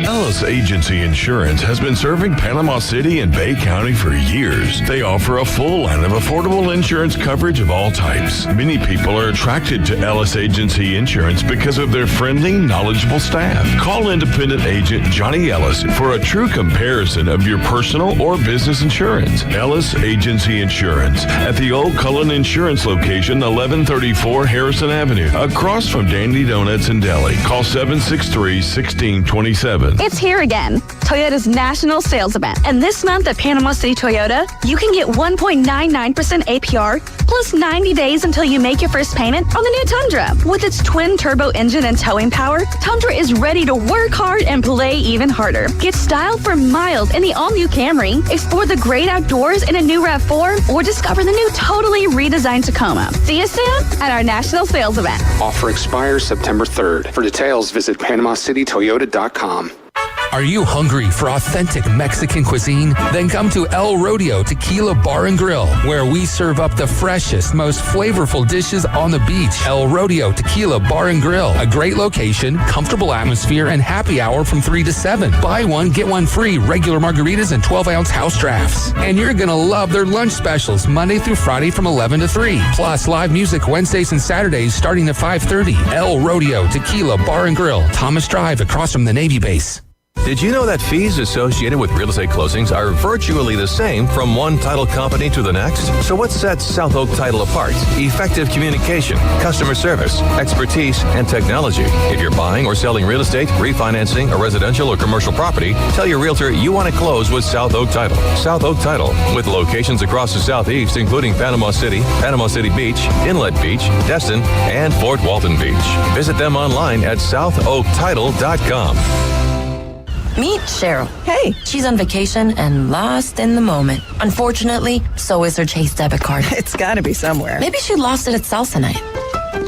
Ellis Agency Insurance has been serving Panama City and Bay County for years. They offer a full line of affordable insurance coverage of all types. Many people are attracted to Ellis Agency Insurance because of their friendly, knowledgeable staff. Call independent agent Johnny Ellis for a true comparison of your personal or business insurance. Ellis Agency Insurance at the Old Cullen Insurance location, 1134 Harrison Avenue, across from Dandy Donuts in Delhi. Call 763-1627. It's here again, Toyota's national sales event. And this month at Panama City Toyota, you can get 1.99% APR plus 90 days until you make your first payment on the new Tundra. With its twin turbo engine and towing power, Tundra is ready to work hard and play even harder. Get style for miles in the all-new Camry, explore the great outdoors in a new RAV4, or discover the new totally redesigned Tacoma. See you soon at our national sales event. Offer expires September 3rd. For details, visit PanamaCityToyota.com. Are you hungry for authentic Mexican cuisine? Then come to El Rodeo Tequila Bar and Grill, where we serve up the freshest, most flavorful dishes on the beach. El Rodeo Tequila Bar and Grill, a great location, comfortable atmosphere, and happy hour from 3 to 7. Buy one, get one free, regular margaritas and 12-ounce house drafts. And you're going to love their lunch specials Monday through Friday from 11 to 3. Plus, live music Wednesdays and Saturdays starting at 5:30. El Rodeo Tequila Bar and Grill, Thomas Drive, across from the Navy base. Did you know that fees associated with real estate closings are virtually the same from one title company to the next? So what sets South Oak Title apart? Effective communication, customer service, expertise, and technology. If you're buying or selling real estate, refinancing a residential or commercial property, tell your realtor you want to close with South Oak Title. South Oak Title, with locations across the Southeast, including Panama City Beach, Inlet Beach, Destin, and Fort Walton Beach. Visit them online at southoaktitle.com. Meet Cheryl. Hey. She's on vacation and lost in the moment. Unfortunately, so is her Chase debit card. It's gotta be somewhere. Maybe she lost it at salsa night.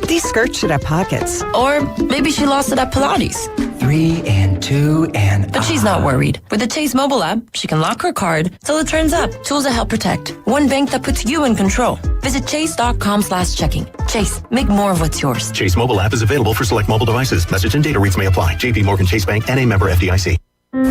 These skirts should have pockets. Or maybe she lost it at Pilates. 3 and 2 and... But she's not worried. With the Chase mobile app, she can lock her card till it turns up. Tools that help protect. One bank that puts you in control. Visit chase.com/checking. Chase, make more of what's yours. Chase mobile app is available for select mobile devices. Message and data rates may apply. JP Morgan Chase Bank and a member FDIC.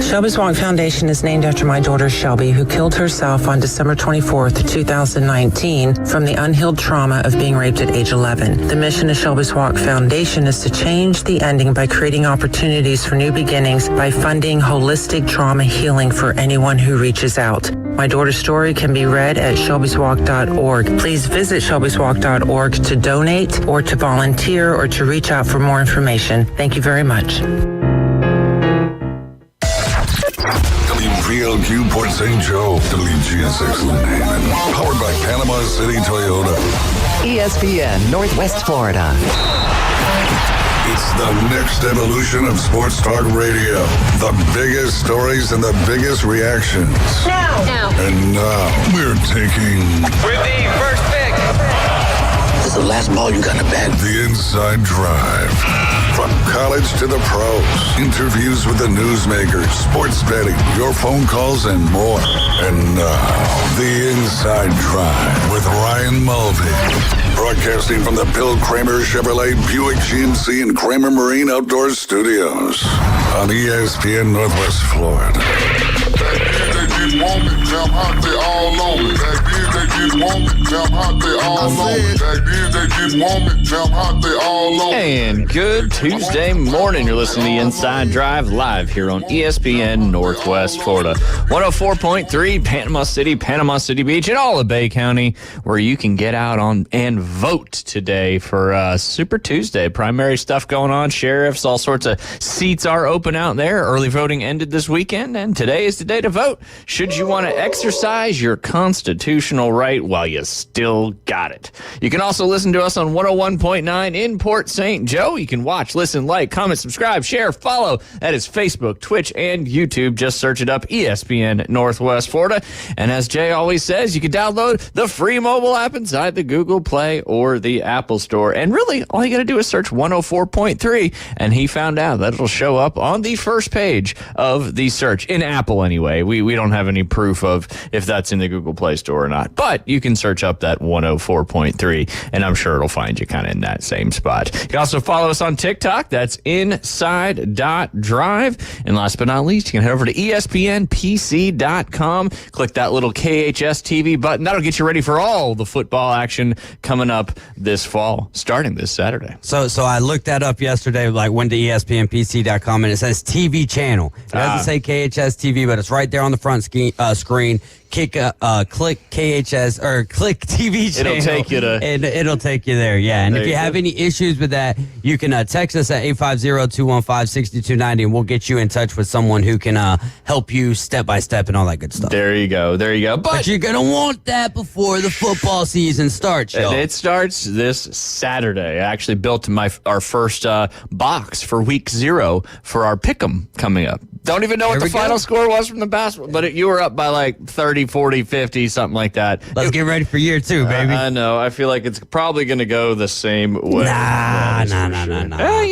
Shelby's Walk Foundation is named after my daughter Shelby, who killed herself on December 24th, 2019 from the unhealed trauma of being raped at age 11. The mission of Shelby's Walk Foundation is to change the ending by creating opportunities for new beginnings by funding holistic trauma healing for anyone who reaches out. My daughter's story can be read at shelbyswalk.org. Please visit shelbyswalk.org to donate or to volunteer or to reach out for more information. Thank you very much. WPLQ Port St. Joe, WGSX Lynn, powered by Panama City Toyota. ESPN Northwest Florida. It's the next evolution of sports talk radio. The biggest stories and the biggest reactions. Now. And now we're taking... With the first pick. This is the last ball you got in the bag. The Inside Drive. From college to the pros, interviews with the newsmakers, sports betting, your phone calls, and more. And now, The Inside Drive with Ryan Mulvey. Broadcasting from the Bill Kramer Chevrolet Buick GMC and Kramer Marine Outdoor Studios on ESPN Northwest Florida. They want me, damn hot, they all on me. Back then they didn't want me, damn hot, they all on me. Back then they didn't want me, damn hot, they all on me. And good Tuesday morning. You're listening to The Inside Drive live here on ESPN Northwest Florida. 104.3 Panama City Beach, and all of Bay County, where you can get out on and vote today for Super Tuesday. Primary stuff going on, sheriffs, all sorts of seats are open out there. Early voting ended this weekend, and today is the day to vote. Should you want to exercise your constitutional right while you still got it. You can also listen to us on 101.9 in Port St. Joe. You can watch, listen, like, comment, subscribe, share, follow. That is Facebook, Twitch, and YouTube. Just search it up, ESPN Northwest Florida. And as Jay always says, you can download the free mobile app inside the Google Play or the Apple Store. And really, all you got to do is search 104.3, and he found out that it'll show up on the first page of the search, in Apple anyway. We don't have have any proof of if that's in the Google Play Store or not. But you can search up that 104.3, and I'm sure it'll find you kind of in that same spot. You can also follow us on TikTok. That's inside.drive. And last but not least, you can head over to ESPNPC.com. Click that little KHS TV button. That'll get you ready for all the football action coming up this fall, starting this Saturday. So I looked that up yesterday, went to ESPNPC.com, and it says TV channel. It doesn't say KHS TV, but it's right there on the front screen. Click KHS or click TV channel. It'll take you to... And it'll take you there, yeah. And if you have any issues with that, you can text us at 850-215-6290, and we'll get you in touch with someone who can help you step by step and all that good stuff. There you go. But you're going to want that before the football season starts, y'all. It starts this Saturday. I actually built our first box for week 0 for our Pick'em coming up. Don't even know what the final score was from the basketball, but you were up by 30, 40, 50, something like that. Let's get ready for year 2, baby. I know. I feel like it's probably going to go the same way. Nah. You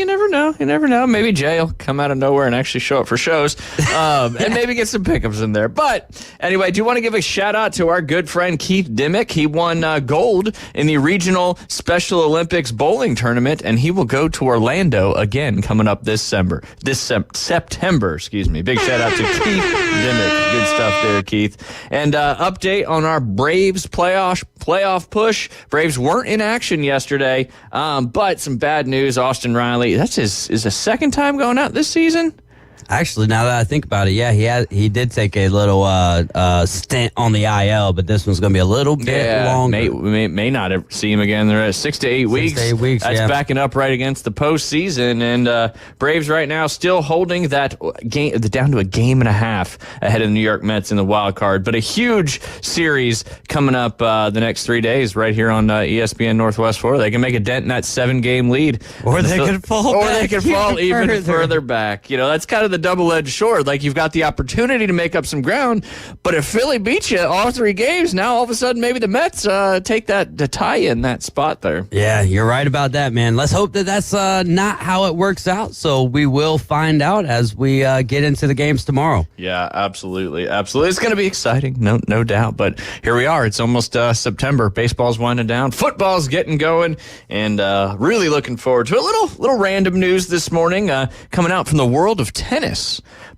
never know. You never know. Maybe Jay will come out of nowhere and actually show up for shows and maybe get some pickups in there. But anyway, I do want to give a shout out to our good friend Keith Dimmick. He won gold in the Regional Special Olympics bowling tournament, and he will go to Orlando again coming up this September. Big shout out to Keith Dimmick. Good stuff there, Keith. And update on our Braves playoff push. Braves weren't in action yesterday, but some bad news. Austin Riley, that's his second time going out this season. Actually, now that I think about it, yeah, he did take a little stint on the IL, but this one's going to be a little bit longer. May not ever see him again. They're at 6 to 8 weeks. 6 to 8 weeks, That's backing up right against the postseason. And Braves right now still holding that game down to a game and a half ahead of the New York Mets in the wild card. But a huge series coming up the next 3 days right here on ESPN Northwest Florida. They can make a dent in that 7-game lead. Or they could fall even further back. That's kind of the double-edged sword. You've got the opportunity to make up some ground, but if Philly beats you all 3 games, now all of a sudden maybe the Mets take the tie in that spot there. Yeah, you're right about that, man. Let's hope that that's not how it works out. So we will find out as we get into the games tomorrow. Yeah, absolutely. It's going to be exciting, no doubt. But here we are. It's almost September. Baseball's winding down. Football's getting going, and really looking forward to a little random news this morning coming out from the world of tennis.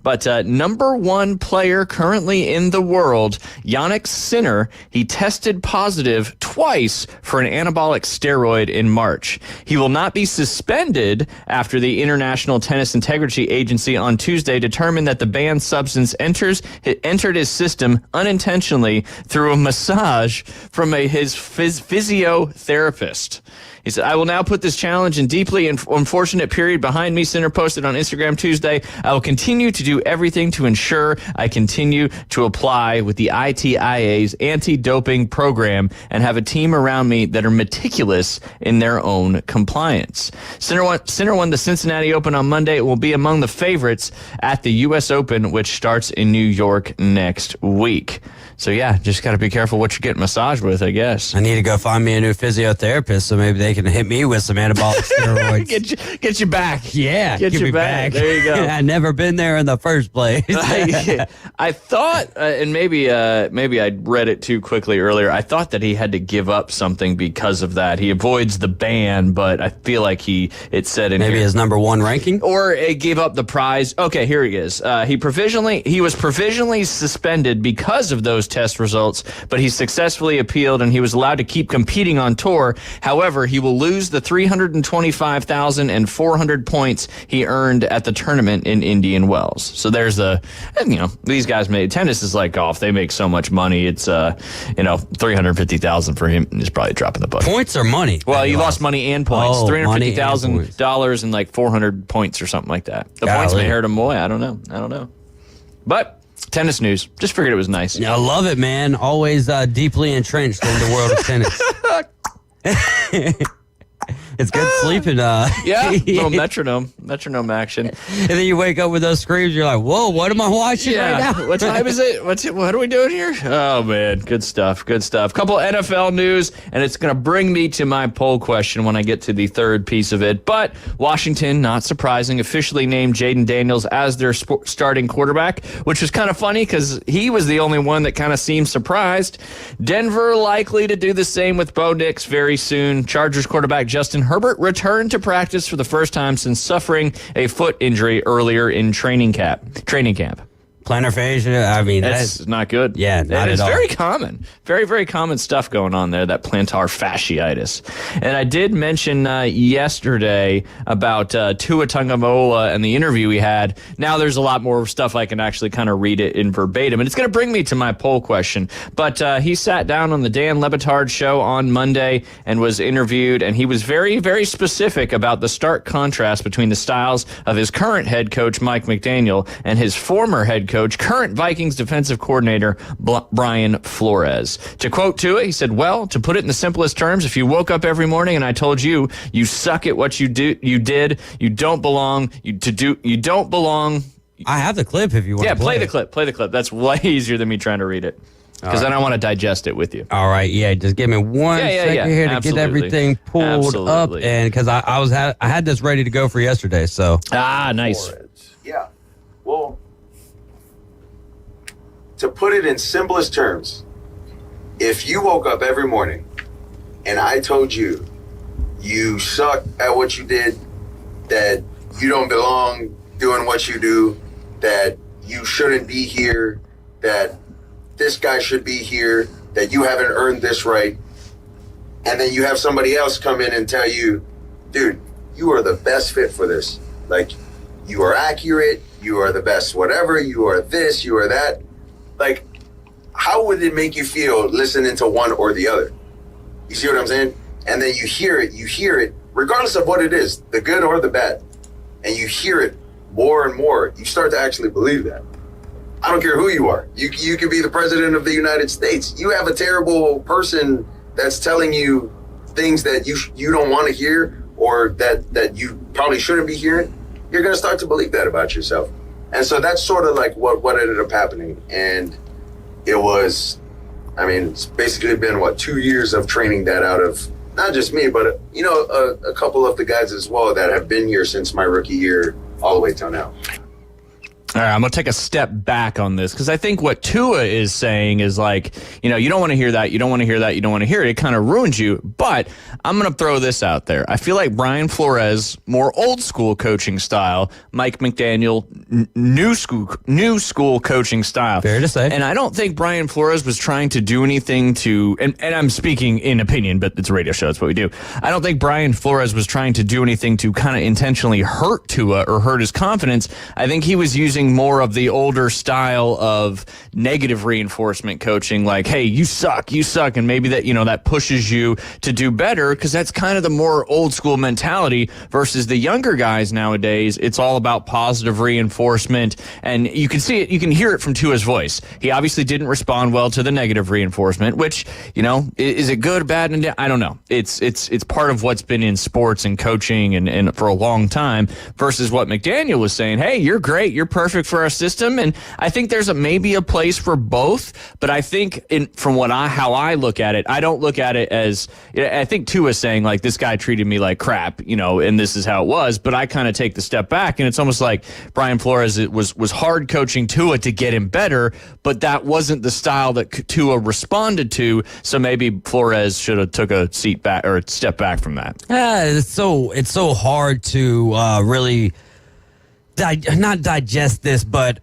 But number 1 player currently in the world, Jannik Sinner, he tested positive twice for an anabolic steroid in March. He will not be suspended after the International Tennis Integrity Agency on Tuesday determined that the banned substance entered his system unintentionally through a massage from his physiotherapist. He said, I will now put this challenge and deeply unfortunate period behind me, Sinner posted on Instagram Tuesday. I will continue to do everything to ensure I continue to apply with the ITIA's anti-doping program and have a team around me that are meticulous in their own compliance. Sinner won the Cincinnati Open on Monday. It will be among the favorites at the U.S. Open, which starts in New York next week. So, yeah, just got to be careful what you're getting massaged with, I guess. I need to go find me a new physiotherapist so maybe they can hit me with some anabolic steroids. Get you back. Yeah, get you back. There you go. I've never been there in the first place. I thought, and maybe I read it too quickly earlier, I thought that he had to give up something because of that. He avoids the ban, but I feel like it said in maybe here, his number 1 ranking? Or it gave up the prize. Okay, here he is. He was provisionally suspended because of those test results, but he successfully appealed and he was allowed to keep competing on tour. However, he will lose the 325,400 points he earned at the tournament in Indian Wells. So there's these guys tennis is like golf. They make so much money. It's 350,000 for him is probably dropping the bucket. Points or money? Well, he lost money and points. $350,000 and 400 points or something like that. The points may hurt him more. I don't know. But tennis news. Just figured it was nice. Yeah, I love it, man. Always deeply entrenched in the world of tennis. It's good sleeping. Yeah, little metronome action. And then you wake up with those screams. You're like, whoa, what am I watching right now? What time is it? What are we doing here? Oh, man. Good stuff. Couple NFL news, and it's going to bring me to my poll question when I get to the third piece of it. But Washington, not surprising, officially named Jaden Daniels as their starting quarterback, which was kind of funny because he was the only one that kind of seemed surprised. Denver likely to do the same with Bo Nix very soon. Chargers quarterback Justin Herbert returned to practice for the first time since suffering a foot injury earlier in training camp. Plantar fascia, I mean, that's not good. Yeah, not it's at all. very common. Very, very common stuff going on there, that plantar fasciitis. And I did mention yesterday about Tua Tagovailoa and the interview we had. Now there's a lot more stuff I can actually kind of read it in verbatim. And it's going to bring me to my poll question. But he sat down on the Dan Le Batard show on Monday and was interviewed. And he was very, very specific about the stark contrast between the styles of his current head coach, Mike McDaniel, and his former head coach, current Vikings defensive coordinator Brian Flores. To quote Tua, he said, "Well, to put it in the simplest terms, if you woke up every morning and I told you suck at what you did, you don't belong, you don't belong." I have the clip if you want to play the clip. Play the clip. That's way easier than me trying to read it because I don't want to digest it with you. All right, just give me one second here to get everything pulled up, and because I had this ready to go for yesterday. So nice. Yeah, well, to put it in simplest terms, if you woke up every morning and I told you suck at what you did, that you don't belong doing what you do, that you shouldn't be here, that this guy should be here, that you haven't earned this right, and then you have somebody else come in and tell you, dude, you are the best fit for this. Like, you are accurate, you are the best whatever, you are this, you are that. Like, how would it make you feel listening to one or the other? You see what I'm saying? And then you hear it, regardless of what it is, the good or the bad. And you hear it more and more. You start to actually believe that. I don't care who you are. You could be the president of the United States. You have a terrible person that's telling you things that you don't want to hear, or that you probably shouldn't be hearing. You're going to start to believe that about yourself. And so that's sort of like what ended up happening. And it was, it's basically been, 2 years of training that out of not just me, but, a couple of the guys as well that have been here since my rookie year all the way till now. All right, I'm going to take a step back on this because I think what Tua is saying is like, you don't want to hear that. You don't want to hear that. You don't want to hear it. It kind of ruins you. But I'm going to throw this out there. I feel like Brian Flores, more old school coaching style, Mike McDaniel, new school coaching style. Fair to say. And I don't think Brian Flores was trying to do anything to, and I'm speaking in opinion, but it's a radio show. That's what we do. I don't think Brian Flores was trying to do anything to kind of intentionally hurt Tua or hurt his confidence. I think he was using more of the older style of negative reinforcement coaching, like, hey, you suck, and maybe that, that pushes you to do better, because that's kind of the more old school mentality versus the younger guys nowadays. It's all about positive reinforcement, and you can see it, you can hear it from Tua's voice. He obviously didn't respond well to the negative reinforcement, which, is it good, bad, and I don't know. It's part of what's been in sports and coaching and for a long time, versus what McDaniel was saying, hey, you're great, you're perfect for our system. And I think there's maybe a place for both, but I think from how I look at it, I don't look at it as, I think Tua is saying like, this guy treated me like crap, and this is how it was, but I kind of take the step back, and it's almost like Brian Flores was hard coaching Tua to get him better, but that wasn't the style that Tua responded to, so maybe Flores should have took a seat back or a step back from that. It's so hard to really not digest this, but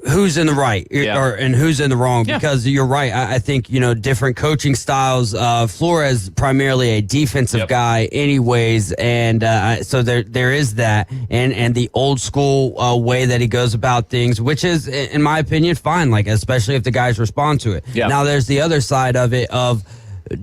who's in the right and who's in the wrong, because you're right. I think, different coaching styles. Flores primarily a defensive guy anyways. And so there is that, and the old school way that he goes about things, which is, in my opinion, fine, like, especially if the guys respond to it. Now there's the other side of it of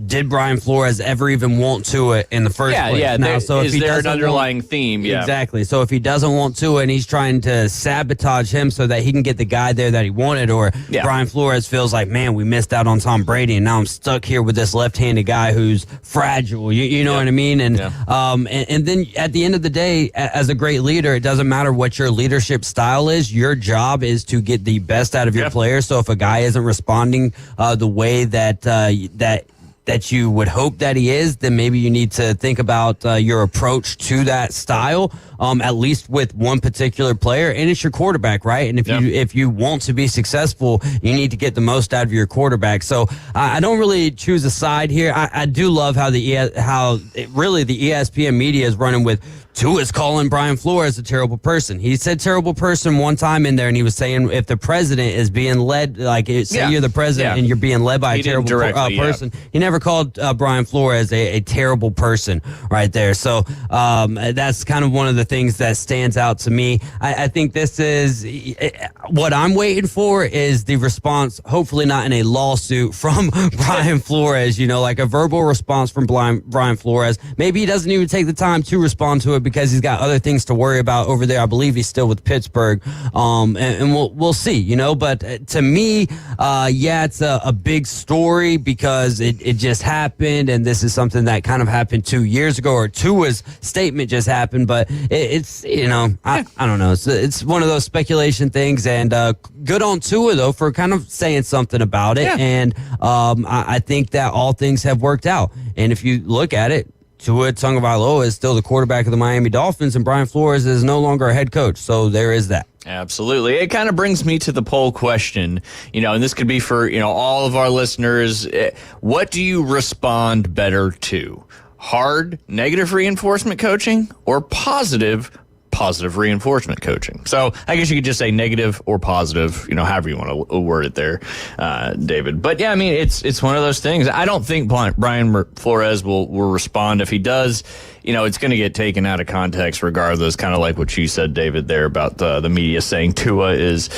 did Brian Flores ever even want Tua in the first place? Yeah, Now, so is if he there an doesn't underlying theme? Yeah. Exactly. So if he doesn't want Tua and he's trying to sabotage him so that he can get the guy there that he wanted, or Brian Flores feels like, man, we missed out on Tom Brady and now I'm stuck here with this left-handed guy who's fragile. You know what I mean? And then at the end of the day, as a great leader, it doesn't matter what your leadership style is. Your job is to get the best out of your players. So if a guy isn't responding the way that you would hope that he is, then maybe you need to think about your approach to that style, at least with one particular player. And it's your quarterback, right? And if you want to be successful, you need to get the most out of your quarterback. So I don't really choose a side here. I do love how the ESPN media is running with Tua's calling Brian Flores a terrible person. He said terrible person one time in there, and he was saying if the president is being led, say you're the president and you're being led by a terrible person. He never called Brian Flores a terrible person right there. So that's kind of one of the things that stands out to me. I think this is what I'm waiting for is the response, hopefully not in a lawsuit from Brian Flores, like a verbal response from Brian Flores. Maybe he doesn't even take the time to respond to it because he's got other things to worry about over there. I believe he's still with Pittsburgh, and we'll see, But to me, it's a big story because it just happened, and this is something that kind of happened 2 years ago, or Tua's statement just happened. But it's I don't know. It's one of those speculation things, and good on Tua though for kind of saying something about it. Yeah. And I think that all things have worked out. And if you look at it, Tua Tagovailoa is still the quarterback of the Miami Dolphins, and Brian Flores is no longer a head coach. So there is that. Absolutely. It kind of brings me to the poll question, and this could be for, all of our listeners. What do you respond better to? Hard, negative reinforcement coaching or positive reinforcement coaching? So I guess you could just say negative or positive, however you want to word it there, David. But yeah, I mean, it's one of those things. I don't think Brian Flores will respond. If he does, it's going to get taken out of context regardless, kind of like what you said, David, there about the media saying Tua is,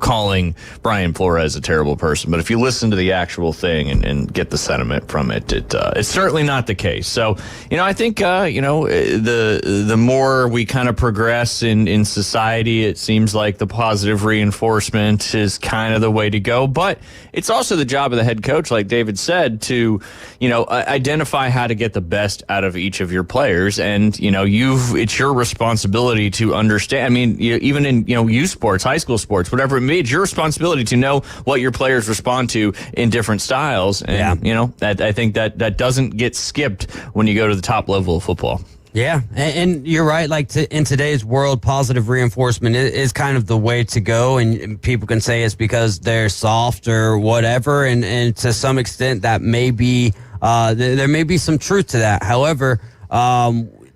calling Brian Flores a terrible person. But if you listen to the actual thing and get the sentiment from it, it's certainly not the case. So, I think, the more we kind of progress in society, it seems like the positive reinforcement is kind of the way to go. But it's also the job of the head coach, like David said, to, identify how to get the best out of each of your players. And, it's your responsibility to understand. I mean, even in, youth sports, high school sports, whatever it may be, it's your responsibility to know what your players respond to in different styles. And, I think that doesn't get skipped when you go to the top level of football. Yeah, and you're right. In today's world, positive reinforcement is kind of the way to go, and people can say it's because they're soft or whatever, and to some extent that may be there may be some truth to that. However,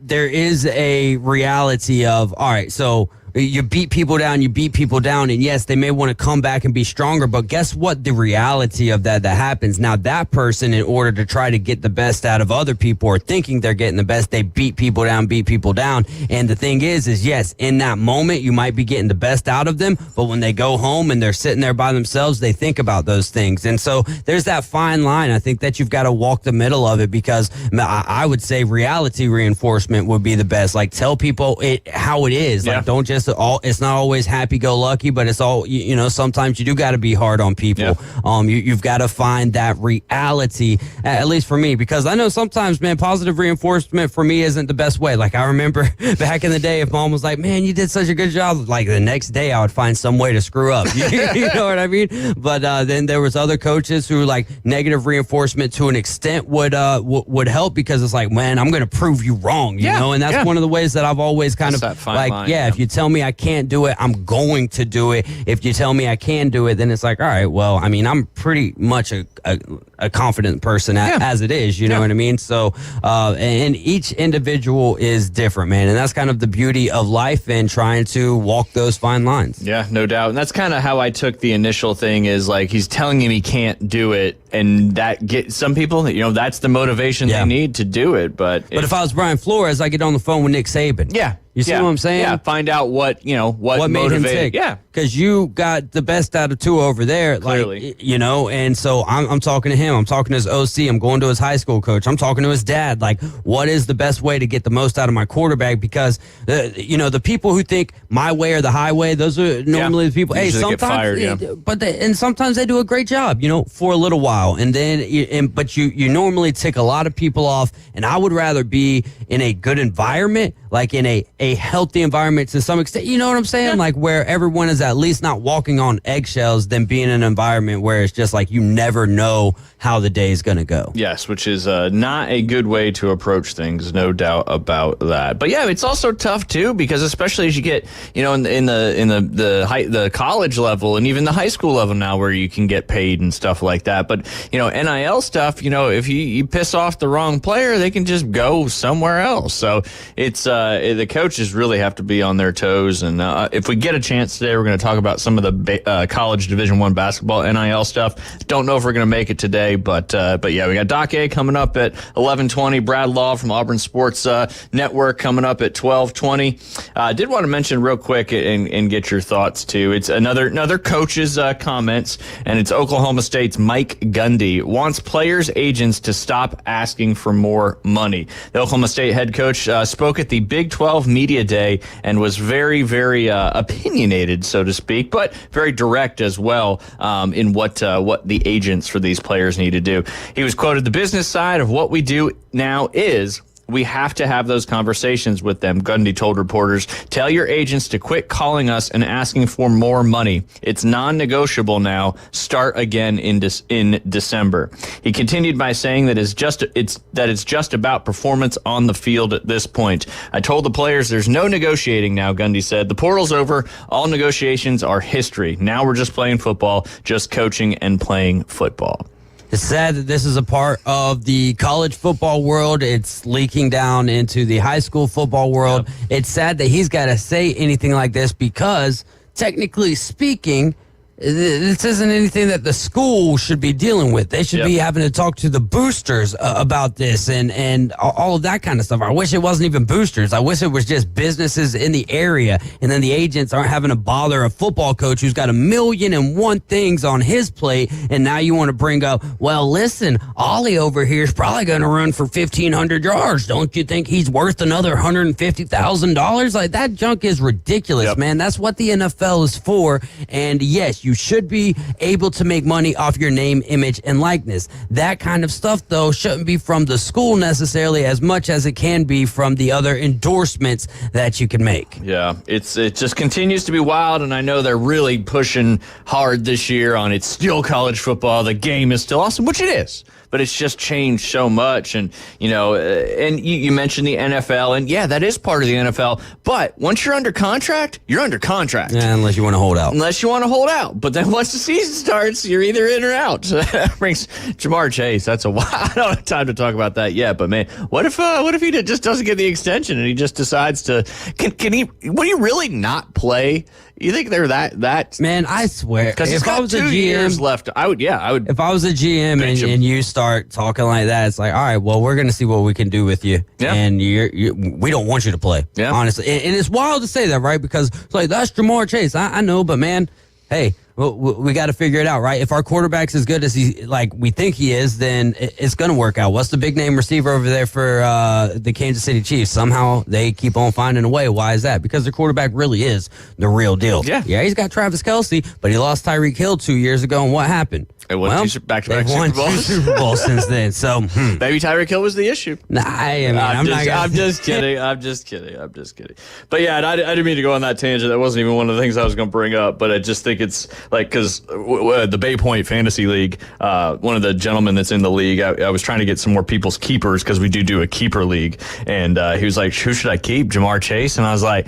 there is a reality of, all right, so you beat people down, and yes, they may want to come back and be stronger, but guess what? The reality of that happens. Now, that person, in order to try to get the best out of other people or thinking they're getting the best, they beat people down. And the thing is yes, in that moment, you might be getting the best out of them, but when they go home and they're sitting there by themselves, they think about those things. And so there's that fine line. I think that you've got to walk the middle of it, because I would say reality reinforcement would be the best. Tell people how it is. Don't just it's not always happy-go-lucky, but it's all, sometimes you do got to be hard on people. Yeah. You've got to find that reality, at least for me, because I know sometimes, man, positive reinforcement for me isn't the best way. I remember back in the day, if mom was like, man, you did such a good job, the next day I would find some way to screw up. You know what I mean? But then there was other coaches who, negative reinforcement to an extent would help, because it's man, I'm going to prove you wrong, you know? And that's one of the ways that I've always kind of if you tell me I can't do it, I'm going to do it. If you tell me I can do it, then it's all right, well, I mean, I'm pretty much a confident person as it is, you know what I mean? So, and each individual is different, man. And that's kind of the beauty of life and trying to walk those fine lines. Yeah, no doubt. And that's kind of how I took the initial thing is he's telling him he can't do it. And that gets some people, that's the motivation they need to do it. But if I was Brian Flores, I get on the phone with Nick Saban. Yeah. You see what I'm saying? Yeah, find out what made him tick. Yeah. Because you got the best out of Tua over there. Clearly. And so I'm talking to him. him. I'm talking to his OC. I'm going to his high school coach. I'm talking to his dad. Like, what is the best way to get the most out of my quarterback? Because, the people who think my way or the highway, those are normally the people. Hey, sometimes, and sometimes they do a great job, for a little while. And then, but you normally tick a lot of people off. And I would rather be in a good environment, like in a healthy environment to some extent. You know what I'm saying? Yeah. Like where everyone is at least not walking on eggshells than being in an environment where it's just like you never know how the day is going to go. Yes, which is not a good way to approach things, no doubt about that. But yeah, it's also tough too, because especially as you get, in the college level and even the high school level now, where you can get paid and stuff like that. But NIL stuff, if you piss off the wrong player, they can just go somewhere else. So it's the coaches really have to be on their toes. And if we get a chance today, we're going to talk about some of the college Division I basketball NIL stuff. Don't know if we're going to make it today, but yeah, we got Doc A coming up at 11:20. Brad Law from Auburn Sports Network coming up at 12:20. I did want to mention real quick and get your thoughts too. It's another coach's comments, and it's Oklahoma State's Mike Gundy wants players' agents to stop asking for more money. The Oklahoma State head coach spoke at the Big 12 Media Day and was very, very opinionated, so to speak, but very direct as well in what the agents for these players need to do. He was quoted, "The business side of what we do now is we have to have those conversations with them." Gundy told reporters, "Tell your agents to quit calling us and asking for more money. It's non-negotiable now. Start again in December." He continued by saying that it's just about performance on the field at this point. "I told the players there's no negotiating now," Gundy said. "The portal's over. All negotiations are history. Now we're just playing football, just coaching and playing football." It's sad that this is a part of the college football world. It's leaking down into the high school football world. Yep. It's sad that he's got to say anything like this because, technically speaking, this isn't anything that the school should be dealing with. They should be having to talk to the boosters about this and all of that kind of stuff. I wish it wasn't even boosters. I wish it was just businesses in the area, and then the agents aren't having to bother a football coach who's got 1,000,001 things on his plate, and now you want to bring up, well, listen, Ollie over here is probably going to run for 1,500 yards. Don't you think he's worth another $150,000? Like, that junk is ridiculous, man. That's what the NFL is for, and yes, you should be able to make money off your name, image, and likeness. That kind of stuff, though, shouldn't be from the school necessarily as much as it can be from the other endorsements that you can make. Yeah, it just continues to be wild, and I know they're really pushing hard this year on it's still college football. The game is still awesome, which it is. But it's just changed so much. And, and you mentioned the NFL. And, yeah, that is part of the NFL. But once you're under contract, you're under contract. Yeah, unless you want to hold out. Unless you want to hold out. But then once the season starts, you're either in or out. So that brings Jamar Chase. That's a while. I don't have time to talk about that yet. But, man, what if he just doesn't get the extension and he just decides to – would he really not play? You think they're that? Man, I swear. Because if I was 2 years left, I would. If I was a GM and you start talking like that, it's like, all right, well, we're going to see what we can do with you. Yeah. And we don't want you to play, honestly. And it's wild to say that, right? Because it's like, that's Jamar Chase. I know, but man, hey, we got to figure it out, right? If our quarterback's as good as we think he is, then it's going to work out. What's the big name receiver over there for the Kansas City Chiefs? Somehow they keep on finding a way. Why is that? Because their quarterback really is the real deal. Yeah, he's got Travis Kelce, but he lost Tyreek Hill 2 years ago, and what happened? It won back-to-back Super Bowls. Two Super Bowls since then. So maybe Tyreek Hill was the issue. Nah, I'm just kidding. I'm just kidding. But yeah, I didn't mean to go on that tangent. That wasn't even one of the things I was going to bring up. But I just think it's like because the Bay Point Fantasy League, one of the gentlemen that's in the league, I was trying to get some more people's keepers because we do a keeper league, and he was like, "Who should I keep? Jamar Chase?" And I was like,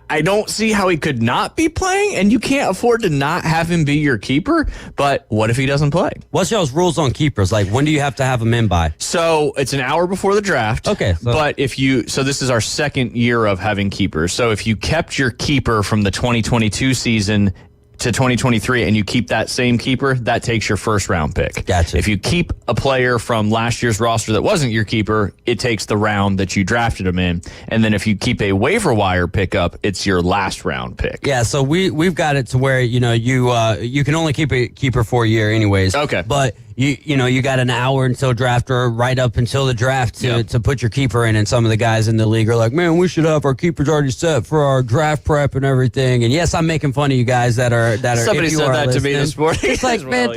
I don't see how he could not be playing, and you can't afford to not have him be your keeper. But what if he doesn't play? What's y'all's rules on keepers? Like, when do you have to have them in by? So it's an hour before the draft. Okay. But so this is our second year of having keepers. So if you kept your keeper from the 2022 season to 2023 and you keep that same keeper, that takes your first round pick. Gotcha. If you keep a player from last year's roster that wasn't your keeper, it takes the round that you drafted him in. And then if you keep a waiver wire pickup, it's your last round pick. Yeah, so we've got it to where, you can only keep a keeper for a year anyways. Okay. But you got an hour until draft or right up until the draft to put your keeper in. And some of the guys in the league are like, man, we should have our keepers already set for our draft prep and everything. And yes, I'm making fun of you guys that are. Somebody said that to me this morning. It's like, man,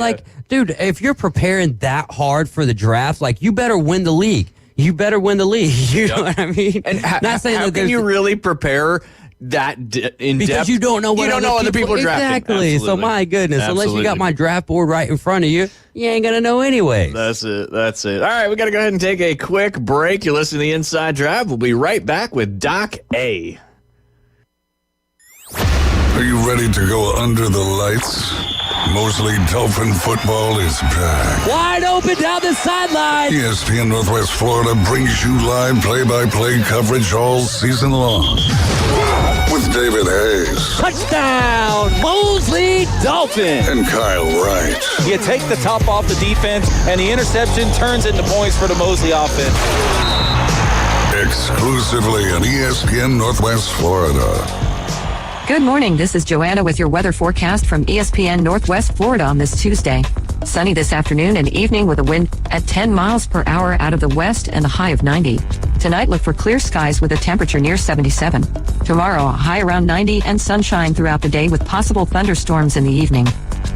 dude, if you're preparing that hard for the draft, like, you better win the league. You better win the league. You know what I mean? And not saying how can you really prepare that in because depth? You don't know what other people are drafting. Exactly. So my goodness, unless you got my draft board right in front of you, you ain't gonna know anyway. That's it. All right, we gotta go ahead and take a quick break. You listen to the Inside Drive. We'll be right back with Doc A. Are you ready to go under the lights? Mosley Dolphin football is back. Wide open down the sideline. ESPN Northwest Florida brings you live play-by-play coverage all season long. With David Hayes. Touchdown, Mosley Dolphin. And Kyle Wright. You take the top off the defense, and the interception turns into points for the Mosley offense. Exclusively on ESPN Northwest Florida. Good morning. This is Joanna with your weather forecast from ESPN Northwest Florida on this Tuesday. Sunny this afternoon and evening with a wind at 10 miles per hour out of the west and a high of 90. Tonight, look for clear skies with a temperature near 77. Tomorrow, a high around 90 and sunshine throughout the day with possible thunderstorms in the evening.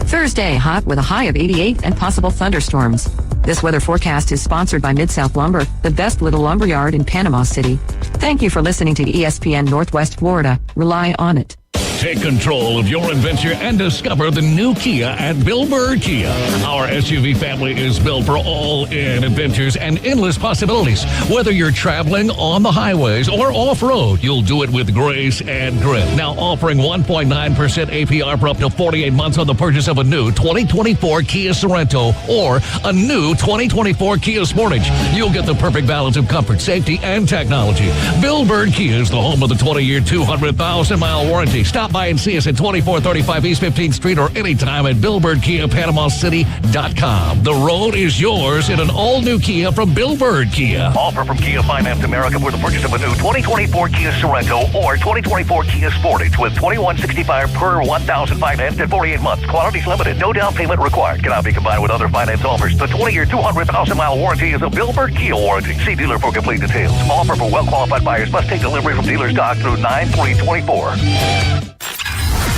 Thursday, hot with a high of 88 and possible thunderstorms. This weather forecast is sponsored by Mid-South Lumber, the best little lumber yard in Panama City. Thank you for listening to ESPN Northwest Florida. Rely on it. Take control of your adventure and discover the new Kia at Bill Bird Kia. Our SUV family is built for all-in adventures and endless possibilities. Whether you're traveling on the highways or off-road, you'll do it with grace and grit. Now offering 1.9% APR for up to 48 months on the purchase of a new 2024 Kia Sorento or a new 2024 Kia Sportage. You'll get the perfect balance of comfort, safety, and technology. Bill Bird Kia is the home of the 20-year, 200,000-mile warranty. Stop by and see us at 2435 East 15th Street or anytime at BillBirdKia.PanamaCity.com. The road is yours in an all-new Kia from Bill Bird Kia. Offer from Kia Finance America for the purchase of a new 2024 Kia Sorento or 2024 Kia Sportage with $2,165 per 1,000 financed at 48 months. Quantities limited. No down payment required. Cannot be combined with other finance offers. The 20-year, 200,000-mile warranty is a Bill Bird Kia warranty. See dealer for complete details. Offer for well-qualified buyers must take delivery from dealer stock through 9/3/24.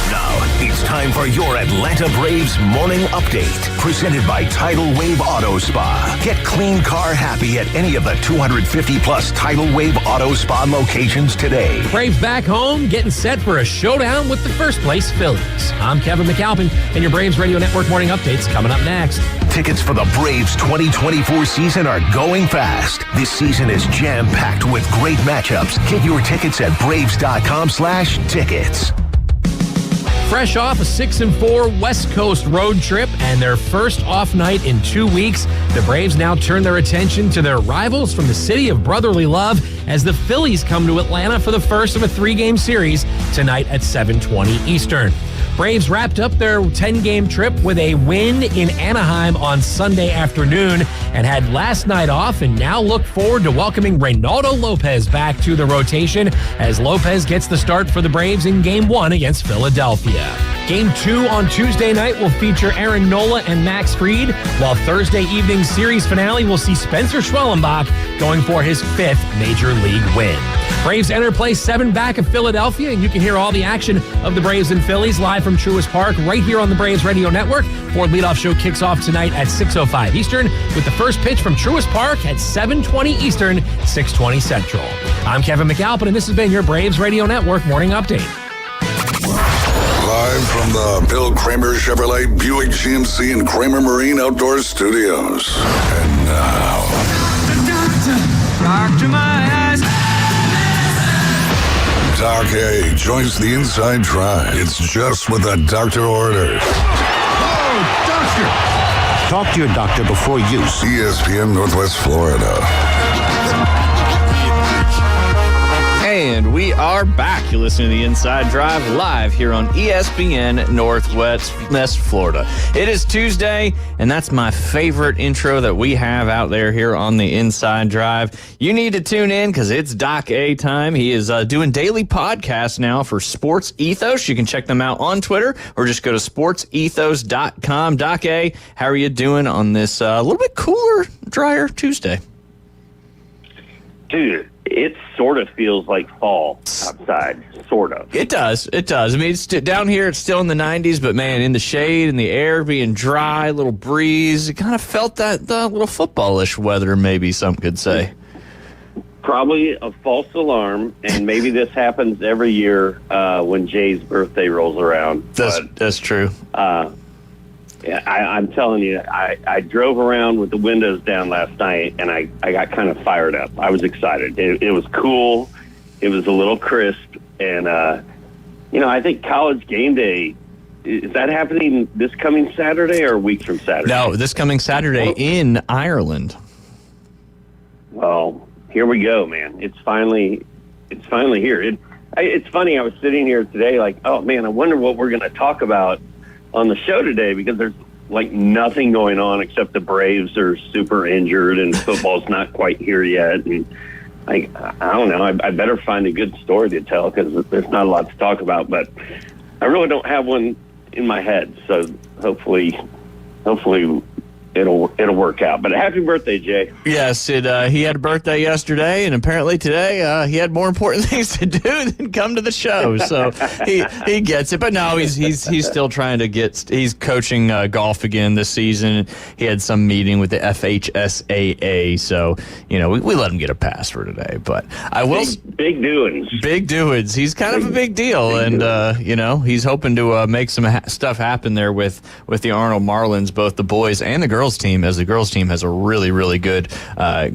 Now, it's time for your Atlanta Braves morning update. Presented by Tidal Wave Auto Spa. Get clean car happy at any of the 250-plus Tidal Wave Auto Spa locations today. Braves back home, getting set for a showdown with the first-place Phillies. I'm Kevin McAlpin, and your Braves Radio Network morning update's coming up next. Tickets for the Braves 2024 season are going fast. This season is jam-packed with great matchups. Get your tickets at Braves.com/tickets. Fresh off a 6-4 West Coast road trip and their first off night in 2 weeks, the Braves now turn their attention to their rivals from the city of brotherly love as the Phillies come to Atlanta for the first of a 3-game series tonight at 7:20 Eastern. Braves wrapped up their 10-game trip with a win in Anaheim on Sunday afternoon and had last night off and now look forward to welcoming Reynaldo Lopez back to the rotation as Lopez gets the start for the Braves in Game 1 against Philadelphia. Game 2 on Tuesday night will feature Aaron Nola and Max Fried, while Thursday evening's series finale will see Spencer Schwellenbach going for his 5th Major League win. Braves enter play 7 back at Philadelphia, and you can hear all the action of the Braves and Phillies live from Truist Park right here on the Braves Radio Network. Ford Leadoff Show kicks off tonight at 6:05 Eastern with the first pitch from Truist Park at 7:20 Eastern, 6:20 Central. I'm Kevin McAlpin, and this has been your Braves Radio Network morning update. Live from the Bill Kramer Chevrolet Buick GMC and Kramer Marine Outdoor Studios. And now, Doctor, my eyes. Doc A joins the Inside Drive. It's just what the doctor orders. Oh, doctor! Talk to your doctor before use. ESPN Northwest Florida. Hey, And we are back. You're listening to the Inside Drive live here on ESPN Northwest Florida. It is Tuesday, and that's my favorite intro that we have out there here on the Inside Drive. You need to tune in because it's Doc A time. He is doing daily podcasts now for Sports Ethos. You can check them out on Twitter or just go to sportsethos.com. Doc A, how are you doing on this a little bit cooler, drier Tuesday? Dude, it sort of feels like fall outside, sort of. It does. I mean, it's down here, it's still in the 90s, but man, in the shade and the air being dry, little breeze, it kind of felt that little football-ish weather, maybe some could say. Probably a false alarm, and maybe this happens every year when Jay's birthday rolls around. That's true. I'm telling you, I drove around with the windows down last night, and I got kind of fired up. I was excited. It was cool. It was a little crisp. And, I think College Game Day, is that happening this coming Saturday or weeks from Saturday? No, this coming Saturday in Ireland. Well, here we go, man. It's finally here. It's funny. I was sitting here today like, oh, man, I wonder what we're going to talk about on the show today, because there's like nothing going on except the Braves are super injured and football's not quite here yet. And I don't know. I better find a good story to tell because there's not a lot to talk about, but I really don't have one in my head. So hopefully it'll work out. But happy birthday, Jay. Yes, he had a birthday yesterday, and apparently today he had more important things to do than come to the show. So he gets it. But no, he's still trying to he's coaching golf again this season. He had some meeting with the FHSAA, so we let him get a pass for today. But I will big doings. He's kind of a big deal, and he's hoping to make some stuff happen there with the Arnold Marlins, both the boys and the girls team, as the girls team has a really, really good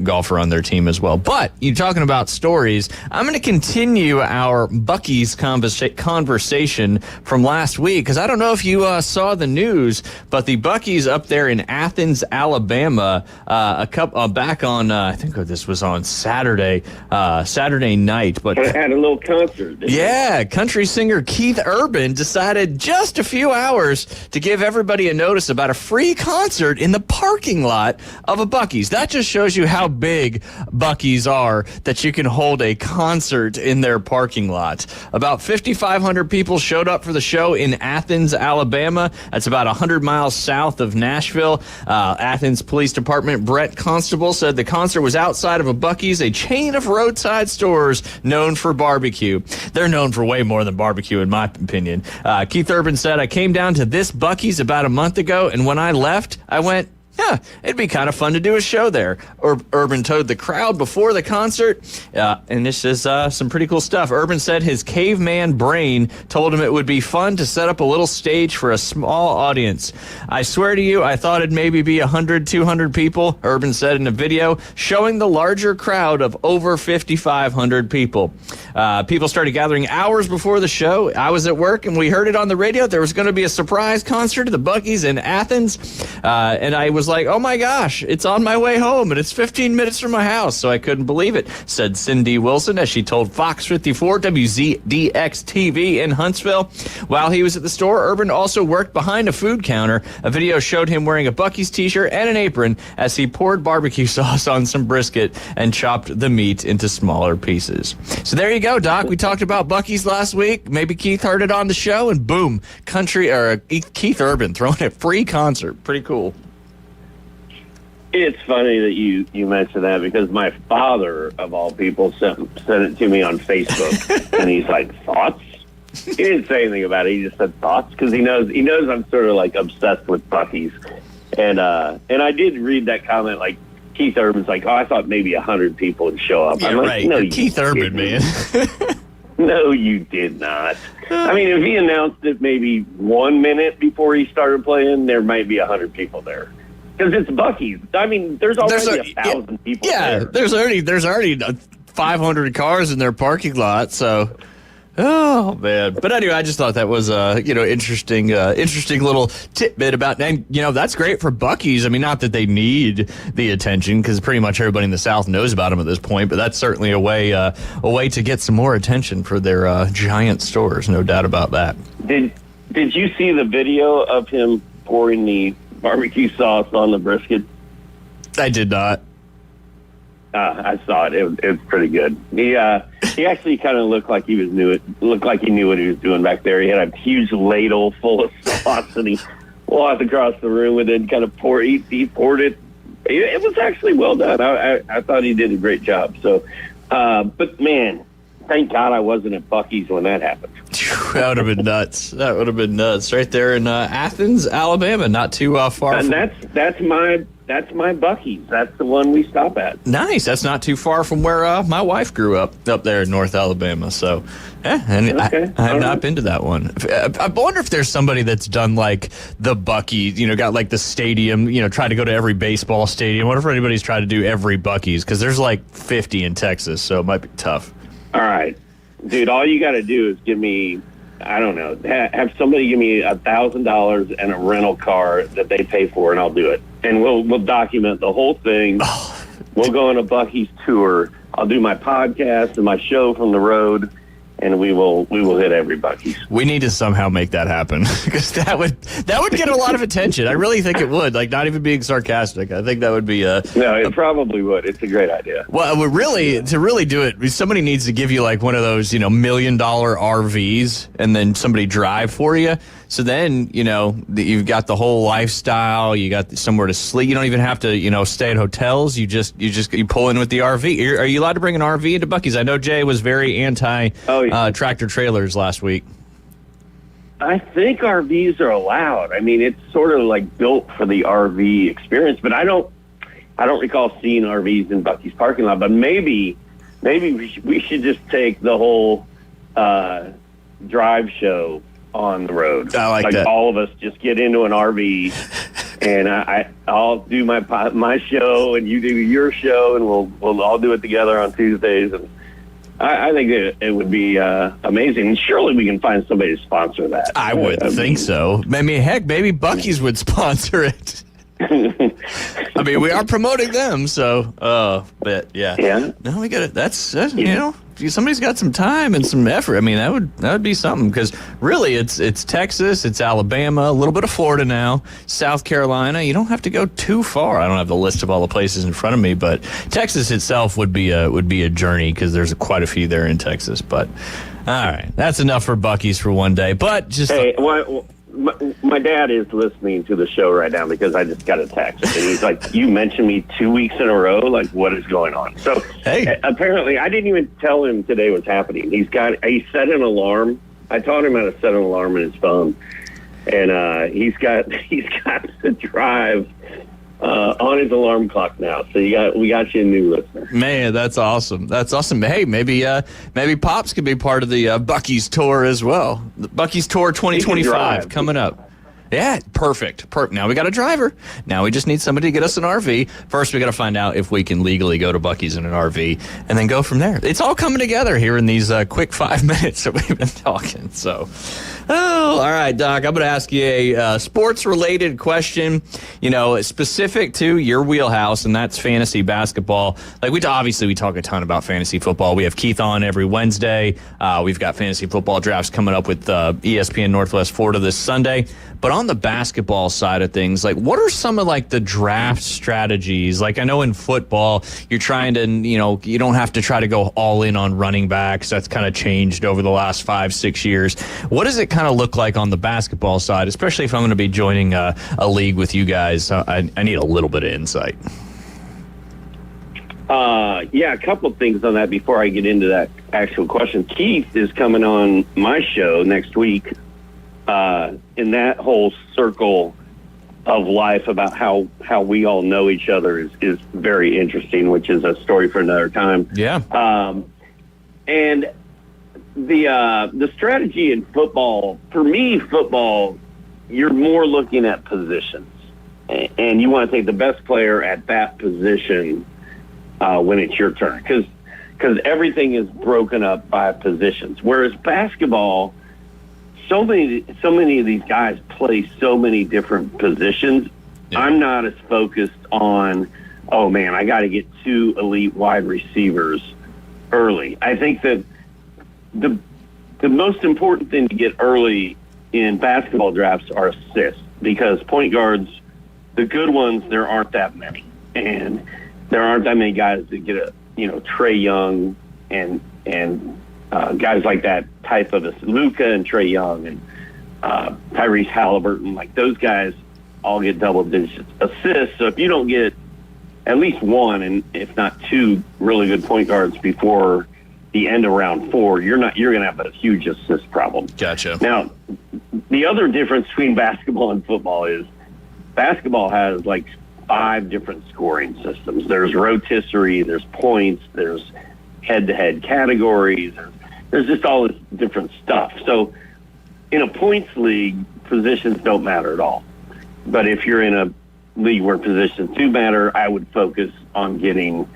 golfer on their team as well. But you're talking about stories. I'm going to continue our Buc-ee's conversation from last week, because I don't know if you saw the news, but the Buc-ee's up there in Athens, Alabama, back on, I think this was on Saturday night. But I had a little concert. Yeah, country singer Keith Urban decided just a few hours to give everybody a notice about a free concert in the parking lot of a Buc-ee's. That just shows you how big Buc-ee's are, that you can hold a concert in their parking lot. About 5,500 people showed up for the show in Athens, Alabama. That's about 100 miles south of Nashville. Athens Police Department Brett Constable said the concert was outside of a Buc-ee's, a chain of roadside stores known for barbecue. They're known for way more than barbecue, in my opinion. Keith Urban said, I came down to this Buc-ee's about a month ago, and when I left, I went, yeah, it'd be kind of fun to do a show there. Urban told the crowd before the concert, and this is some pretty cool stuff. Urban said his caveman brain told him it would be fun to set up a little stage for a small audience. I swear to you, I thought it'd maybe be 100, 200 people, Urban said in a video, showing the larger crowd of over 5,500 people. People started gathering hours before the show. I was at work, and we heard it on the radio. There was going to be a surprise concert at the Buc-ee's in Athens, and I was like, oh my gosh, it's on my way home and it's 15 minutes from my house, so I couldn't believe it, said Cindy Wilson as she told Fox 54 WZDX TV in Huntsville. While he was at the store, Urban also worked behind a food counter. A video showed him wearing a Buc-ee's t-shirt and an apron as he poured barbecue sauce on some brisket and chopped the meat into smaller pieces. So there you go, Doc. We talked about Buc-ee's last week. Maybe Keith heard it on the show, and boom, Keith Urban throwing a free concert. Pretty cool. It's funny that you mentioned that, because my father, of all people, sent it to me on Facebook, and he's like, thoughts? He didn't say anything about it. He just said thoughts, because he knows I'm sort of like obsessed with Buc-ee's, and I did read that comment, like Keith Urban's like, oh, I thought maybe 100 people would show up. Yeah, I'm like, right. No, Keith Urban, man. No, you did not. I mean, if he announced it maybe 1 minute before he started playing, there might be 100 people there. Because it's Buc-ee's. I mean, there's already 1,000 people there. Yeah, there's already 500 cars in their parking lot, so Oh man! But anyway, I just thought that was interesting little tidbit about, and that's great for Buc-ee's. I mean, not that they need the attention because pretty much everybody in the South knows about them at this point. But that's certainly a way to get some more attention for their giant stores. No doubt about that. Did you see the video of him pouring the barbecue sauce on the brisket? I did not. I saw it. It was pretty good. He actually kind of looked like he knew what he was doing back there. He had a huge ladle full of sauce, and he walked across the room with it and kind of poured it. It was actually well done. I thought he did a great job. So, but man, thank God I wasn't at Buc-ee's when that happened. That would have been nuts. That would have been nuts. Right there in Athens, Alabama, not too far. And that's my Buc-ee's. That's the one we stop at. Nice. That's not too far from where my wife grew up there in North Alabama. So, and okay. I have not been to that one. I wonder if there's somebody that's done like the Buc-ee's, got like the stadium, tried to go to every baseball stadium. What if anybody's tried to do every Buc-ee's? Because there's like 50 in Texas, so it might be tough. All right. Dude, all you got to do is give me, I don't know, have somebody give me $1,000 and a rental car that they pay for, and I'll do it. And we'll document the whole thing. We'll go on a Buc-ee's tour. I'll do my podcast and my show from the road, and we will hit every Buc-ee's. We need to somehow make that happen because that would get a lot of attention. I really think it would. Like, not even being sarcastic. I think that would be no, it probably would. It's a great idea. Well, to really do it, somebody needs to give you like one of those, $1 million RVs, and then somebody drive for you. So then, you've got the whole lifestyle. You got somewhere to sleep. You don't even have to, stay at hotels. You pull in with the RV. Are you allowed to bring an RV into Buc-ee's? I know Jay was very anti tractor trailers last week. I think RVs are allowed. I mean, it's sort of like built for the RV experience, but I don't recall seeing RVs in Buc-ee's parking lot. But maybe we should just take the whole drive show on the road. I like that. All of us just get into an RV, and I'll do my show, and you do your show, and we'll all do it together on Tuesdays. And I think it would be amazing. And surely we can find somebody to sponsor that. I would think so. I mean, heck, maybe Buc-ee's would sponsor it. I mean, we are promoting them, so. But yeah. Yeah. No, we got it. That's if somebody's got some time and some effort, I mean, that would be something, because really it's Texas, it's Alabama, a little bit of Florida now, South Carolina. You don't have to go too far. I don't have the list of all the places in front of me, but Texas itself would be a journey, because there's quite a few there in Texas. But all right, that's enough for Buc-ee's for one day. But just my dad is listening to the show right now, because I just got a text, and he's like, "You mentioned me 2 weeks in a row. Like, what is going on?" So apparently, I didn't even tell him today what's happening. He set an alarm. I taught him how to set an alarm in his phone, and he's got to drive on his alarm clock now. So we got you a new listener. Man, that's awesome. That's awesome. Hey, maybe Pops could be part of the Buc-ee's tour as well. The Buc-ee's tour 2025 coming up. Yeah, perfect. Now we got a driver. Now we just need somebody to get us an RV. First, we got to find out if we can legally go to Buc-ee's in an RV, and then go from there. It's all coming together here in these quick 5 minutes that we've been talking. So, all right, Doc, I'm going to ask you a sports-related question, specific to your wheelhouse, and that's fantasy basketball. Like, we talk a ton about fantasy football. We have Keith on every Wednesday. We've got fantasy football drafts coming up with ESPN Northwest Florida this Sunday. But on the basketball side of things, like, what are some of like the draft strategies? Like, I know in football, you're trying to, you don't have to try to go all in on running backs. That's kind of changed over the last 5-6 years. What does it kind of look like on the basketball side, especially if I'm going to be joining a league with you guys? I need a little bit of insight. A couple of things on that before I get into that actual question. Keith is coming on my show next week. In that whole circle of life about how we all know each other is very interesting, which is a story for another time. Yeah. And the strategy in football, for me, you're more looking at positions, and you want to take the best player at that position when it's your turn, because because everything is broken up by positions. Whereas basketball, so many of these guys play so many different positions. Yeah. I'm not as focused on, oh man, I got to get 2 elite wide receivers early. I think that the most important thing to get early in basketball drafts are assists, because point guards, the good ones, there aren't that many, and there aren't that many guys that get Trae Young and guys like that type of Luka and Trae Young and Tyrese Halliburton, like those guys all get double-digit assists. So if you don't get at least 1, and if not 2 really good point guards before the end of round 4, you're going to have a huge assist problem. Gotcha. Now, the other difference between basketball and football is basketball has like 5 different scoring systems. There's rotisserie, there's points, there's head-to-head categories, there's just all this different stuff. So in a points league, positions don't matter at all. But if you're in a league where positions do matter, I would focus on getting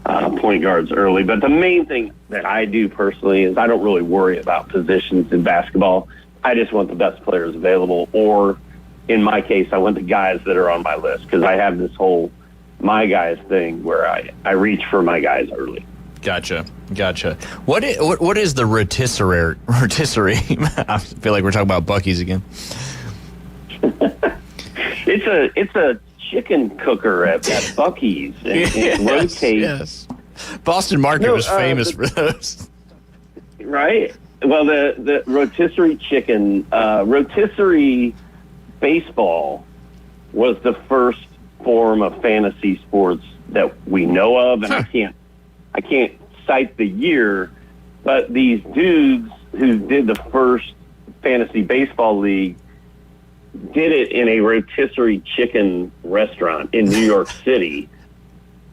point guards early. But the main thing that I do personally is I don't really worry about positions in basketball. I just want the best players available, or in my case, I want the guys that are on my list, because I have this whole my guys thing where I reach for my guys early. Gotcha. What is the rotisserie? I feel like we're talking about Buc-ee's again. It's a chicken cooker at Buc-ee's. It rotates. Yes. Boston Market was famous for those. Right? Well, the rotisserie chicken, rotisserie baseball was the first form of fantasy sports that we know of, and I can't cite the year, but these dudes who did the first fantasy baseball league did it in a rotisserie chicken restaurant in New York City,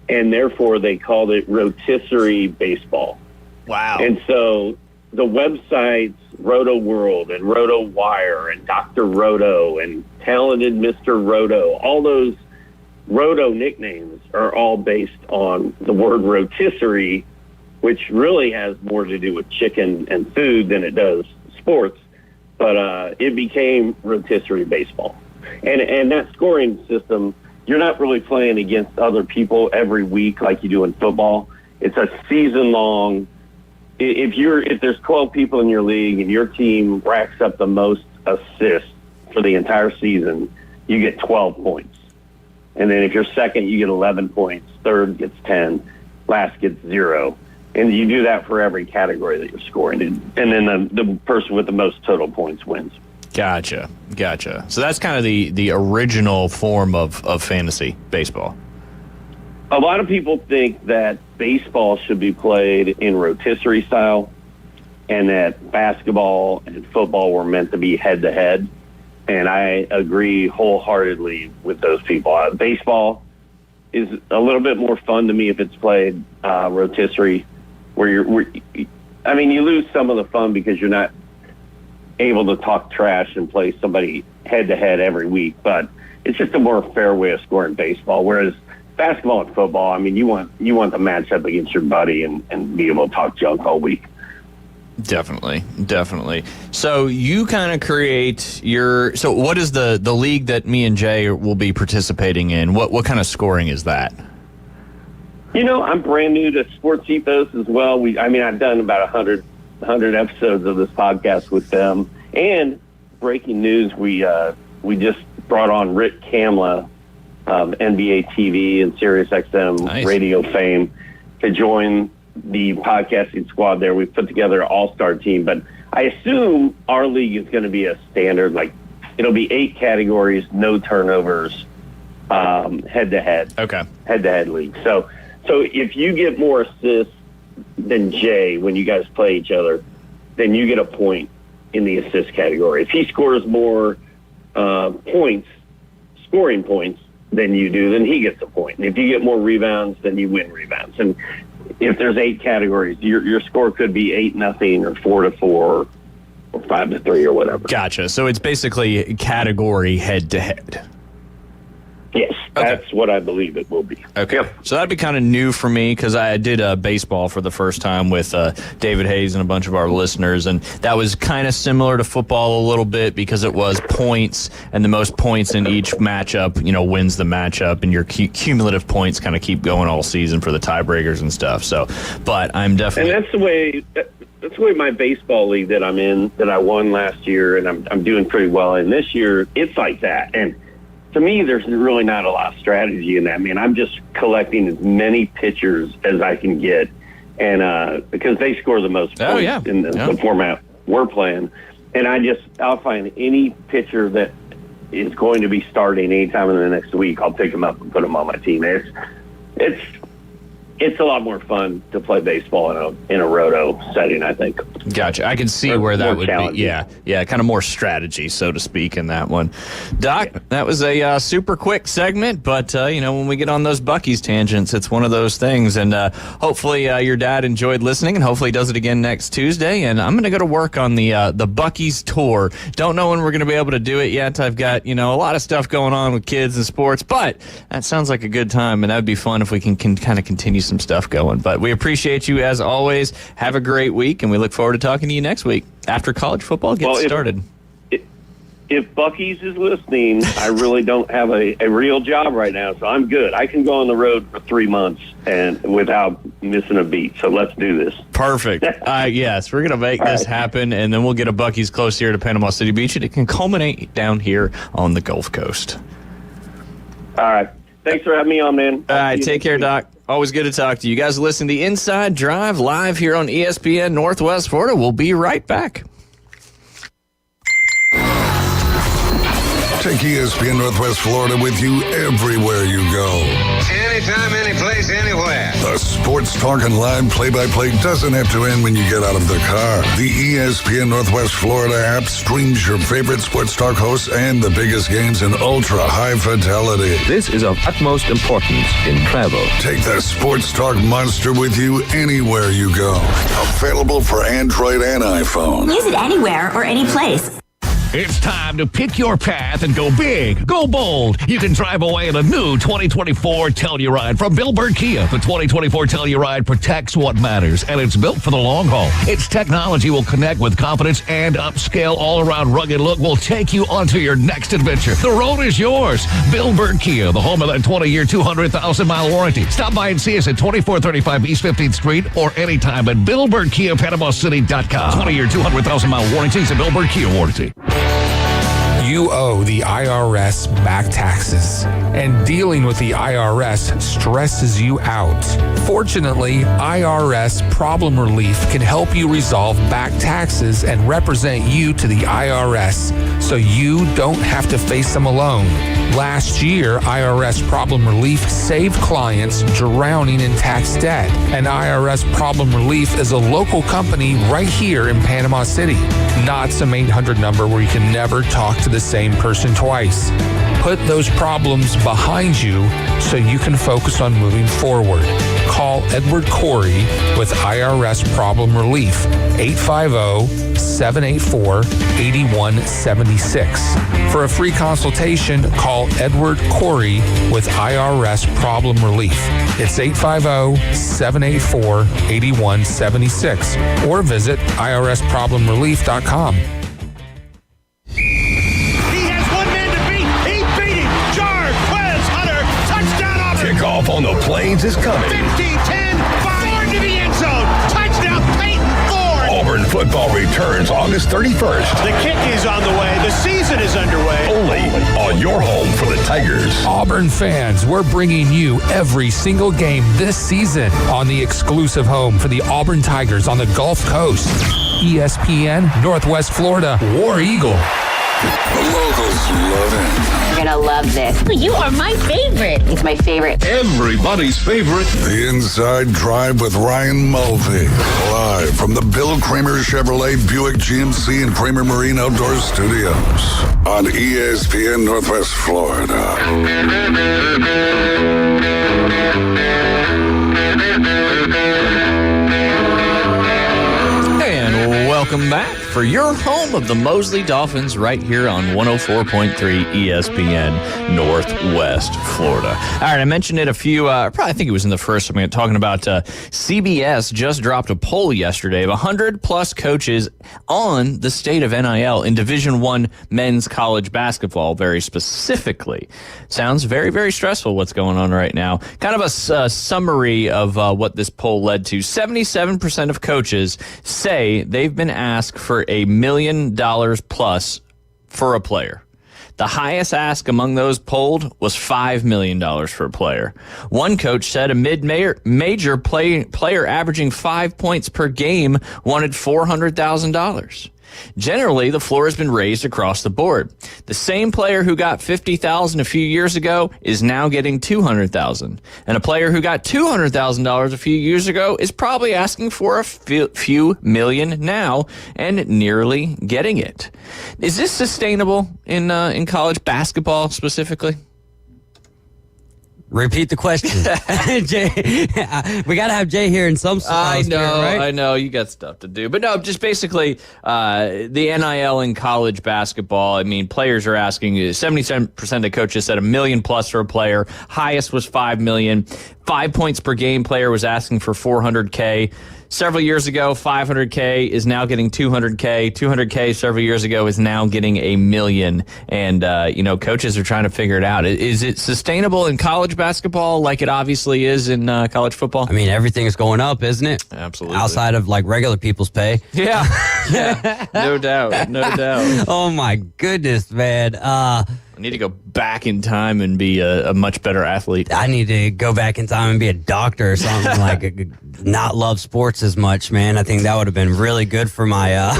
and therefore they called it rotisserie baseball. Wow. And so the websites Roto World and Roto Wire and Dr. Roto and Talented Mr. Roto, all those Roto nicknames are all based on the word rotisserie, which really has more to do with chicken and food than it does sports. But it became rotisserie baseball. And that scoring system, you're not really playing against other people every week like you do in football. It's a season-long. If there's 12 people in your league and your team racks up the most assists for the entire season, you get 12 points. And then if you're second, you get 11 points. Third gets 10. Last gets 0. And you do that for every category that you're scoring in. And then the person with the most total points wins. Gotcha. So that's kind of the original form of fantasy baseball. A lot of people think that baseball should be played in rotisserie style and that basketball and football were meant to be head-to-head. And I agree wholeheartedly with those people. Baseball is a little bit more fun to me if it's played rotisserie, where you lose some of the fun because you're not able to talk trash and play somebody head-to-head every week. But it's just a more fair way of scoring baseball, whereas basketball and football, you want the matchup against your buddy and be able to talk junk all week. Definitely. So you kind of create so what is the league that me and Jay will be participating in? What kind of scoring is that? I'm brand new to Sports Ethos as well. I've done about 100 episodes of this podcast with them. And breaking news, we just brought on Rick Kamla of NBA TV and SiriusXM radio fame to join the podcasting squad there. We've put together an all-star team, but I assume our league is going to be a standard, like it'll be 8 categories, no turnovers, head-to-head. Okay. Head-to-head league. So if you get more assists than Jay when you guys play each other, then you get a point in the assist category. If he scores more scoring points than you do, then he gets a point. And if you get more rebounds, then you win rebounds. And if there's 8 categories, your score could be 8-0 or 4-4 or 5-3 or whatever. Gotcha. So it's basically category head-to-head. Yes, that's what I believe it will be. Okay. Yep. So that'd be kind of new for me because I did baseball for the first time with David Hayes and a bunch of our listeners, and that was kind of similar to football a little bit because it was points, and the most points in each matchup, wins the matchup, and your cumulative points kind of keep going all season for the tiebreakers and stuff. So, but I'm definitely... And that's the way my baseball league that I'm in, that I won last year, and I'm doing pretty well in this year, it's like that. And to me, there's really not a lot of strategy in that. I'm just collecting as many pitchers as I can get, and because they score the most points in the format we're playing, and I'll find any pitcher that is going to be starting anytime in the next week. I'll pick them up and put them on my team. It's a lot more fun to play baseball in a roto setting, I think. Gotcha. I can see where that would be. Yeah, kind of more strategy, so to speak, in that one. Doc, that was a super quick segment, but, when we get on those Buc-ee's tangents, it's one of those things. And hopefully your dad enjoyed listening, and hopefully he does it again next Tuesday. And I'm going to go to work on the Buc-ee's tour. Don't know when we're going to be able to do it yet. I've got, a lot of stuff going on with kids and sports, but that sounds like a good time, and that would be fun if we can kind of continue some stuff going. But we appreciate you as always. Have a great week, and we look forward to talking to you next week after college football gets started. If Buc-ee's is listening, I really don't have a real job right now, so I'm good. I can go on the road for 3 months and without missing a beat. So let's do this. Perfect. Yes, we're going to make this happen, and then we'll get a Buc-ee's close here to Panama City Beach, and it can culminate down here on the Gulf Coast. All right. Thanks for having me on, man. All right, take care, Doc. Always good to talk to you. You guys listen to the Inside Drive live here on ESPN Northwest Florida. We'll be right back. Take ESPN Northwest Florida with you everywhere you go. Anytime, anyplace, anywhere. The sports talk and live play-by-play doesn't have to end when you get out of the car. The ESPN Northwest Florida app streams your favorite sports talk hosts and the biggest games in ultra-high fidelity. This is of utmost importance in travel. Take the sports talk monster with you anywhere you go. Available for Android and iPhone. Use it anywhere or any place. It's time to pick your path and go big, go bold. You can drive away in a new 2024 Telluride from Bill Bird Kia. The 2024 Telluride protects what matters, and it's built for the long haul. Its technology will connect with confidence, and upscale all-around rugged look will take you onto your next adventure. The road is yours. Bill Bird Kia, the home of that 20-year, 200,000-mile warranty. Stop by and see us at 2435 East 15th Street or anytime at BillBirdKiaPanamaCity.com. 20-year, 200,000-mile warranties and Bill Bird Kia warranty. You owe the IRS back taxes, and dealing with the IRS stresses you out. Fortunately, IRS Problem Relief can help you resolve back taxes and represent you to the IRS so you don't have to face them alone. Last year, IRS Problem Relief saved clients drowning in tax debt, and IRS Problem Relief is a local company right here in Panama City, not some 800 number where you can never talk to the same person twice. Put those problems behind you so you can focus on moving forward. Call Edward Corey with IRS Problem Relief, 850-784-8176. For a free consultation, call Edward Corey with IRS Problem Relief. It's 850-784-8176 or visit irsproblemrelief.com. Kickoff on the Plains is coming. 15-10, Ford to the end zone. Touchdown, Peyton Ford. Auburn football returns August 31st. The kick is on the way. The season is underway. Only on your home for the Tigers. Auburn fans, we're bringing you every single game this season on the exclusive home for the Auburn Tigers on the Gulf Coast. ESPN Northwest Florida, War Eagle. The locals love it. You're gonna love this. You are my favorite. It's my favorite. Everybody's favorite. The Inside Drive with Ryan Mulvey. Live from the Bill Kramer Chevrolet Buick GMC and Kramer Marine Outdoor Studios on ESPN Northwest Florida. And welcome back. for your home of the Mosley Dolphins right here on 104.3 ESPN Northwest Florida. All right, I mentioned it I think it was in the first segment, talking about CBS just dropped a poll yesterday of 100-plus coaches on the state of NIL in Division I men's college basketball, very specifically. Sounds very, very stressful what's going on right now. Kind of a summary of what this poll led to. 77% of coaches say they've been asked for $1 million plus for a player. The highest ask among those polled was $5 million for a player. One coach said a mid-major player averaging 5 points per game wanted $400,000. Generally, the floor has been raised across the board. The same player who got $50,000 a few years ago is now getting $200,000. And a player who got $200,000 a few years ago is probably asking for a few million now and nearly getting it. Is this sustainable in college basketball specifically? Repeat the question. Jay, we got to have Jay here in some I know, right? I know. You got stuff to do. But no, just basically the NIL in college basketball, I mean, players are asking, 77% of coaches said $1 million plus for a player. Highest was $5 million. 5 points per game player was asking for $400K. Several years ago, $500K is now getting $200K. $200K several years ago is now getting $1 million. And, coaches are trying to figure it out. Is it sustainable in college basketball like it obviously is in college football? I mean, everything's going up, isn't it? Absolutely. Outside of like regular people's pay. Yeah. Yeah. No doubt. No doubt. Oh, my goodness, man. I need to go back in time and be a much better athlete. I need to go back in time and be a doctor or something, like not love sports as much, man. I think that would have been really good for my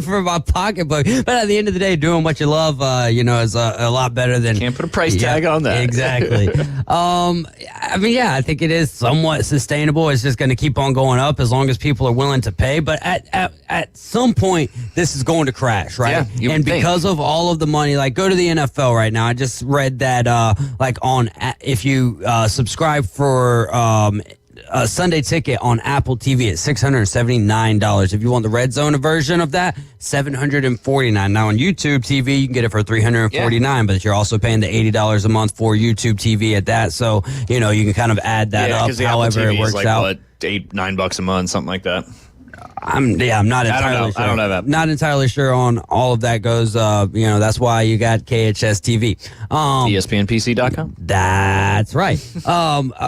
for my pocketbook. But at the end of the day, doing what you love, is a lot better than... Can't put a price tag on that. Exactly. I think it is somewhat sustainable. It's just going to keep on going up as long as people are willing to pay. But at some point, this is going to crash, right? Yeah, and because of all of the money, like go to the NFL right now. I just read that if you subscribe for a Sunday ticket on Apple TV, it's $679. If you want the Red Zone version of that, $749. Now on YouTube TV, you can get it for $349, but you're also paying the $80 a month for YouTube TV at that. So you can kind of add that up. However, it works out. $8-9 a month, something like that. I'm not entirely sure. I don't know that. Not entirely sure on all of that goes. That's why you got KHS TV. ESPNPC.com. That's right.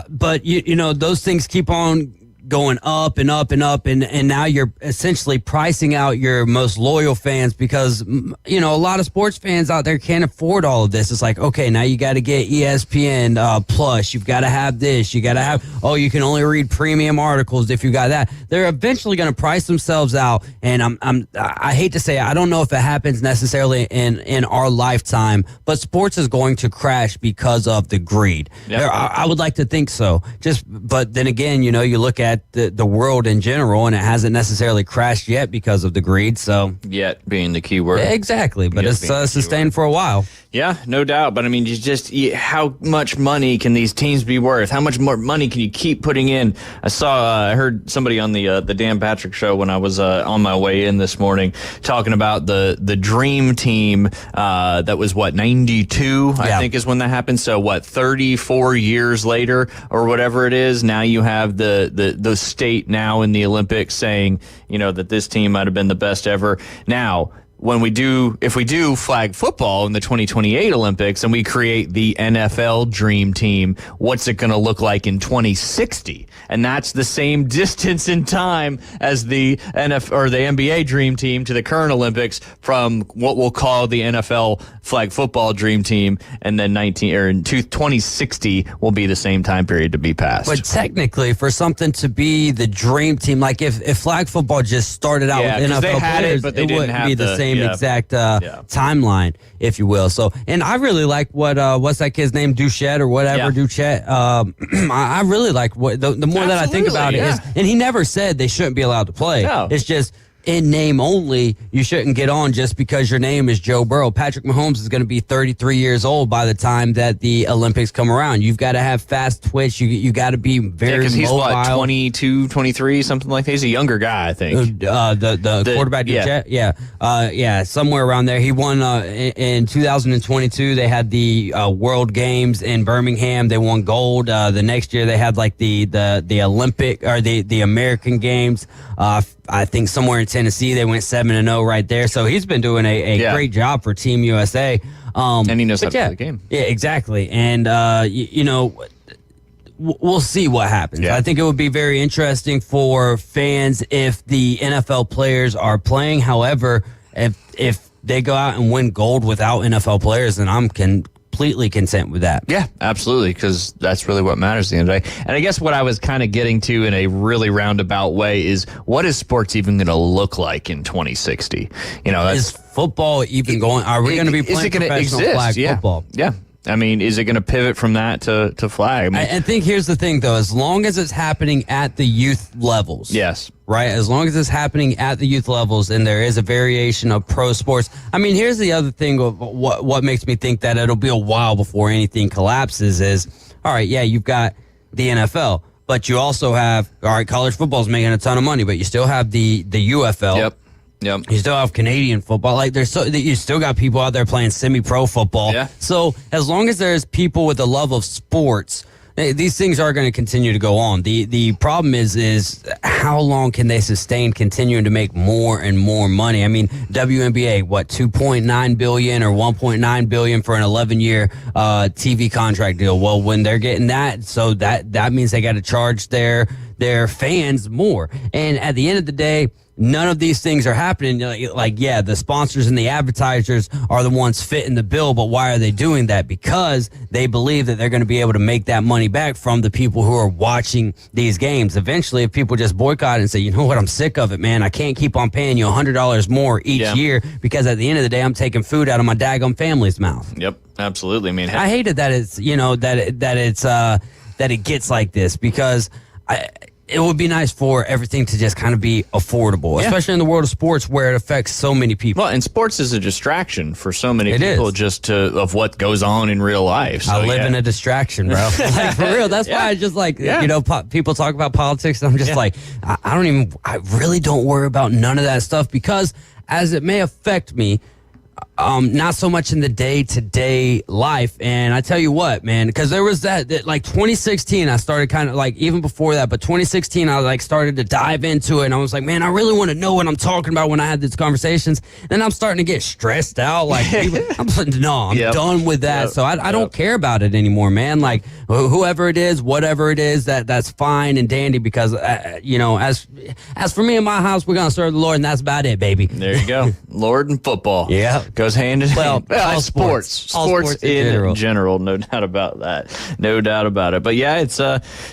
But those things keep on going up and up and up, and now you're essentially pricing out your most loyal fans because a lot of sports fans out there can't afford all of this. It's like, okay, now you got to get ESPN Plus, you've got to have this, you got to have, you can only read premium articles if you got that. They're eventually going to price themselves out, and I hate to say it, I don't know if it happens necessarily in our lifetime, but sports is going to crash because of the greed. Yep. I would like to think so. But then again, you look at the world in general, and it hasn't necessarily crashed yet because of the greed. So yet being the key word. Exactly, but it's sustained for a while. Yeah, no doubt. But I mean, how much money can these teams be worth? How much more money can you keep putting in? I heard somebody on the Dan Patrick show when I was on my way in this morning talking about the dream team that was 92, I think is when that happened. So 34 years later or whatever it is. Now you have the state now in the Olympics saying that this team might have been the best ever. Now, if we do flag football in the 2028 Olympics and we create the NFL Dream Team, what's it going to look like in 2060? And that's the same distance in time as the NBA Dream Team to the current Olympics from what we'll call the NFL flag football Dream Team, and then 2060 will be the same time period to be passed. But technically, for something to be the Dream Team, like if flag football just started out with NFL they had players, but they didn't wouldn't have be the same exact timeline, if you will. So, and I really like what's that kid's name, Duchette or whatever, Duchette. I really like the more that I think about it is, and he never said they shouldn't be allowed to play. No. It's just in name only, you shouldn't get on just because your name is Joe Burrow. Patrick Mahomes is going to be 33 years old by the time that the Olympics come around. You've got to have fast twitch. You got to be very because he's mobile. what, 22, 23, something like that. He's a younger guy, I think. The quarterback, somewhere around there. He won in 2022. They had the World Games in Birmingham. They won gold. The next year they had like the Olympic or the American Games. I think somewhere in Tennessee they went 7-0 right there. So he's been doing a great job for Team USA. And he knows how to play the game. Yeah, exactly. And we'll see what happens. Yeah. I think it would be very interesting for fans if the NFL players are playing. However, if they go out and win gold without NFL players, then I'm completely content with that. Yeah, absolutely, because that's really what matters at the end of the day. And I guess what I was kind of getting to in a really roundabout way is, what is sports even going to look like in 2060? Is football even going? Are we going to be playing professional flag football? Yeah. I mean, is it going to pivot from that to flag? I think here's the thing, though. As long as it's happening at the youth levels. Yes. Right? As long as it's happening at the youth levels and there is a variation of pro sports. I mean, here's the other thing of what makes me think that it'll be a while before anything collapses is, all right, yeah, you've got the NFL, but you also have, all right, college football's making a ton of money, but you still have the UFL. Yep. You still have Canadian football. Like you still got people out there playing semi-pro football. Yeah. So as long as there's people with a love of sports, these things are going to continue to go on. The problem is how long can they sustain continuing to make more and more money? I mean, WNBA, what, $2.9 billion or $1.9 billion for an 11-year TV contract deal? Well, when they're getting that, so that means they got to charge their fans more. And at the end of the day, none of these things are happening. The sponsors and the advertisers are the ones fitting the bill, but why are they doing that? Because they believe that they're going to be able to make that money back from the people who are watching these games. Eventually, if people just boycott and say, you know what, I'm sick of it, man. I can't keep on paying you $100 more each year because at the end of the day, I'm taking food out of my daggone family's mouth. Yep, absolutely. I mean, I hated that it's, that it gets like this because it would be nice for everything to just kind of be affordable, especially in the world of sports where it affects so many people. Well, and sports is a distraction for so many people of what goes on in real life. So, I live in a distraction, bro. Like, for real. That's why I just people talk about politics and I'm just like, I really don't worry about none of that stuff because as it may affect me, not so much in the day-to-day life. And I tell you what, man, because there was that like 2016, I started kind of like, even before that, but 2016, I like started to dive into it. And I was like, man, I really want to know what I'm talking about when I had these conversations. Then I'm starting to get stressed out. Like, I'm done with that. So I don't care about it anymore, man. Like, whoever it is, whatever it is, that's fine and dandy because, as for me and my house, we're going to serve the Lord and that's about it, baby. There you go. Lord and football. Yeah. Goes hand in hand. Well, sports in general, no doubt about that. No doubt about it. But yeah, it's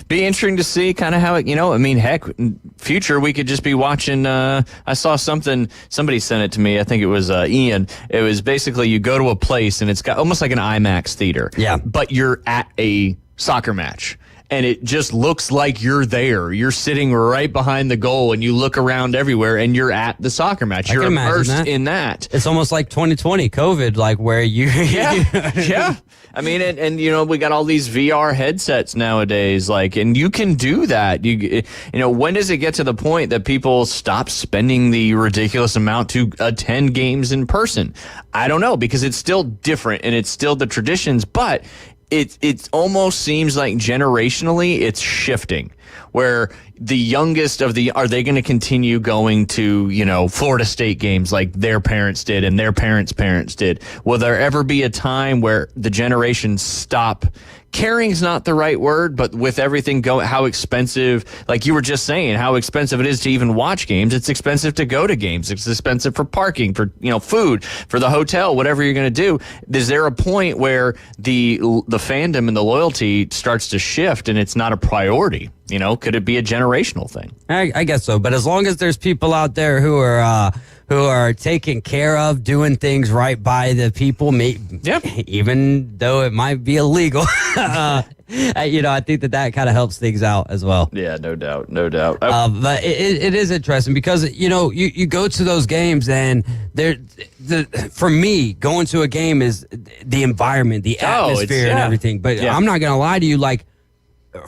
be interesting to see kind of how it, I mean, heck, in future we could just be watching. I saw something, somebody sent it to me. I think it was Ian. It was basically you go to a place and it's got almost like an IMAX theater. Yeah. But you're at a soccer match. And it just looks like you're there. You're sitting right behind the goal and you look around everywhere and you're at the soccer match. You're immersed in that. It's almost like 2020 COVID, like where you... Yeah. I mean, and we got all these VR headsets nowadays, like, and you can do that. When does it get to the point that people stop spending the ridiculous amount to attend games in person? I don't know, because it's still different and it's still the traditions, but it almost seems like generationally it's shifting, where the youngest are they going to continue going to, Florida State games like their parents did and their parents' parents did? Will there ever be a time where the generations stop? Caring's not the right word, but with everything how expensive, like you were just saying, how expensive it is to even watch games. It's expensive to go to games. It's expensive for parking, for, food, for the hotel, whatever you're going to do. Is there a point where the fandom and the loyalty starts to shift and it's not a priority? Could it be a generational thing? I guess so. But as long as there's people out there who are taken care of, doing things right by the people, even though it might be illegal. I think that kind of helps things out as well. Yeah, no doubt, no doubt. But it is interesting because you go to those games and for me, going to a game is the environment, the atmosphere, and everything. But I'm not gonna lie to you, like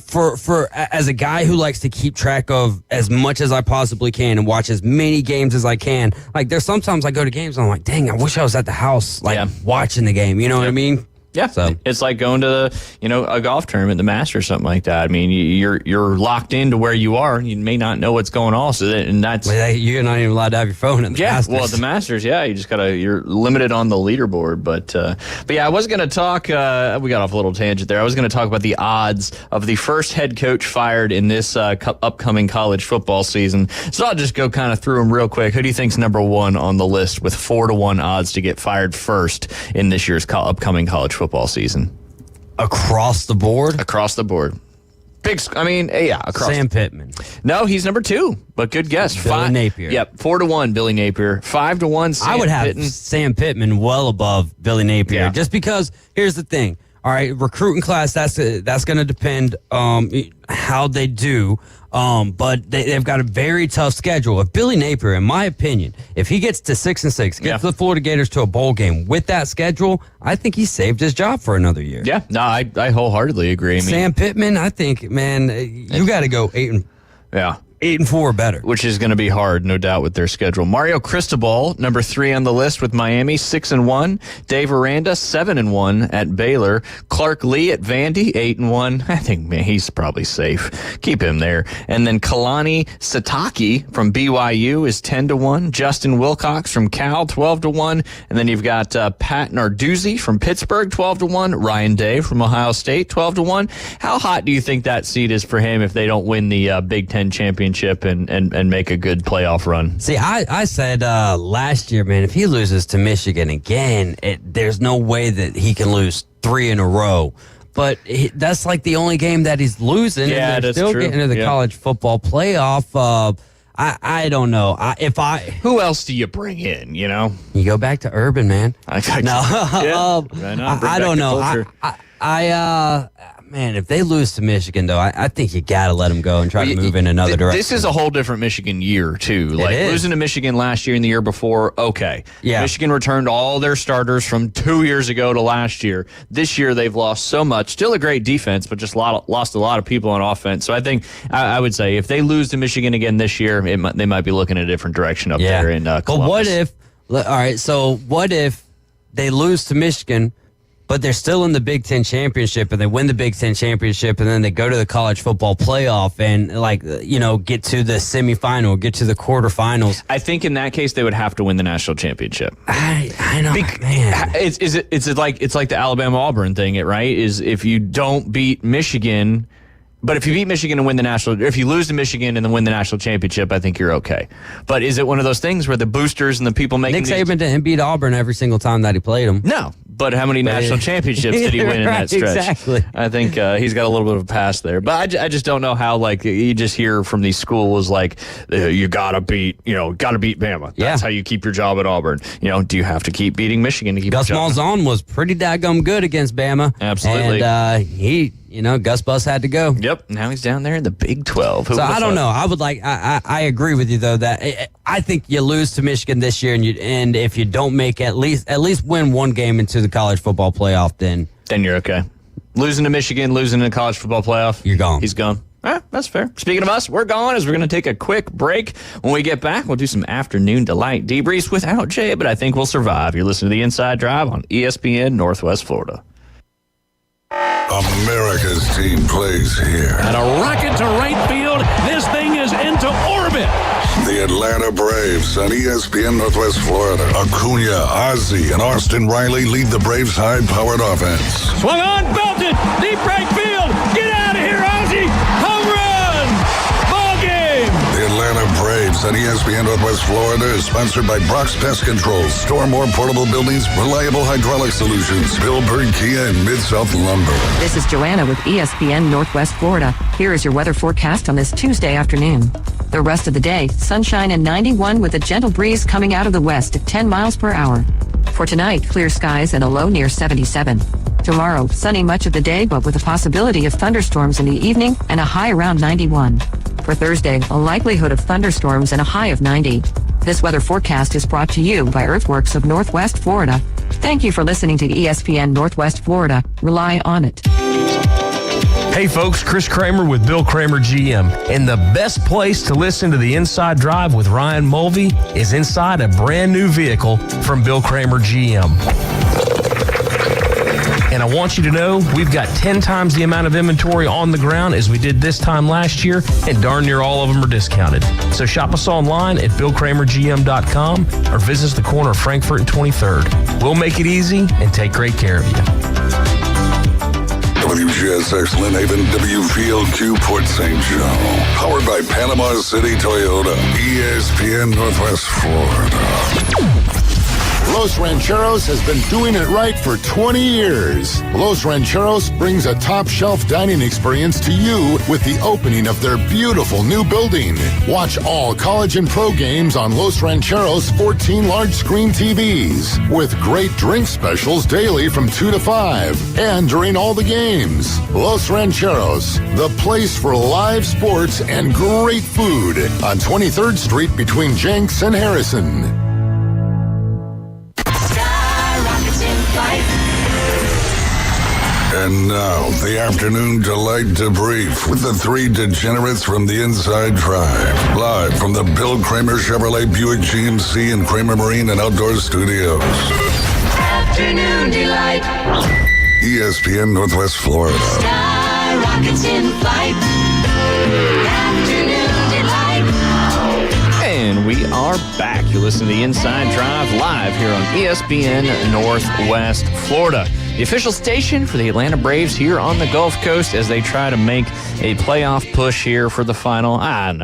for as a guy who likes to keep track of as much as I possibly can and watch as many games as I can. Like there's sometimes I go to games and I'm like, dang, I wish I was at the house watching the game. You know what I mean? Yeah, so it's like going to a golf tournament, the Masters, something like that. I mean, you're locked into where you are. You may not know what's going on, and that's you're not even allowed to have your phone at the Masters. Well, at the Masters, you just you're limited on the leaderboard. But I was going to talk. We got off a little tangent there. I was going to talk about the odds of the first head coach fired in this upcoming college football season. So I'll just go kind of through them real quick. Who do you think's number one on the list with 4-1 odds to get fired first in this year's upcoming college football season? Across the board? Across the board. Across. Sam Pittman. No, he's number 2, but good guess. Billy Napier. Yep, 4-1, Billy Napier. 5-1, Sam I would have Pittman. Sam Pittman well above Billy Napier, just because here's the thing. All right, recruiting class, that's going to depend how they do. But they've got a very tough schedule. If Billy Napier, in my opinion, if he gets to 6-6, gets the Florida Gators to a bowl game with that schedule, I think he saved his job for another year. Yeah, no, I wholeheartedly agree. Sam Pittman, I think, man, you got to go 8-4 or better. Which is going to be hard, no doubt, with their schedule. Mario Cristobal, number 3 on the list with Miami, 6-1. Dave Aranda, 7-1 at Baylor. Clark Lee at Vandy, 8-1. I think, man, he's probably safe. Keep him there. And then Kalani Sitake from BYU is 10-1. Justin Wilcox from Cal, 12-1. And then you've got Pat Narduzzi from Pittsburgh, 12-1. Ryan Day from Ohio State, 12-1. How hot do you think that seat is for him if they don't win the Big Ten championship and make a good playoff run? See, I said last year, man, if he loses to Michigan again, there's no way that he can lose 3 in a row. But that's like the only game that he's losing. Yeah, and they're that's still true. getting into the college football playoff. I don't know. Who else do you bring in? You go back to Urban, man. I don't know. Man, if they lose to Michigan, though, I think you got to let them go and try to move in another direction. This is a whole different Michigan year, too. Like, losing to Michigan last year and the year before, okay. Yeah. Michigan returned all their starters from 2 years ago to last year. This year, they've lost so much. Still a great defense, but just lost a lot of people on offense. So I think I would say if they lose to Michigan again this year, they might be looking in a different direction up there in Columbus. But what if they lose to Michigan, but they're still in the Big Ten championship and they win the Big Ten championship and then they go to the college football playoff and get to the semifinal, get to the quarterfinals? I think in that case they would have to win the national championship. I know, man. It's like the Alabama Auburn thing, right? Is if you don't beat Michigan. But if you beat Michigan and win the if you lose to Michigan and then win the national championship, I think you're okay. But is it one of those things where the boosters and the people making Nick Saban didn't beat Auburn every single time that he played them? No. But how many national championships did he win in that stretch? Exactly. I think he's got a little bit of a pass there. But I just don't know how, you just hear from these schools, you got to beat Bama. That's how you keep your job at Auburn. Do you have to keep beating Michigan to keep your job? Gus Malzahn was pretty daggum good against Bama. Absolutely. And Gus Bus had to go. Yep. Now he's down there in the Big 12. So I don't know. I agree with you though that I think you lose to Michigan this year, and if you don't make at least win one game into the college football playoff, then you're okay. Losing to Michigan, losing in the college football playoff, you're gone. He's gone. All right, that's fair. Speaking of us, we're gone as we're going to take a quick break. When we get back, we'll do some afternoon delight debriefs without Jay, but I think we'll survive. You're listening to The Inside Drive on ESPN Northwest Florida. America's team plays here. And a rocket to right field. This thing is into orbit. The Atlanta Braves on ESPN Northwest Florida. Acuna, Ozzie, and Austin Riley lead the Braves' high-powered offense. Swung on, belted, deep right field. Get out of here, Ozzie. Home run. Ball game. The Atlanta Braves on ESPN Northwest Florida is sponsored by Brock's Pest Control. Store more portable buildings, reliable hydraulic solutions. Bill Bird Kia and Mid-South Lumber. This is Joanna with ESPN Northwest Florida. Here is your weather forecast on this Tuesday afternoon. The rest of the day, sunshine and 91 with a gentle breeze coming out of the west at 10 miles per hour. For tonight, clear skies and a low near 77. Tomorrow, sunny much of the day, but with a possibility of thunderstorms in the evening and a high around 91. For Thursday, a likelihood of thunderstorms and a high of 90. This weather forecast is brought to you by Earthworks of Northwest Florida. Thank you for listening to ESPN Northwest Florida. Rely on it. Hey folks, Chris Kramer with Bill Kramer GM. And the best place to listen to the Inside Drive with Ryan Mulvey is inside a brand new vehicle from Bill Kramer GM. And I want you to know we've got 10 times the amount of inventory on the ground as we did this time last year, and darn near all of them are discounted. So shop us online at BillKramerGM.com or visit us the corner of Frankfurt and 23rd. We'll make it easy and take great care of you. WGSX Lynn Haven, WVLQ Port St. Joe. Powered by Panama City Toyota. ESPN Northwest Florida. Los Rancheros has been doing it right for 20 years. Los Rancheros brings a top-shelf dining experience to you with the opening of their beautiful new building. Watch all college and pro games on Los Rancheros' 14 large-screen TVs with great drink specials daily from 2 to 5 and during all the games. Los Rancheros, the place for live sports and great food on 23rd Street between Jenks and Harrison. And now, the afternoon delight debrief with the three degenerates from the Inside Drive. Live from the Bill Kramer Chevrolet Buick GMC and Kramer Marine and Outdoor Studios. Afternoon delight. ESPN Northwest Florida. Sky rockets in flight. Afternoon delight. And we are back. You're listening to the Inside Drive live here on ESPN Northwest Florida. The official station for the Atlanta Braves here on the Gulf Coast as they try to make a playoff push here for the final,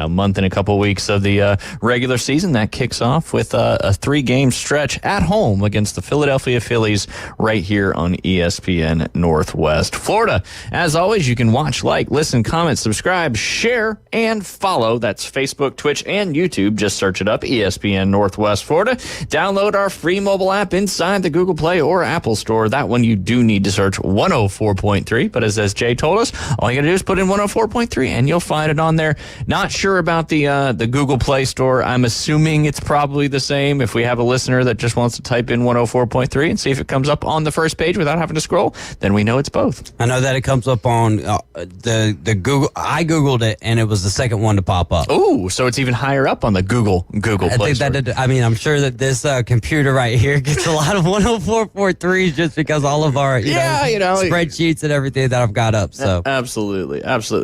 month and a couple weeks of the regular season. That kicks off with a 3-game stretch at home against the Philadelphia Phillies right here on ESPN Northwest Florida. As always, you can watch, like, listen, comment, subscribe, share, and follow. That's Facebook, Twitch, and YouTube. Just search it up, ESPN Northwest Florida. Download our free mobile app inside the Google Play or Apple Store. That one you do need to search 104.3, but as Jay told us, all you gotta do is put in 104.3 and you'll find it on there. Not sure about the Google Play Store. I'm assuming it's probably the same. If we have a listener that just wants to type in 104.3 and see if it comes up on the first page without having to scroll, then we know it's both. I know that it comes up on the Google. I Googled it and it was the second one to pop up. Oh, so it's even higher up on the Google Play Store. I'm sure that this computer right here gets a lot of 104.3s just because all of our spreadsheets and everything that I've got up. So absolutely.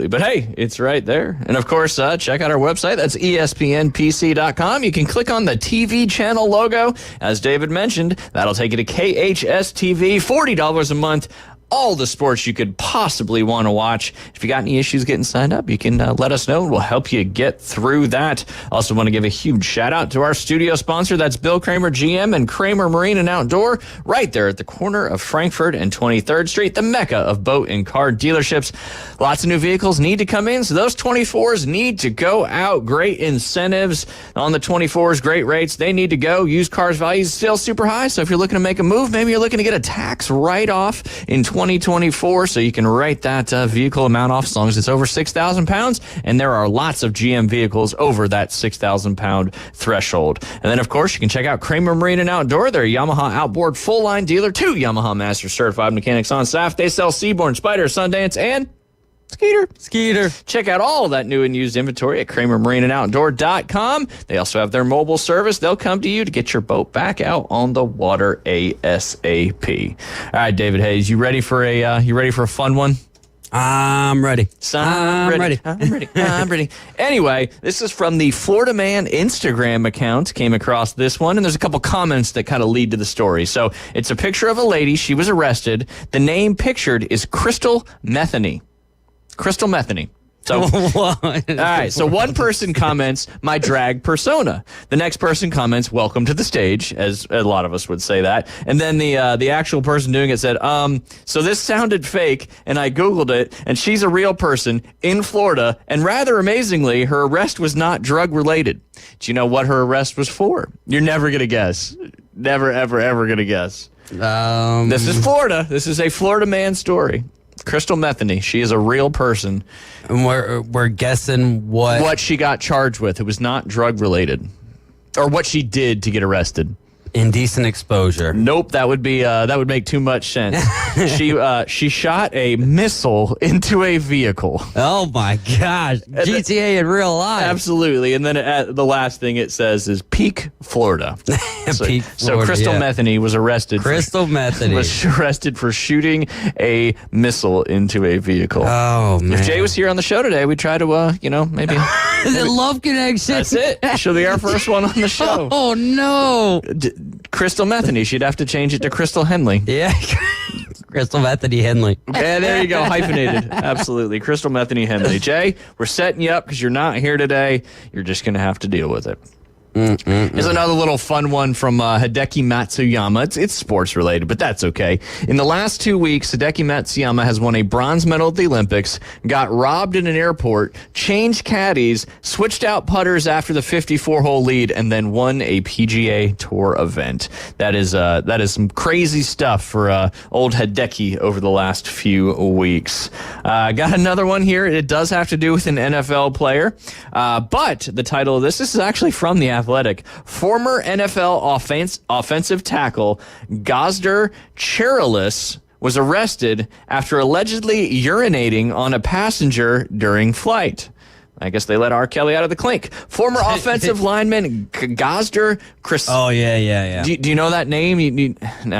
But hey, it's right there. And of course, check out our website. That's ESPNPC.com. You can click on the TV channel logo. As David mentioned, that'll take you to KHS TV, $40 a month. All the sports you could possibly want to watch. If you got any issues getting signed up, you can let us know. We'll help you get through that. Also want to give a huge shout out to our studio sponsor. That's Bill Kramer GM and Kramer Marine and Outdoor, right there at the corner of Frankfurt and 23rd Street, the mecca of boat and car dealerships. Lots of new vehicles need to come in, so those 24s need to go out. Great incentives on the 24s, great rates. They need to go. Used cars values still super high, so if you're looking to make a move, maybe you're looking to get a tax write-off in 2024, so you can write that vehicle amount off as long as it's over 6,000 pounds, and there are lots of GM vehicles over that 6,000 pound threshold. And then, of course, you can check out Kramer Marine and Outdoor. They're a Yamaha outboard full-line dealer, 2 Yamaha Master Certified mechanics on staff. They sell Seabourn, Spider, Sundance, and Skeeter. Check out all of that new and used inventory at KramerMarineandOutdoor.com. They also have their mobile service. They'll come to you to get your boat back out on the water ASAP. All right, David Hayes, you ready for a fun one? I'm ready. I'm ready. Anyway, this is from the Florida Man Instagram account. Came across this one, and there's a couple comments that kind of lead to the story. So it's a picture of a lady. She was arrested. The name pictured is Crystal Metheny. So, all right. So one person comments, "My drag persona." The next person comments, "Welcome to the stage," as a lot of us would say that. And then the actual person doing it said, "So this sounded fake, and I Googled it, and she's a real person in Florida, and rather amazingly, her arrest was not drug related." Do you know what her arrest was for? You're never gonna guess. Never, ever, ever gonna guess. This is Florida. This is a Florida man story. Crystal Metheny. She is a real person. And we're guessing what she got charged with. It was not drug related, or what she did to get arrested. Indecent exposure. Nope, that would make too much sense. She shot a missile into a vehicle. Oh my gosh, GTA in real life. Absolutely, and then the last thing it says is Peak, Florida. Peak, Florida. So Crystal Metheny was arrested. Was arrested for shooting a missile into a vehicle. Oh man! If Jay was here on the show today, we'd try to maybe. The love connection. That's it. She'll be our first one on the show. Oh no. Crystal Metheny. She'd have to change it to Crystal Henley. Yeah. Crystal Metheny Henley. Yeah, there you go. Hyphenated. Absolutely. Crystal Metheny Henley. Jay, we're setting you up because you're not here today. You're just going to have to deal with it. Here's another little fun one from Hideki Matsuyama. It's sports related, but that's okay. In the last 2 weeks, Hideki Matsuyama has won a bronze medal at the Olympics, got robbed in an airport, changed caddies, switched out putters after the 54-hole lead, and then won a PGA Tour event. That is some crazy stuff for old Hideki over the last few weeks. Got another one here. It does have to do with an NFL player, but the title of this is actually from the Athletic. Former NFL offensive tackle Gosder Cherilus was arrested after allegedly urinating on a passenger during flight. I guess they let R. Kelly out of the clink. Former offensive lineman Gosder Chris. Oh, yeah. Do you know that name? No.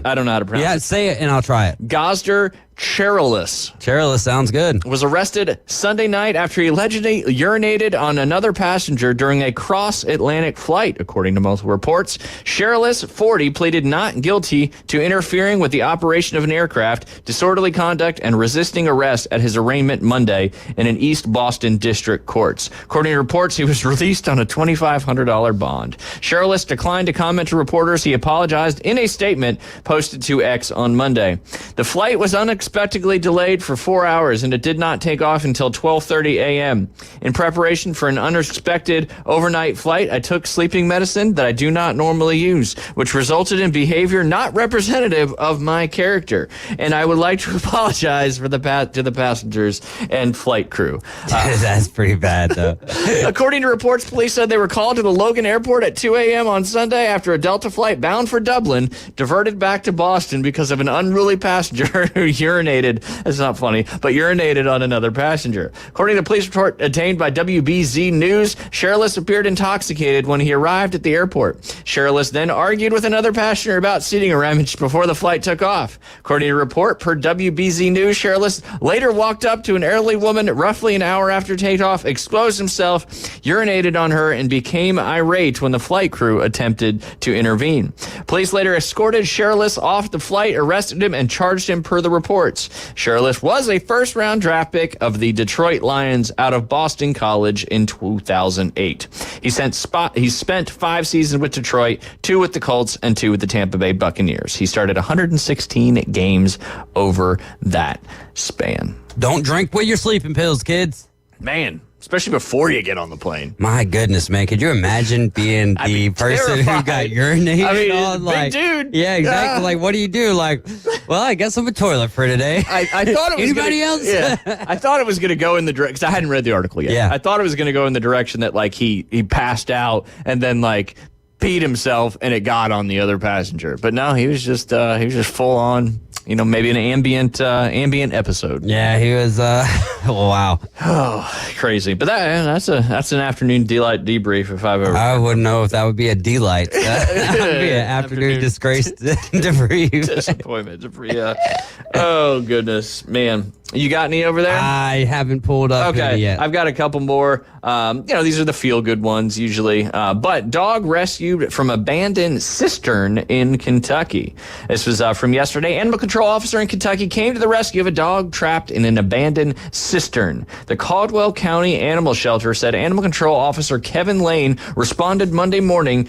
I don't know how to pronounce it. Yeah, say it and I'll try it. Gosder Cherilus. Cherilus sounds good. Was arrested Sunday night after he allegedly urinated on another passenger during a cross-Atlantic flight, according to multiple reports. Cherilus, 40, pleaded not guilty to interfering with the operation of an aircraft, disorderly conduct, and resisting arrest at his arraignment Monday in an East Boston district courts. According to reports, he was released on a $2,500 bond. Cherilus declined to comment to reporters. He apologized in a statement posted to X on Monday. The flight was unexpectedly delayed for 4 hours, and it did not take off until 12:30 a.m. In preparation for an unexpected overnight flight, I took sleeping medicine that I do not normally use, which resulted in behavior not representative of my character. And I would like to apologize for to the passengers and flight crew. That's pretty bad, though. According to reports, police said they were called to the Logan Airport at 2 a.m. on Sunday after a Delta flight bound for Dublin diverted back to Boston because of an unruly passenger who urinated. That's not funny, but urinated on another passenger. According to the police report obtained by WBZ News, Cherilus appeared intoxicated when he arrived at the airport. Cherilus then argued with another passenger about seating arrangements before the flight took off. According to a report per WBZ News, Cherilus later walked up to an elderly woman roughly an hour after takeoff, exposed himself, urinated on her, and became irate when the flight crew attempted to intervene. Police later escorted Cherilus off the flight, arrested him, and charged him per the reports. Cherilus was a first-round draft pick of the Detroit Lions out of Boston College in 2008. He spent 5 seasons with Detroit, 2 with the Colts, and 2 with the Tampa Bay Buccaneers. He started 116 games over that span. Don't drink with your sleeping pills, kids. Man, especially before you get on the plane. My goodness, man. Could you imagine being the person who got urinated on? Big dude. Yeah, exactly. Like, what do you do? Like, well, I guess I'm a toilet for today. I thought it was Anybody else? Yeah, I thought it was going to go in the direction, because I hadn't read the article yet. Yeah. I thought it was going to go in the direction that, like, he passed out and then, like, peed himself and it got on the other passenger. But no, he was just full on, maybe an ambient episode. Yeah, he was, wow. Oh, crazy. But that's an afternoon delight debrief if I've ever. I wouldn't know if that would be a delight. That would be an afternoon disgrace debrief. Disappointment. Yeah. Oh, goodness. Man. You got any over there? I haven't pulled up any yet. I've got a couple more. These are the feel-good ones usually. But dog rescued from abandoned cistern in Kentucky. This was from yesterday. Animal control officer in Kentucky came to the rescue of a dog trapped in an abandoned cistern. The Caldwell County Animal Shelter said animal control officer Kevin Lane responded Monday morning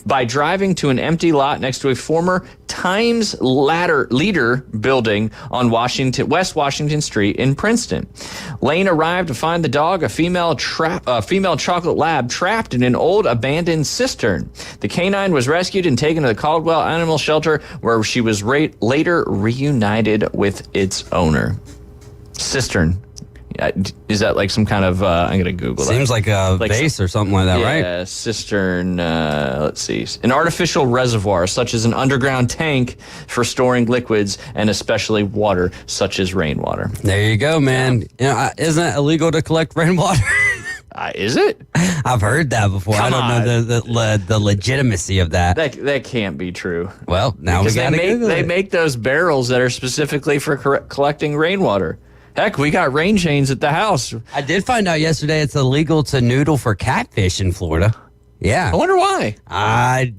by driving to an empty lot next to a former Times Leader building on West Washington Street in Princeton. Lane arrived to find the dog, a female chocolate lab, trapped in an old abandoned cistern. The canine was rescued and taken to the Caldwell Animal Shelter, where she was later reunited with its owner. Cistern. Is that like some kind of, I'm going to Google that. Seems like a vase or something like that, right? Yeah, cistern, let's see. An artificial reservoir, such as an underground tank for storing liquids and especially water, such as rainwater. There you go, man. Isn't it illegal to collect rainwater? Is it? I've heard that before. I don't know the legitimacy of that. That can't be true. Well, now we got to Google it. They make those barrels that are specifically for collecting rainwater. Heck, we got rain chains at the house. I did find out yesterday it's illegal to noodle for catfish in Florida. Yeah. I wonder why. I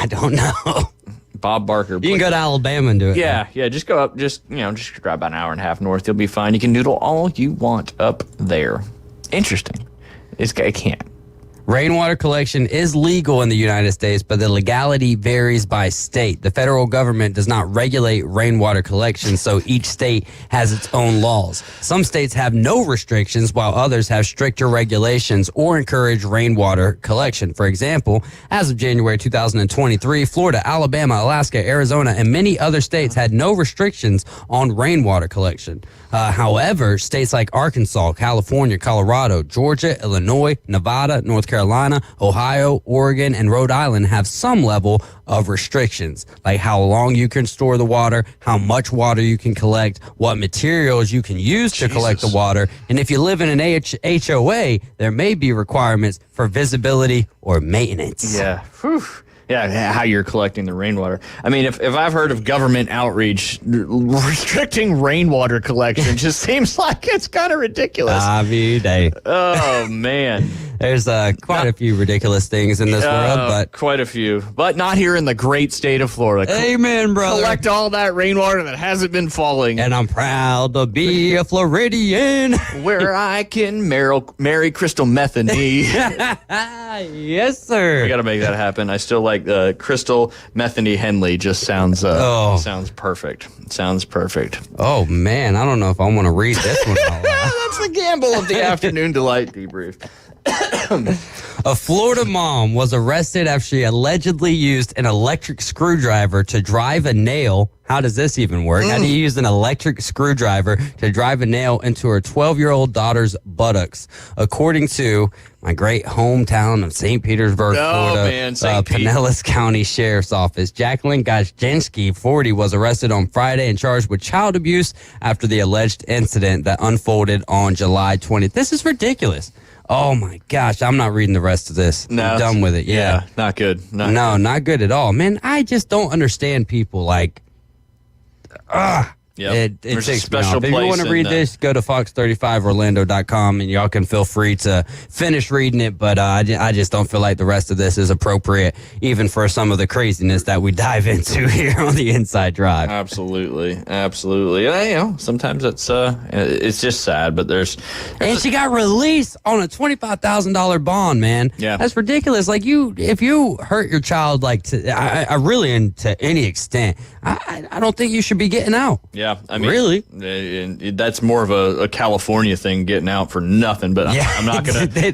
don't know. Bob Barker. You can go to Alabama and do it. Yeah, just go up, just drive about an hour and a half north. You'll be fine. You can noodle all you want up there. Interesting. It can't. Rainwater collection is legal in the United States, but the legality varies by state. The federal government does not regulate rainwater collection, so each state has its own laws. Some states have no restrictions, while others have stricter regulations or encourage rainwater collection. For example, as of January 2023, Florida, Alabama, Alaska, Arizona, and many other states had no restrictions on rainwater collection. However, states like Arkansas, California, Colorado, Georgia, Illinois, Nevada, North Carolina, Ohio, Oregon, and Rhode Island have some level of restrictions, like how long you can store the water, how much water you can collect, what materials you can use to collect the water, and if you live in an HOA, there may be requirements for visibility or maintenance. Yeah. Whew. Yeah, how you're collecting the rainwater. I mean, if I've heard of government outreach, restricting rainwater collection just seems like it's kind of ridiculous. Oh, man. There's quite a few ridiculous things in this world, but quite a few. But not here in the great state of Florida. Amen, brother. Collect all that rainwater that hasn't been falling. And I'm proud to be a Floridian. Where I can marry Crystal Metheny. Yes, sir. We got to make that happen. I still like Crystal Metheny Henley. Just sounds perfect. Sounds perfect. Oh, man. I don't know if I want to read this one out loud. That's the gamble of the Afternoon Delight debrief. A Florida mom was arrested after she allegedly used an electric screwdriver to drive a nail. How does this even work? How do you use an electric screwdriver to drive a nail into her 12-year-old daughter's buttocks? According to my great hometown of St. Petersburg, Florida, Pinellas County Sheriff's Office, Jacqueline Gajinski, 40, was arrested on Friday and charged with child abuse after the alleged incident that unfolded on July 20th. This is ridiculous. Oh, my gosh. I'm not reading the rest of this. No, I'm done with it. Yeah. Not good. Not good at all. Man, I just don't understand people like... It takes me off. If you want to read this, go to fox35orlando.com and y'all can feel free to finish reading it. But I just don't feel like the rest of this is appropriate, even for some of the craziness that we dive into here on the Inside Drive. Absolutely. And sometimes it's just sad, but and she got released on a $25,000 bond, man. Yeah, that's ridiculous. Like if you hurt your child, I really to any extent, I don't think you should be getting out. Yeah, I mean, really, that's more of a California thing, getting out for nothing. But I'm not gonna go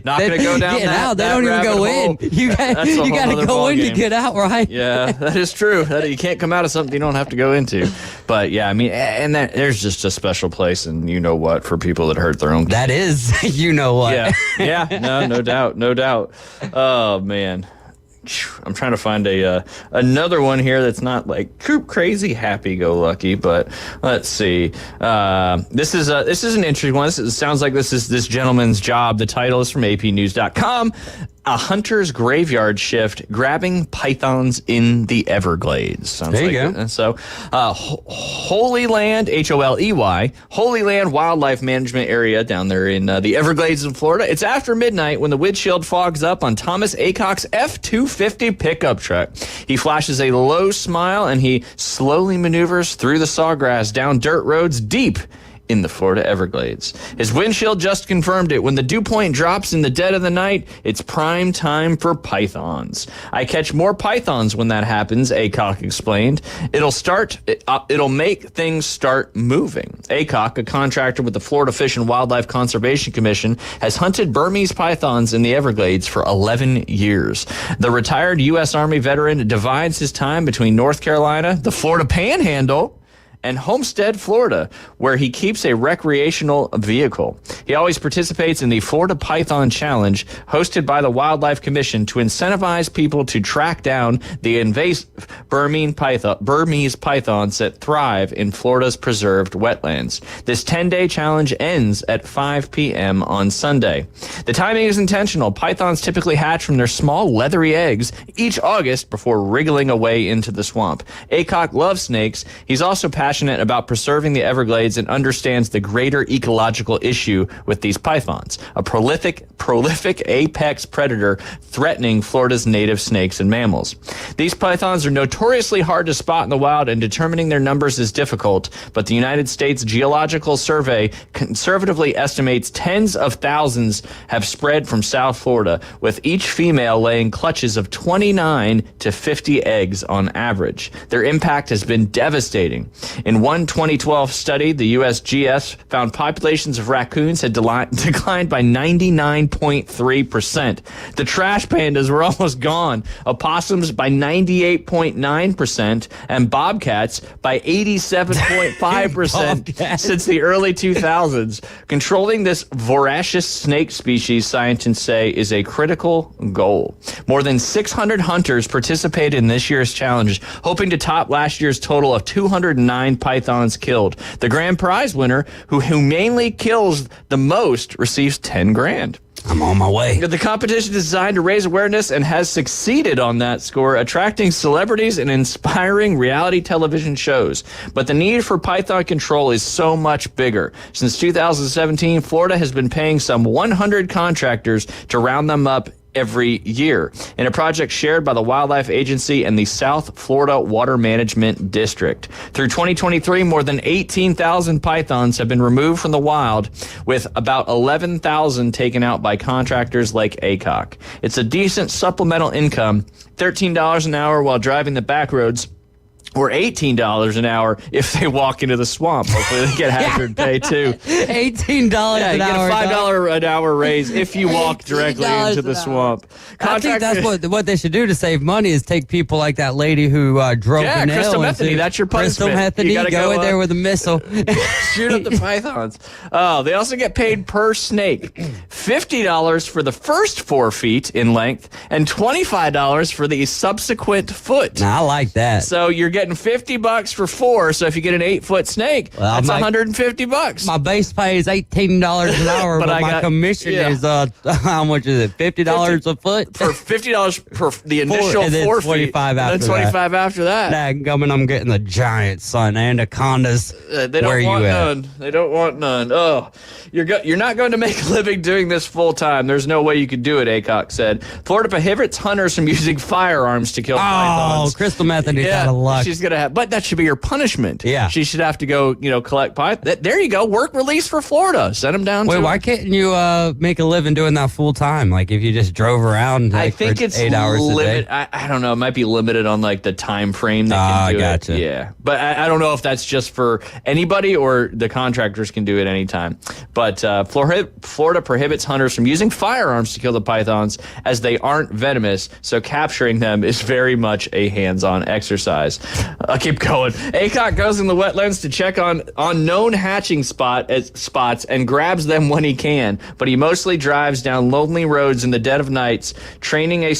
down getting that. Out, they don't even go in. You got to go in to get out, right? Yeah, that is true. You can't come out of something you don't have to go into. But yeah, I mean, and there's just a special place, and you know what, for people that hurt their own kids. That is, you know what. Yeah, no doubt. Oh man. I'm trying to find another one here that's not like crazy happy-go-lucky, but let's see. This is an interesting one. It sounds like this is this gentleman's job. The title is from APnews.com. a hunter's graveyard shift grabbing pythons in the Everglades. Sounds there you like go. It. So, Holy Land, HOLEY, Holy Land Wildlife Management Area down there in the Everglades in Florida. It's after midnight when the windshield fogs up on Thomas Aycock's F-250 pickup truck. He flashes a low smile and he slowly maneuvers through the sawgrass down dirt roads deep in the Florida Everglades. His windshield just confirmed it. When the dew point drops in the dead of the night, it's prime time for pythons. I catch more pythons when that happens, Aycock explained. It'll make things start moving. Aycock, a contractor with the Florida Fish and Wildlife Conservation Commission, has hunted Burmese pythons in the Everglades for 11 years. The retired U.S. Army veteran divides his time between North Carolina, the Florida Panhandle, and Homestead, Florida, where he keeps a recreational vehicle. He always participates in the Florida Python Challenge, hosted by the Wildlife Commission to incentivize people to track down the invasive Burmese pythons that thrive in Florida's preserved wetlands. This 10-day challenge ends at 5 p.m. on Sunday. The timing is intentional. Pythons typically hatch from their small, leathery eggs each August before wriggling away into the swamp. Aycock loves snakes. He's also passionate about preserving the Everglades and understands the greater ecological issue with these pythons, a prolific apex predator threatening Florida's native snakes and mammals. These pythons are notoriously hard to spot in the wild, and determining their numbers is difficult, but the United States Geological Survey conservatively estimates tens of thousands have spread from South Florida, with each female laying clutches of 29 to 50 eggs on average. Their impact has been devastating. In one 2012 study, the USGS found populations of raccoons had declined by 99.3%. The trash pandas were almost gone, opossums by 98.9%, and bobcats by 87.5% since the early 2000s. Controlling this voracious snake species, scientists say, is a critical goal. More than 600 hunters participated in this year's challenge, hoping to top last year's total of 209 pythons killed. The grand prize winner, who humanely kills the most, receives 10 grand. I'm on my way. The competition is designed to raise awareness and has succeeded on that score, attracting celebrities and inspiring reality television shows. But the need for python control is so much bigger. Since 2017, Florida has been paying some 100 contractors to round them up every year in a project shared by the Wildlife Agency and the South Florida Water Management District. Through 2023, more than 18,000 pythons have been removed from the wild, with about 11,000 taken out by contractors like Aycock. It's a decent supplemental income, $13 an hour while driving the back roads, or $18 an hour if they walk into the swamp. Hopefully they get hazard pay too. $18 an hour. You get a $5 an hour raise if you walk directly into the swamp. I think that's what they should do to save money is take people like that lady who drove the nail. Crystal Metheny, that's your punishment. Crystal Metheny, go in there with a missile. Shoot up the pythons. Oh, they also get paid per snake. $50 for the first 4 feet in length and $25 for the subsequent foot. Now, I like that. So you're getting $50 for 4. So if you get an 8-foot snake, that's $150. My base pay is $18 an hour, but my commission is how much is it? $50 a foot for $50 for the initial 4 feet. After then 25 after that. I'm getting the giant son anacondas. They don't want none. They don't want none. Oh, you're not going to make a living doing this full time. There's no way you could do it, Aycock said. Florida prohibits hunters from using firearms to kill pythons. Oh, Crystal Metheny out of luck. She's gonna have, but that should be your punishment. Yeah, she should have to go, collect pythons. There you go. Work release for Florida. Send them down. Wait, why can't you make a living doing that full time? Like if you just drove around. I think it's 8 hours a day. I don't know. It might be limited on like the time frame they can do gotcha. it. Yeah, but I don't know if that's just for anybody or the contractors can do it anytime. But Florida prohibits hunters from using firearms to kill the pythons as they aren't venomous. So capturing them is very much a hands-on exercise. I'll keep going. Aycock goes in the wetlands to check on known hatching spots and grabs them when he can, but he mostly drives down lonely roads in the dead of nights, training a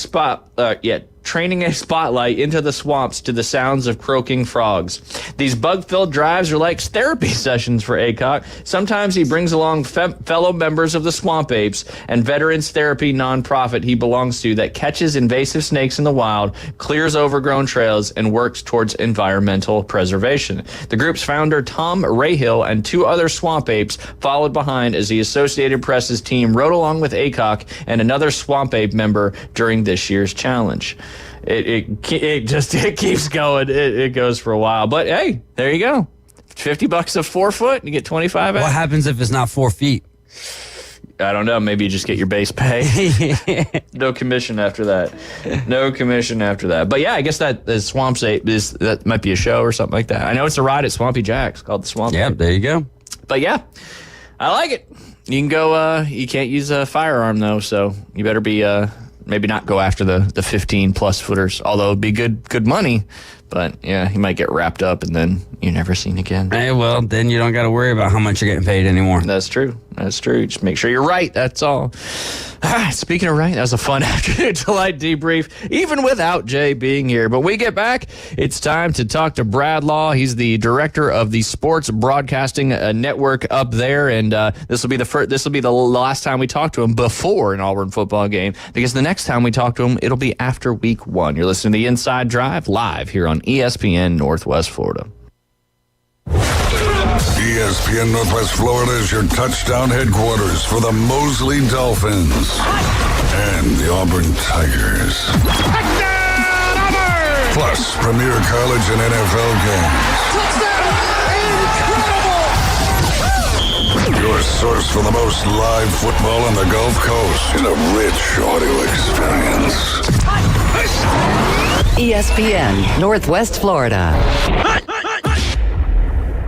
training a spotlight into the swamps to the sounds of croaking frogs. These bug-filled drives are like therapy sessions for Aycock. Sometimes he brings along fellow members of the Swamp Apes and Veterans Therapy nonprofit he belongs to that catches invasive snakes in the wild, clears overgrown trails, and works towards environmental preservation. The group's founder, Tom Rahill, and 2 other Swamp Apes followed behind as the Associated Press's team rode along with Aycock and another Swamp Ape member during this year's challenge. It keeps going. It goes for a while. But hey, there you go. $50 a 4 foot, and you get 25 out. What happens if it's not 4 feet? I don't know. Maybe you just get your base pay. No commission after that. But yeah, I guess that the Swamp Ape that might be a show or something like that. I know it's a ride at Swampy Jack's called the Swamp Ape. Yep, there you go. But yeah, I like it. You can go. You can't use a firearm though, so you better be maybe not go after the 15+ footers. Although it'd be good money. But yeah, he might get wrapped up and then you're never seen again. Hey, well, then you don't got to worry about how much you're getting paid anymore. That's true. Just make sure you're right. That's all. Speaking of right, that was a fun afternoon delight debrief, even without Jay being here. But we get back, it's time to talk to Brad Law. He's the director of the Sports Broadcasting Network up there, and this will be the last time we talk to him before an Auburn football game, because the next time we talk to him, it'll be after Week 1. You're listening to the Inside Drive live here on ESPN Northwest Florida. ESPN Northwest Florida is your touchdown headquarters for the Mosley Dolphins and the Auburn Tigers. Touchdown, Auburn! Plus, premier college and NFL games. Touchdown! Incredible! Your source for the most live football on the Gulf Coast in a rich audio experience. ESPN Northwest Florida.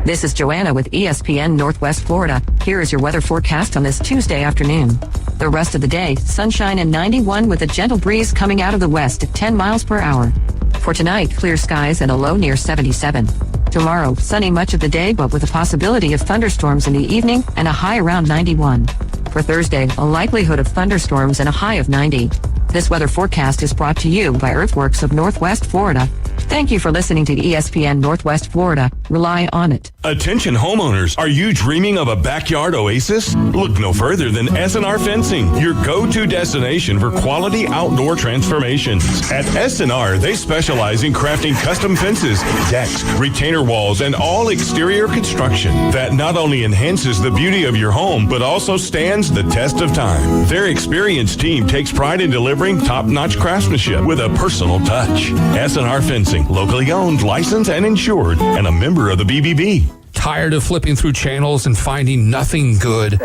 This is Joanna with ESPN Northwest Florida. Here is your weather forecast on this Tuesday afternoon. The rest of the day, sunshine and 91 with a gentle breeze coming out of the west at 10 miles per hour. For tonight, clear skies and a low near 77. Tomorrow, sunny much of the day, but with a possibility of thunderstorms in the evening and a high around 91. For Thursday, a likelihood of thunderstorms and a high of 90. This weather forecast is brought to you by Earthworks of Northwest Florida. Thank you for listening to ESPN Northwest Florida. Rely on it. Attention homeowners, are you dreaming of a backyard oasis? Look no further than S&R Fencing, your go-to destination for quality outdoor transformations. At S&R, they specialize in crafting custom fences, decks, retainer walls, and all exterior construction that not only enhances the beauty of your home, but also stands the test of time. Their experienced team takes pride in delivering top-notch craftsmanship with a personal touch. S&R Fencing, locally owned, licensed, and insured, and a member of the BBB. Tired of flipping through channels and finding nothing good?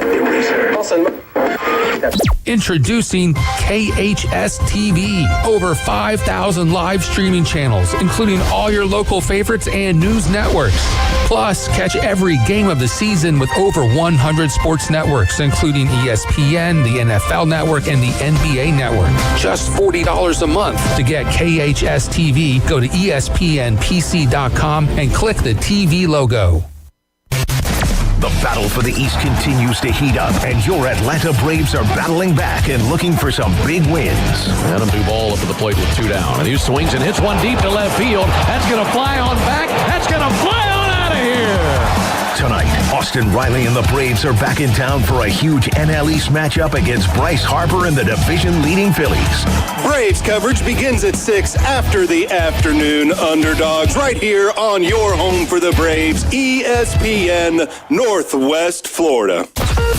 Introducing KHS TV. Over 5,000 live streaming channels, including all your local favorites and news networks. Plus, catch every game of the season with over 100 sports networks, including ESPN, the NFL Network, and the NBA Network. Just $40 a month. To get KHS TV, go to ESPNPC.com and click the TV logo. The battle for the East continues to heat up, and your Atlanta Braves are battling back and looking for some big wins. Adam Duvall up at the plate with 2 down. And he swings and hits one deep to left field. That's going to fly on back. That's going to fly on out of here. Tonight, Austin Riley and the Braves are back in town for a huge NL East matchup against Bryce Harper and the division-leading Phillies. Braves coverage begins at 6 after the afternoon underdogs right here on your home for the Braves, ESPN Northwest Florida.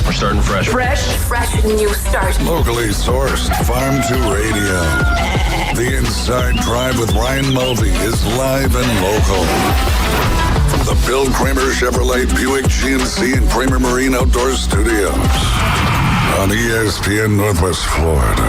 We're starting fresh. Fresh new start. Locally sourced, Farm to Radio. The Inside Drive with Ryan Mulvey is live and local. From the Bill Kramer Chevrolet Buick GMC and Kramer Marine Outdoor Studios on ESPN Northwest Florida.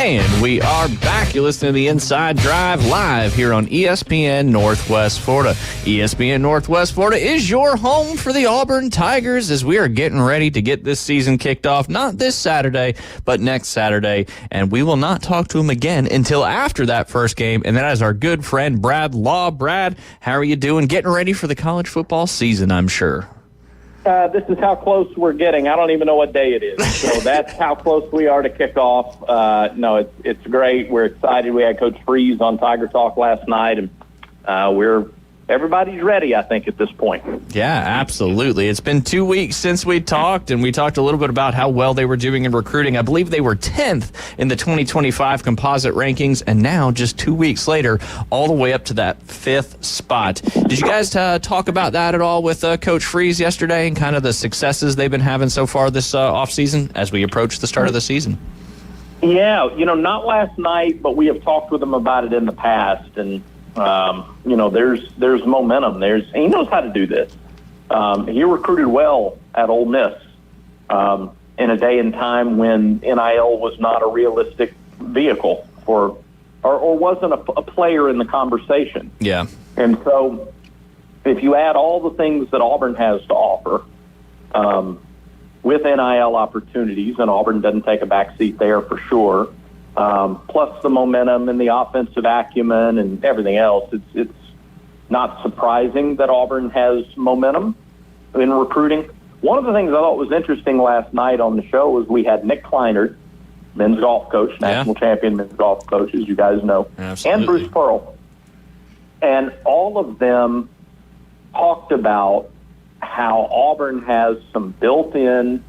And we are back. You're listening to the Inside Drive live here on ESPN Northwest Florida. ESPN Northwest Florida is your home for the Auburn Tigers as we are getting ready to get this season kicked off, not this Saturday, but next Saturday. And we will not talk to him again until after that first game. And that is our good friend, Brad Law. Brad, how are you doing? Getting ready for the college football season, I'm sure. This is how close we're getting. I don't even know what day it is. So that's how close we are to kickoff. No, it's great. We're excited. We had Coach Freeze on Tiger Talk last night, and everybody's ready, I think, at this point. Yeah, absolutely. It's been 2 weeks since we talked, and we talked a little bit about how well they were doing in recruiting. I believe they were 10th in the 2025 composite rankings, and now, just 2 weeks later, all the way up to that 5th spot. Did you guys talk about that at all with Coach Freeze yesterday and kind of the successes they've been having so far this offseason as we approach the start of the season? Yeah, not last night, but we have talked with him about it in the past, and there's momentum. He knows how to do this. He recruited well at Ole Miss in a day and time when NIL was not a realistic vehicle or wasn't a player in the conversation. Yeah. And so if you add all the things that Auburn has to offer with NIL opportunities, and Auburn doesn't take a backseat there for sure, plus the momentum and the offensive acumen and everything else, it's not surprising that Auburn has momentum in recruiting. One of the things I thought was interesting last night on the show was we had Nick Kleinert, men's golf coach, national champion men's golf coach, as you guys know, and Bruce Pearl. And all of them talked about how Auburn has some built-in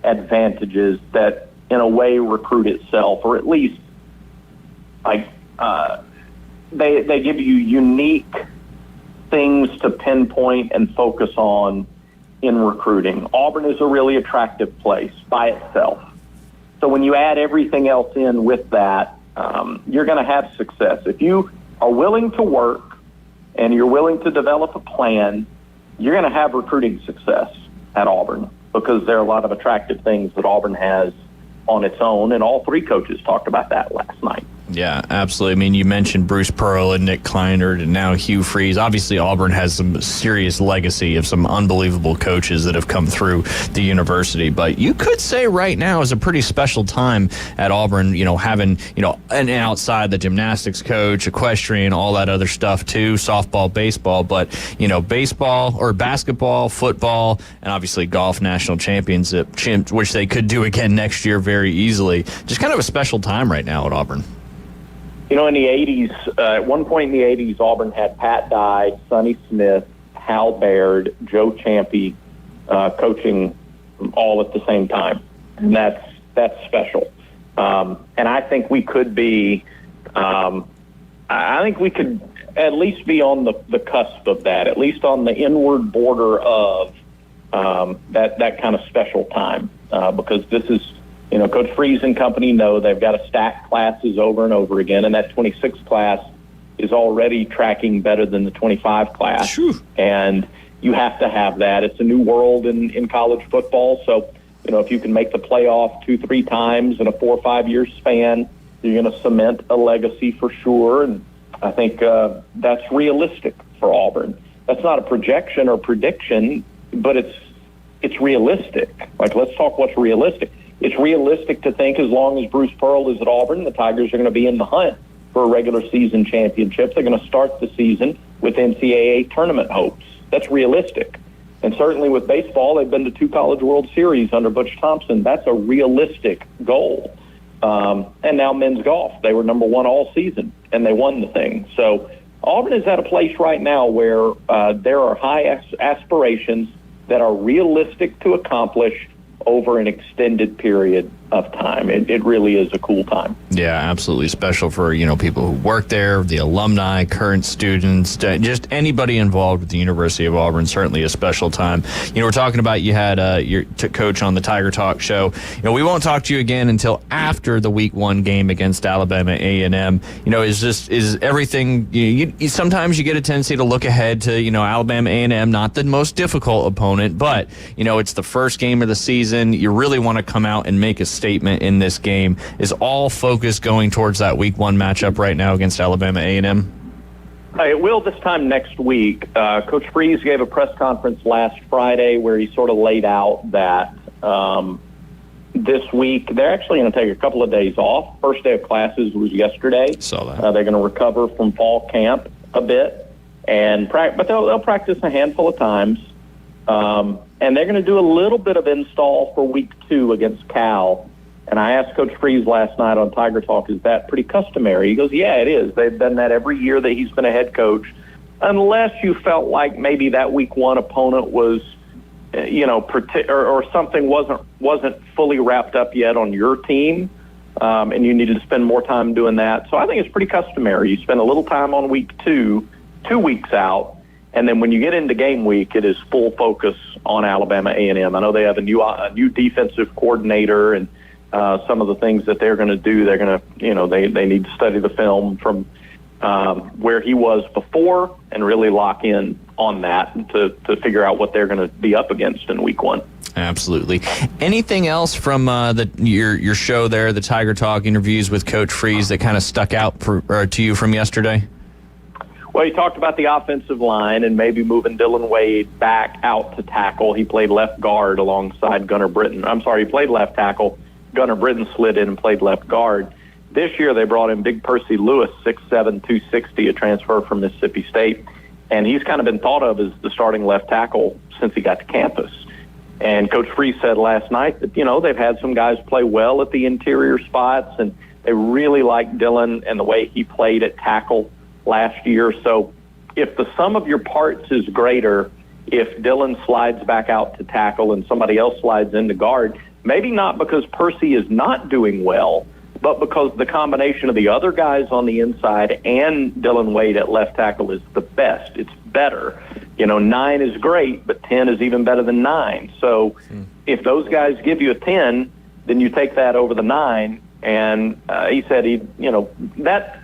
advantages that in a way recruit itself, or at least they give you unique things to pinpoint and focus on in recruiting. Auburn is a really attractive place by itself. So when you add everything else in with that, you're going to have success. If you are willing to work and you're willing to develop a plan, you're going to have recruiting success at Auburn because there are a lot of attractive things that Auburn has on its own, and all three coaches talked about that last night. Yeah, absolutely. I mean, you mentioned Bruce Pearl and Nick Kleinert and now Hugh Freeze. Obviously, Auburn has some serious legacy of some unbelievable coaches that have come through the university. But you could say right now is a pretty special time at Auburn, having, an outside the gymnastics coach, equestrian, all that other stuff too, softball, baseball. But, baseball or basketball, football, and obviously golf national championship, which they could do again next year very easily. Just kind of a special time right now at Auburn. In the 80s, at one point in the 80s, Auburn had Pat Dye, Sonny Smith, Hal Baird, Joe Champy coaching all at the same time. And that's special. And I think we could be, I think we could at least be on the cusp of that, at least on the inward border of that kind of special time, because this is, Coach Freeze and company know they've got to stack classes over and over again, and that 26 class is already tracking better than the 25 class. Sure. And you have to have that. It's a new world in college football, so if you can make the playoff 2-3 times in a 4 or 5 year span, you're going to cement a legacy for sure, and I think that's realistic for Auburn. That's not a projection or prediction, but it's realistic. Let's talk what's realistic. It's realistic to think as long as Bruce Pearl is at Auburn, the Tigers are going to be in the hunt for a regular season championship. They're going to start the season with NCAA tournament hopes. That's realistic. And certainly with baseball, they've been to 2 College World Series under Butch Thompson. That's a realistic goal. And now men's golf. They were number 1 all season, and they won the thing. So Auburn is at a place right now where there are high aspirations that are realistic to accomplish over an extended period of time. It really is a cool time. Yeah, absolutely special for, people who work there, the alumni, current students, just anybody involved with the University of Auburn. Certainly a special time. We're talking about you had your coach on the Tiger Talk show. We won't talk to you again until after the week 1 game against Alabama A&M. Is everything, sometimes you get a tendency to look ahead to, Alabama A&M, not the most difficult opponent, but, it's the first game of the season. You really want to come out and make a statement in this game. Is all focus going towards that week 1 matchup right now against Alabama A&M? It will this time next week. Coach Freeze gave a press conference last Friday where he sort of laid out that this week they're actually going to take a couple of days off. First day of classes was yesterday. Saw that. They're going to recover from fall camp a bit, but they'll practice a handful of times. and they're going to do a little bit of install for week 2 against Cal. And I asked Coach Freeze last night on Tiger Talk, is that pretty customary? He goes, yeah, it is. They've done that every year that he's been a head coach, unless you felt like maybe that week 1 opponent was, or something wasn't fully wrapped up yet on your team, and you needed to spend more time doing that. So I think it's pretty customary. You spend a little time on week 2, 2 weeks out, and then when you get into game week, it is full focus on Alabama A&M. I know they have a new defensive coordinator, and some of the things that they're going to do, they're going to, they need to study the film from where he was before and really lock in on that to figure out what they're going to be up against in week 1. Absolutely. Anything else from your show there, the Tiger Talk interviews with Coach Freeze, that kind of stuck out to you from yesterday? Well, he talked about the offensive line and maybe moving Dylan Wade back out to tackle. He played left guard alongside Gunnar Britton. I'm sorry, he played left tackle. Gunnar Britton slid in and played left guard. This year they brought in Big Percy Lewis, 6'7", 260, a transfer from Mississippi State. And he's kind of been thought of as the starting left tackle since he got to campus. And Coach Freeze said last night that, they've had some guys play well at the interior spots, and they really like Dylan and the way he played at tackle last year. So if the sum of your parts is greater, if Dylan slides back out to tackle and somebody else slides into guard, maybe not because Percy is not doing well, but because the combination of the other guys on the inside and Dylan Wade at left tackle is the best. It's better. 9 is great, but 10 is even better than 9. So if those guys give you a 10, then you take that over the 9. And he said that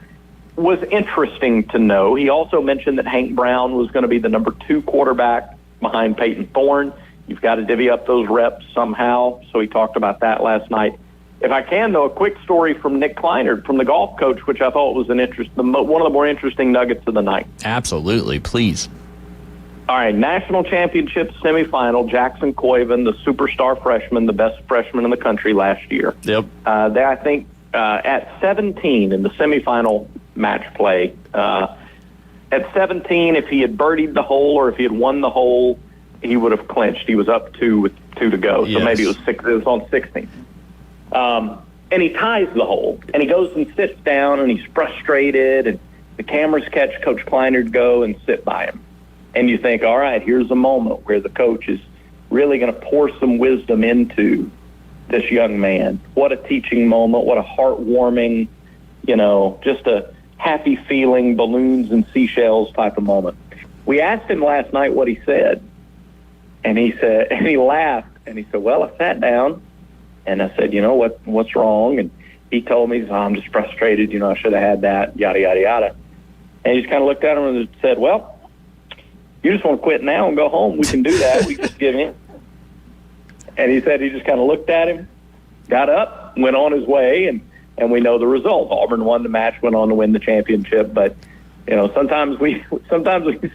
was interesting to know. He also mentioned that Hank Brown was going to be the number 2 quarterback behind Peyton Thorne. You've got to divvy up those reps somehow. So he talked about that last night. If I can, though, a quick story from Nick Kleinert, from the golf coach, which I thought was one of the more interesting nuggets of the night. Absolutely. Please. All right, national championship semifinal, Jackson Coyven, the superstar freshman, the best freshman in the country last year. Yep. I think at 17 in the semifinal match play, at 17, if he had birdied the hole or if he had won the hole, he would have clinched. He was up 2 with 2 to go, so maybe it was 6. It was on 16. And he ties the hole, and he goes and sits down, and he's frustrated, and the cameras catch Coach Kleinert go and sit by him. And you think, all right, here's a moment where the coach is really going to pour some wisdom into this young man. What a teaching moment. What a heartwarming, just a happy feeling, balloons and seashells type of moment. We asked him last night what he said. And he laughed, and he said, well, I sat down, and I said, what's wrong? And he told me, I'm just frustrated, I should have had that, yada, yada, yada. And he just kind of looked at him and said, well, you just want to quit now and go home. We can do that. We can just give in. And he said he just kind of looked at him, got up, went on his way, and we know the result. Auburn won the match, went on to win the championship. But, sometimes we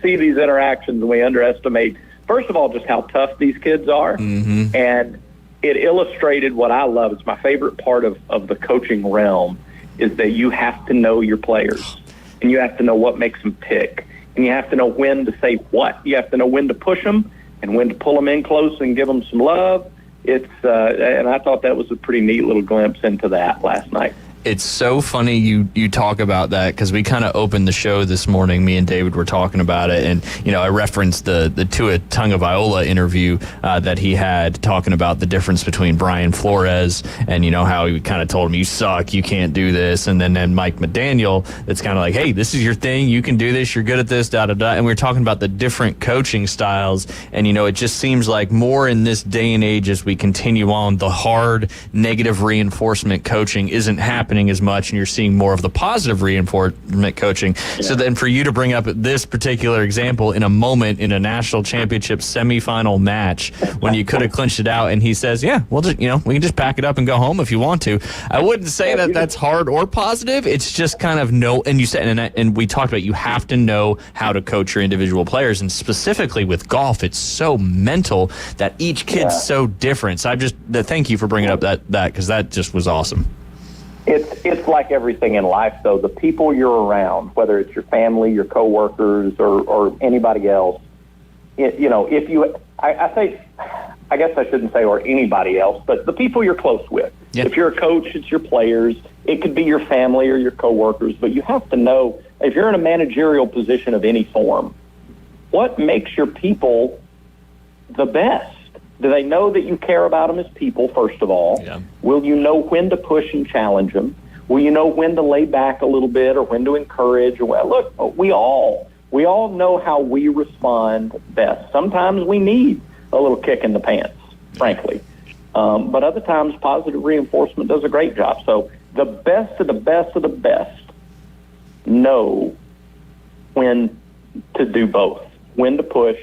see these interactions and we underestimate, first of all, just how tough these kids are. Mm-hmm. And it illustrated what I love. It's my favorite part of the coaching realm, is that you have to know your players, and you have to know what makes them tick. And you have to know when to say what. You have to know when to push them and when to pull them in close and give them some love. And I thought that was a pretty neat little glimpse into that last night. It's so funny you talk about that, because we kind of opened the show this morning. Me and David were talking about it, and I referenced the Tua Tagovailoa interview that he had, talking about the difference between Brian Flores and how he kind of told him, you suck, you can't do this, and then Mike McDaniel, that's kind of like, hey, this is your thing, you can do this, you're good at this, da da da. And we were talking about the different coaching styles, and it just seems like more in this day and age as we continue on, the hard negative reinforcement coaching isn't happening as much, and you're seeing more of the positive reinforcement coaching. Yeah. So then for you to bring up this particular example in a moment in a national championship semifinal match when you could have clinched it out, and he says, yeah, we'll just, we can just pack it up and go home if you want to. I wouldn't say that that's hard or positive. It's just kind of and you said, and we talked about, you have to know how to coach your individual players, and specifically with golf, it's so mental that each kid's so different. So thank you for bringing up that because that just was awesome. It's like everything in life, though. The people you're around, whether it's your family, your coworkers, or anybody else, if you, I say, I guess I shouldn't say or anybody else, but the people you're close with. Yeah. If you're a coach, it's your players. It could be your family or your coworkers, but you have to know if you're in a managerial position of any form, what makes your people the best? Do they know that you care about them as people, first of all? Yeah. Will you know when to push and challenge them? Will you know when to lay back a little bit or when to encourage? Well, look, we all know how we respond best. Sometimes we need a little kick in the pants, frankly. But other times, positive reinforcement does a great job. So the best of the best of the best know when to do both, when to push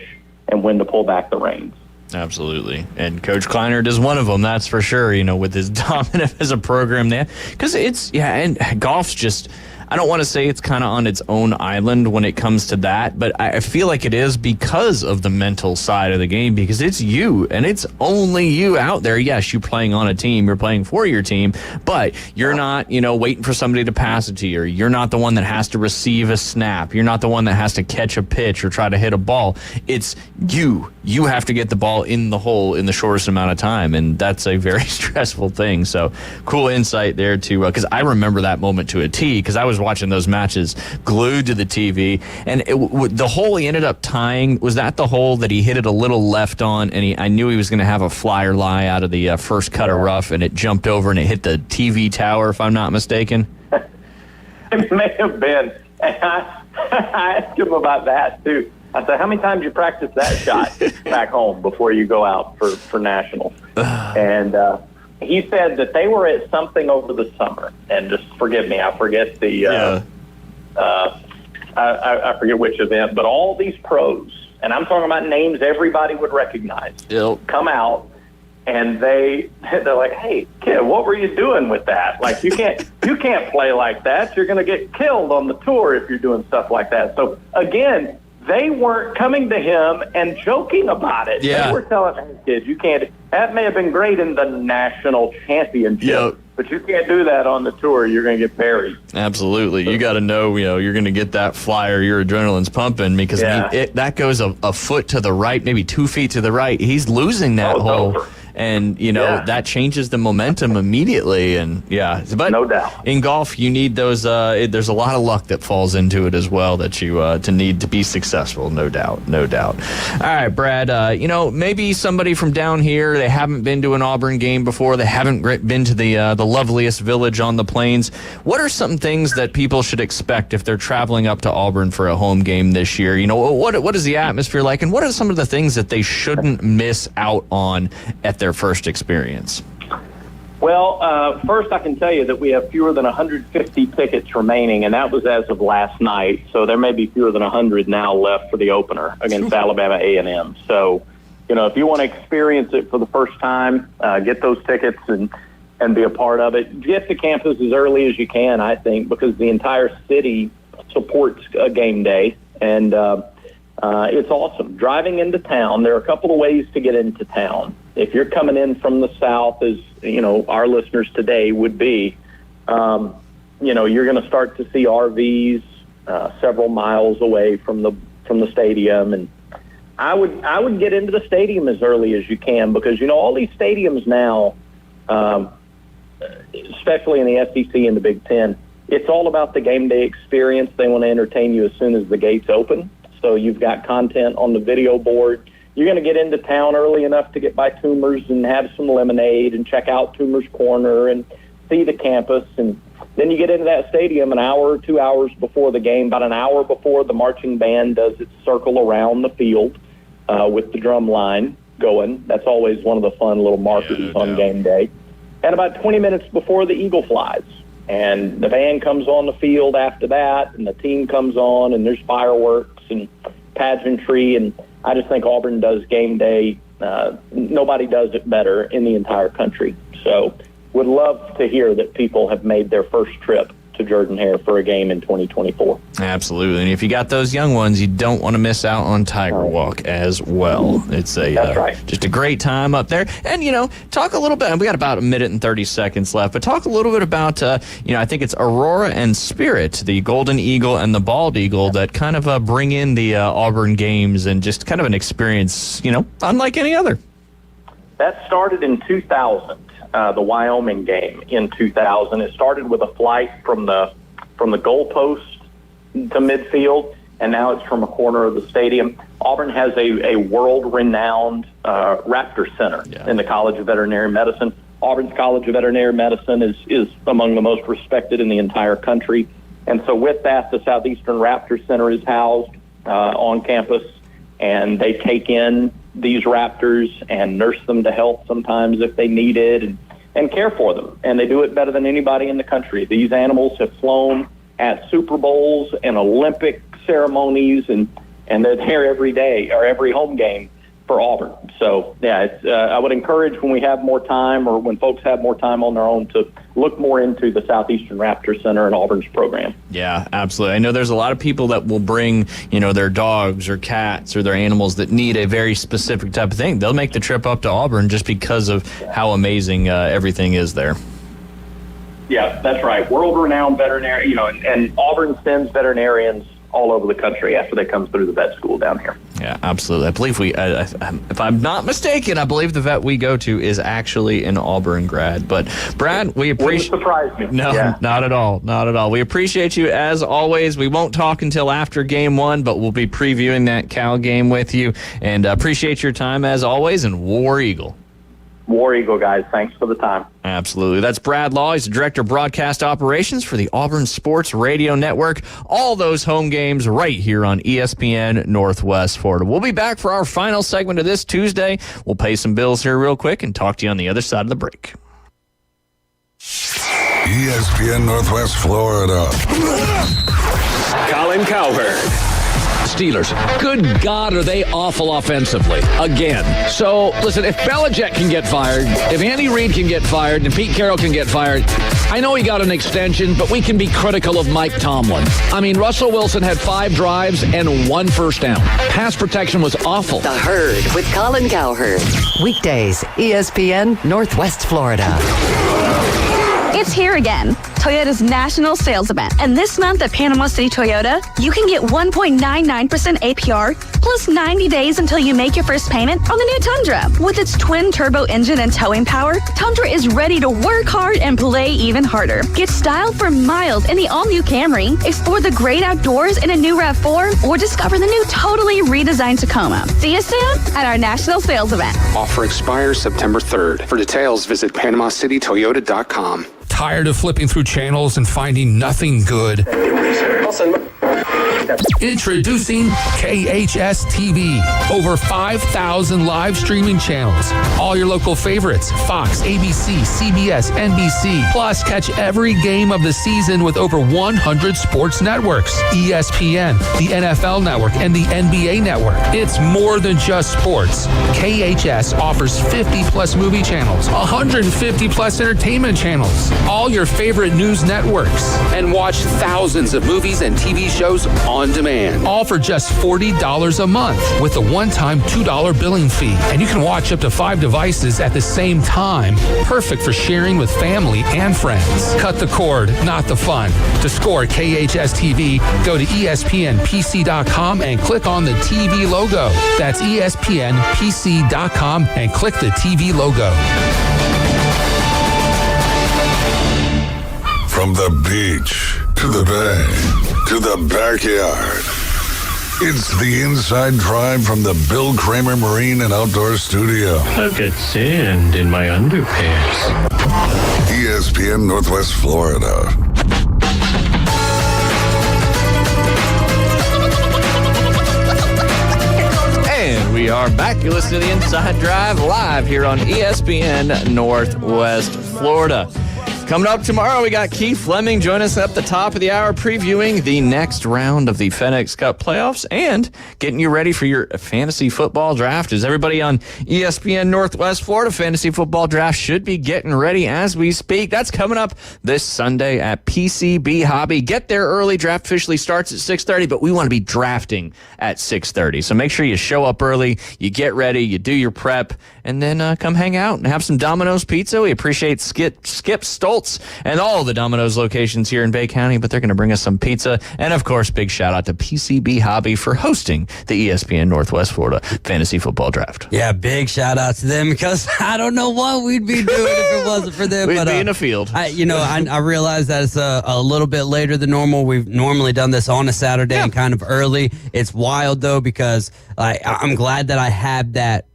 and when to pull back the reins. Absolutely. And Coach Kleinert is one of them, that's for sure, with his dominant as a program there. Because and golf's just, I don't want to say it's kind of on its own island when it comes to that, but I feel like it is because of the mental side of the game, because it's you, and it's only you out there. Yes, you're playing on a team, you're playing for your team, but you're not, waiting for somebody to pass it to you. You're not the one that has to receive a snap. You're not the one that has to catch a pitch or try to hit a ball. It's you. You have to get the ball in the hole in the shortest amount of time, and that's a very stressful thing. So cool insight there, too, because I remember that moment to a T, because I was watching those matches glued to the TV, and the hole he ended up tying, was that the hole that he hit it a little left on, and I knew he was going to have a flyer lie out of the first cut of rough, and it jumped over and it hit the TV tower, if I'm not mistaken? It may have been. And I asked him about that, too. I said, how many times you practice that shot back home before you go out for nationals? And he said that they were at something over the summer, and just forgive me, I forget the I forget which event, but all these pros, and I'm talking about names everybody would recognize, come out, and they're like, "Hey, kid, what were you doing with that? Like, you can't play like that. You're going to get killed on the tour if you're doing stuff like that." So again, they weren't coming to him and joking about it. Yeah. They were telling him, "Hey, kids, you can't." That may have been great in the national championship, but you can't do that on the tour. You're going to get buried. Absolutely. You got to know, you're going to get that flyer. Your adrenaline's pumping, because that goes a foot to the right, maybe 2 feet to the right. He's losing that hole. Over. And, that changes the momentum immediately. And, but no doubt. In golf, you need those, there's a lot of luck that falls into it as well that you to need to be successful, no doubt. All right, Brad, maybe somebody from down here, they haven't been to an Auburn game before, they haven't been to the loveliest village on the plains. What are some things that people should expect if they're traveling up to Auburn for a home game this year? What is the atmosphere like, and what are some of the things that they shouldn't miss out on at their first experience? Well, first I can tell you that we have fewer than 150 tickets remaining, and that was as of last night. So there may be fewer than 100 now left for the opener against Alabama A&M. So, if you want to experience it for the first time, get those tickets and be a part of it. Get to campus as early as you can, I think, because the entire city supports a game day, and it's awesome. Driving into town, there are a couple of ways to get into town. If you're coming in from the south, as our listeners today would be, you're going to start to see RVs several miles away from the stadium, and I would get into the stadium as early as you can, because all these stadiums now, especially in the SEC and the Big Ten, it's all about the game day experience. They want to entertain you as soon as the gates open. So you've got content on the video board. You're going to get into town early enough to get by Toomer's and have some lemonade and check out Toomer's Corner and see the campus. And then you get into that stadium an hour or 2 hours before the game, about an hour before the marching band does its circle around the field with the drum line going. That's always one of the fun little markers on game day. And about 20 minutes before the Eagle flies. And the band comes on the field after that, and the team comes on, and there's fireworks and pageantry. And I just think Auburn does game day. Nobody does it better in the entire country. So would love to hear that people have made their first trip to Jordan-Hare for a game in 2024. Absolutely. And if you got those young ones, you don't want to miss out on Tiger Walk as well. It's That's right. Just a great time up there. And, talk a little bit. We got about a minute and 30 seconds left, but talk a little bit about, I think it's Aurora and Spirit, the Golden Eagle and the Bald Eagle, that kind of bring in the Auburn games and just kind of an experience, unlike any other. That started in 2000. The Wyoming game in 2000. It started with a flight from the goalpost to midfield, and now it's from a corner of the stadium. Auburn has a world-renowned Raptor Center in the College of Veterinary Medicine. Auburn's College of Veterinary Medicine is among the most respected in the entire country. And so with that, the Southeastern Raptor Center is housed on campus, and they take in these raptors and nurse them to health sometimes if they need it, and care for them. And they do it better than anybody in the country. These animals have flown at Super Bowls and Olympic ceremonies, and they're there every day or every home game for Auburn. So, I would encourage when we have more time or when folks have more time on their own to look more into the Southeastern Raptor Center and Auburn's program. Yeah, absolutely. I know there's a lot of people that will bring, their dogs or cats or their animals that need a very specific type of thing. They'll make the trip up to Auburn just because of how amazing everything is there. Yeah, that's right. World-renowned veterinary, and Auburn sends veterinarians all over the country after they come through the vet school down here. Yeah, absolutely. I believe if I'm not mistaken, I believe the vet we go to is actually an Auburn grad. But Brad, we appreciate. Wouldn't surprise me. No, yeah. Not at all. Not at all. We appreciate you as always. We won't talk until after game 1, but we'll be previewing that Cal game with you. And appreciate your time as always. And War Eagle. War Eagle, guys. Thanks for the time. Absolutely. That's Brad Law. He's the Director of Broadcast Operations for the Auburn Sports Radio Network. All those home games right here on ESPN Northwest Florida. We'll be back for our final segment of this Tuesday. We'll pay some bills here real quick and talk to you on the other side of the break. ESPN Northwest Florida. Colin Cowherd. Steelers. Good God, are they awful offensively again? So, listen, if Belichick can get fired, if Andy Reid can get fired, and Pete Carroll can get fired, I know he got an extension, but we can be critical of Mike Tomlin. I mean, Russell Wilson had 5 drives and 1 first down. Pass protection was awful. The Herd with Colin Cowherd. Weekdays, ESPN Northwest Florida. It's here again, Toyota's national sales event. And this month at Panama City Toyota, you can get 1.99% APR plus 90 days until you make your first payment on the new Tundra. With its twin turbo engine and towing power, Tundra is ready to work hard and play even harder. Get style for miles in the all-new Camry, explore the great outdoors in a new RAV4, or discover the new totally redesigned Tacoma. See you soon at our national sales event. Offer expires September 3rd. For details, visit PanamaCityToyota.com. Tired of flipping through channels and finding nothing good? Introducing KHS TV. Over 5,000 live streaming channels. All your local favorites. Fox, ABC, CBS, NBC. Plus, catch every game of the season with over 100 sports networks. ESPN, the NFL Network, and the NBA Network. It's more than just sports. KHS offers 50-plus movie channels, 150-plus entertainment channels, all your favorite news networks, and watch thousands of movies and TV shows on demand. All for just $40 a month with a one-time $2 billing fee. And you can watch up to 5 devices at the same time. Perfect for sharing with family and friends. Cut the cord, not the fun. To score KHS TV, go to ESPNPC.com and click on the TV logo. That's ESPNPC.com and click the TV logo. From the beach to the bay to the backyard. It's the Inside Drive from the Bill Kramer Marine and Outdoor Studio. I've got sand in my underpants. ESPN Northwest Florida. And we are back. You're listening to the Inside Drive live here on ESPN Northwest Florida. Coming up tomorrow, we got Keith Fleming join us at the top of the hour, previewing the next round of the FedEx Cup playoffs and getting you ready for your fantasy football draft. As everybody on ESPN Northwest Florida, fantasy football draft should be getting ready as we speak. That's coming up this Sunday at PCB Hobby. Get there early. Draft officially starts at 6:30, but we want to be drafting at 6:30. So make sure you show up early, you get ready, you do your prep, and then come hang out and have some Domino's pizza. We appreciate Skip Stoltz and all the Domino's locations here in Bay County, but they're going to bring us some pizza. And, of course, big shout-out to PCB Hobby for hosting the ESPN Northwest Florida Fantasy Football Draft. Yeah, big shout-out to them because I don't know what we'd be doing if it wasn't for them. We'd be in a field. I realize that it's a little bit later than normal. We've normally done this on a Saturday and kind of early. It's wild, though, because I'm glad that I had that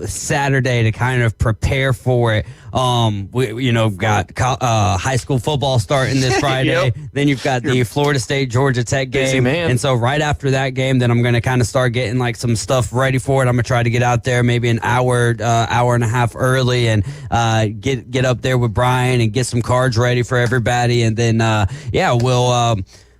Saturday to kind of prepare for it. We got high school football starting this Friday. Yep. Then you've got the Florida State Georgia Tech game. Busy man. And so right after that game, then I'm going to kind of start getting like some stuff ready for it. I'm going to try to get out there maybe an hour and a half early and get up there with Brian and get some cards ready for everybody. And then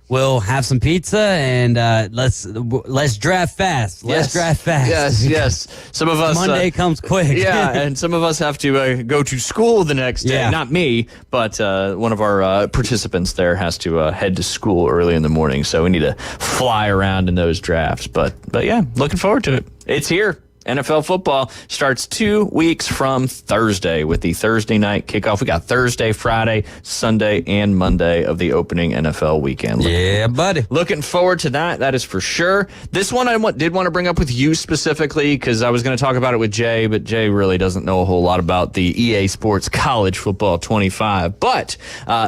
we'll have some pizza and let's draft fast. Let's draft fast. Yes. Some of us Monday comes quick. Yeah, and some of us have to go to school the next day. Yeah. Not me, but one of our participants there has to head to school early in the morning, so we need to fly around in those drafts. But yeah, looking forward to it. It's here. NFL football starts 2 weeks from Thursday with the Thursday night kickoff. We got Thursday, Friday, Sunday, and Monday of the opening NFL weekend. Yeah, buddy. Looking forward to that. That is for sure. This one I did want to bring up with you specifically because I was going to talk about it with Jay, but Jay really doesn't know a whole lot about the EA Sports College Football 25. But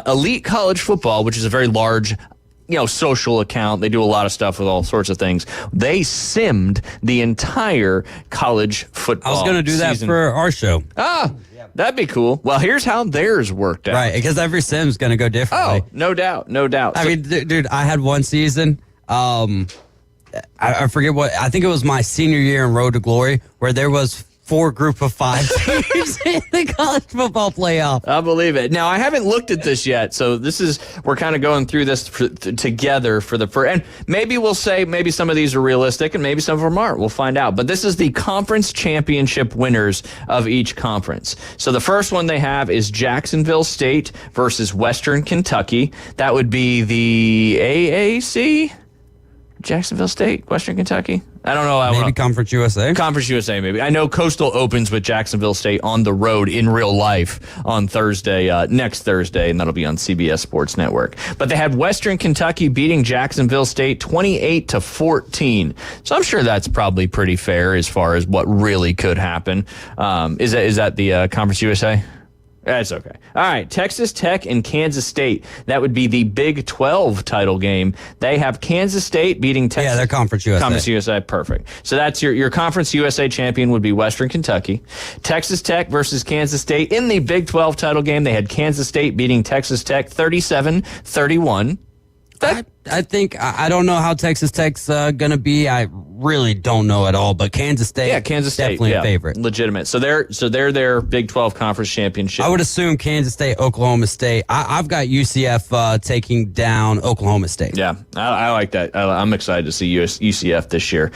Elite College Football, which is a very large social account. They do a lot of stuff with all sorts of things. They simmed the entire college football I was going to do season. that for our show. That'd be cool. Well, here's how theirs worked out. Right, because every sim's going to go differently. Oh, no doubt. I mean, dude, I had one season. I forget what. I think it was my senior year in Road to Glory where there was 4 group of 5 teams in the college football playoff. I believe it. Now, I haven't looked at this yet, so we're kind of going through this together and maybe we'll say maybe some of these are realistic and maybe some of them aren't. We'll find out. But this is the conference championship winners of each conference. So the first one they have is Jacksonville State versus Western Kentucky. That would be the AAC? Jacksonville State, Western Kentucky. I don't know. Maybe Conference USA. Conference USA, maybe. I know Coastal opens with Jacksonville State on the road in real life on Thursday, next Thursday, and that'll be on CBS Sports Network. But they had Western Kentucky beating Jacksonville State 28-14. So I'm sure that's probably pretty fair as far as what really could happen. Is that the Conference USA? That's okay. All right, Texas Tech and Kansas State. That would be the Big 12 title game. They have Kansas State beating Texas. Yeah, they're Conference USA. Conference USA, perfect. So that's your Conference USA champion would be Western Kentucky. Texas Tech versus Kansas State in the Big 12 title game. They had Kansas State beating Texas Tech 37-31. I think I don't know how Texas Tech's going to be. I really don't know at all. But Kansas State, definitely a favorite, legitimate. So they're their Big 12 conference championship. I would assume Kansas State, Oklahoma State. I've got UCF taking down Oklahoma State. Yeah, I like that. I'm excited to see UCF this year.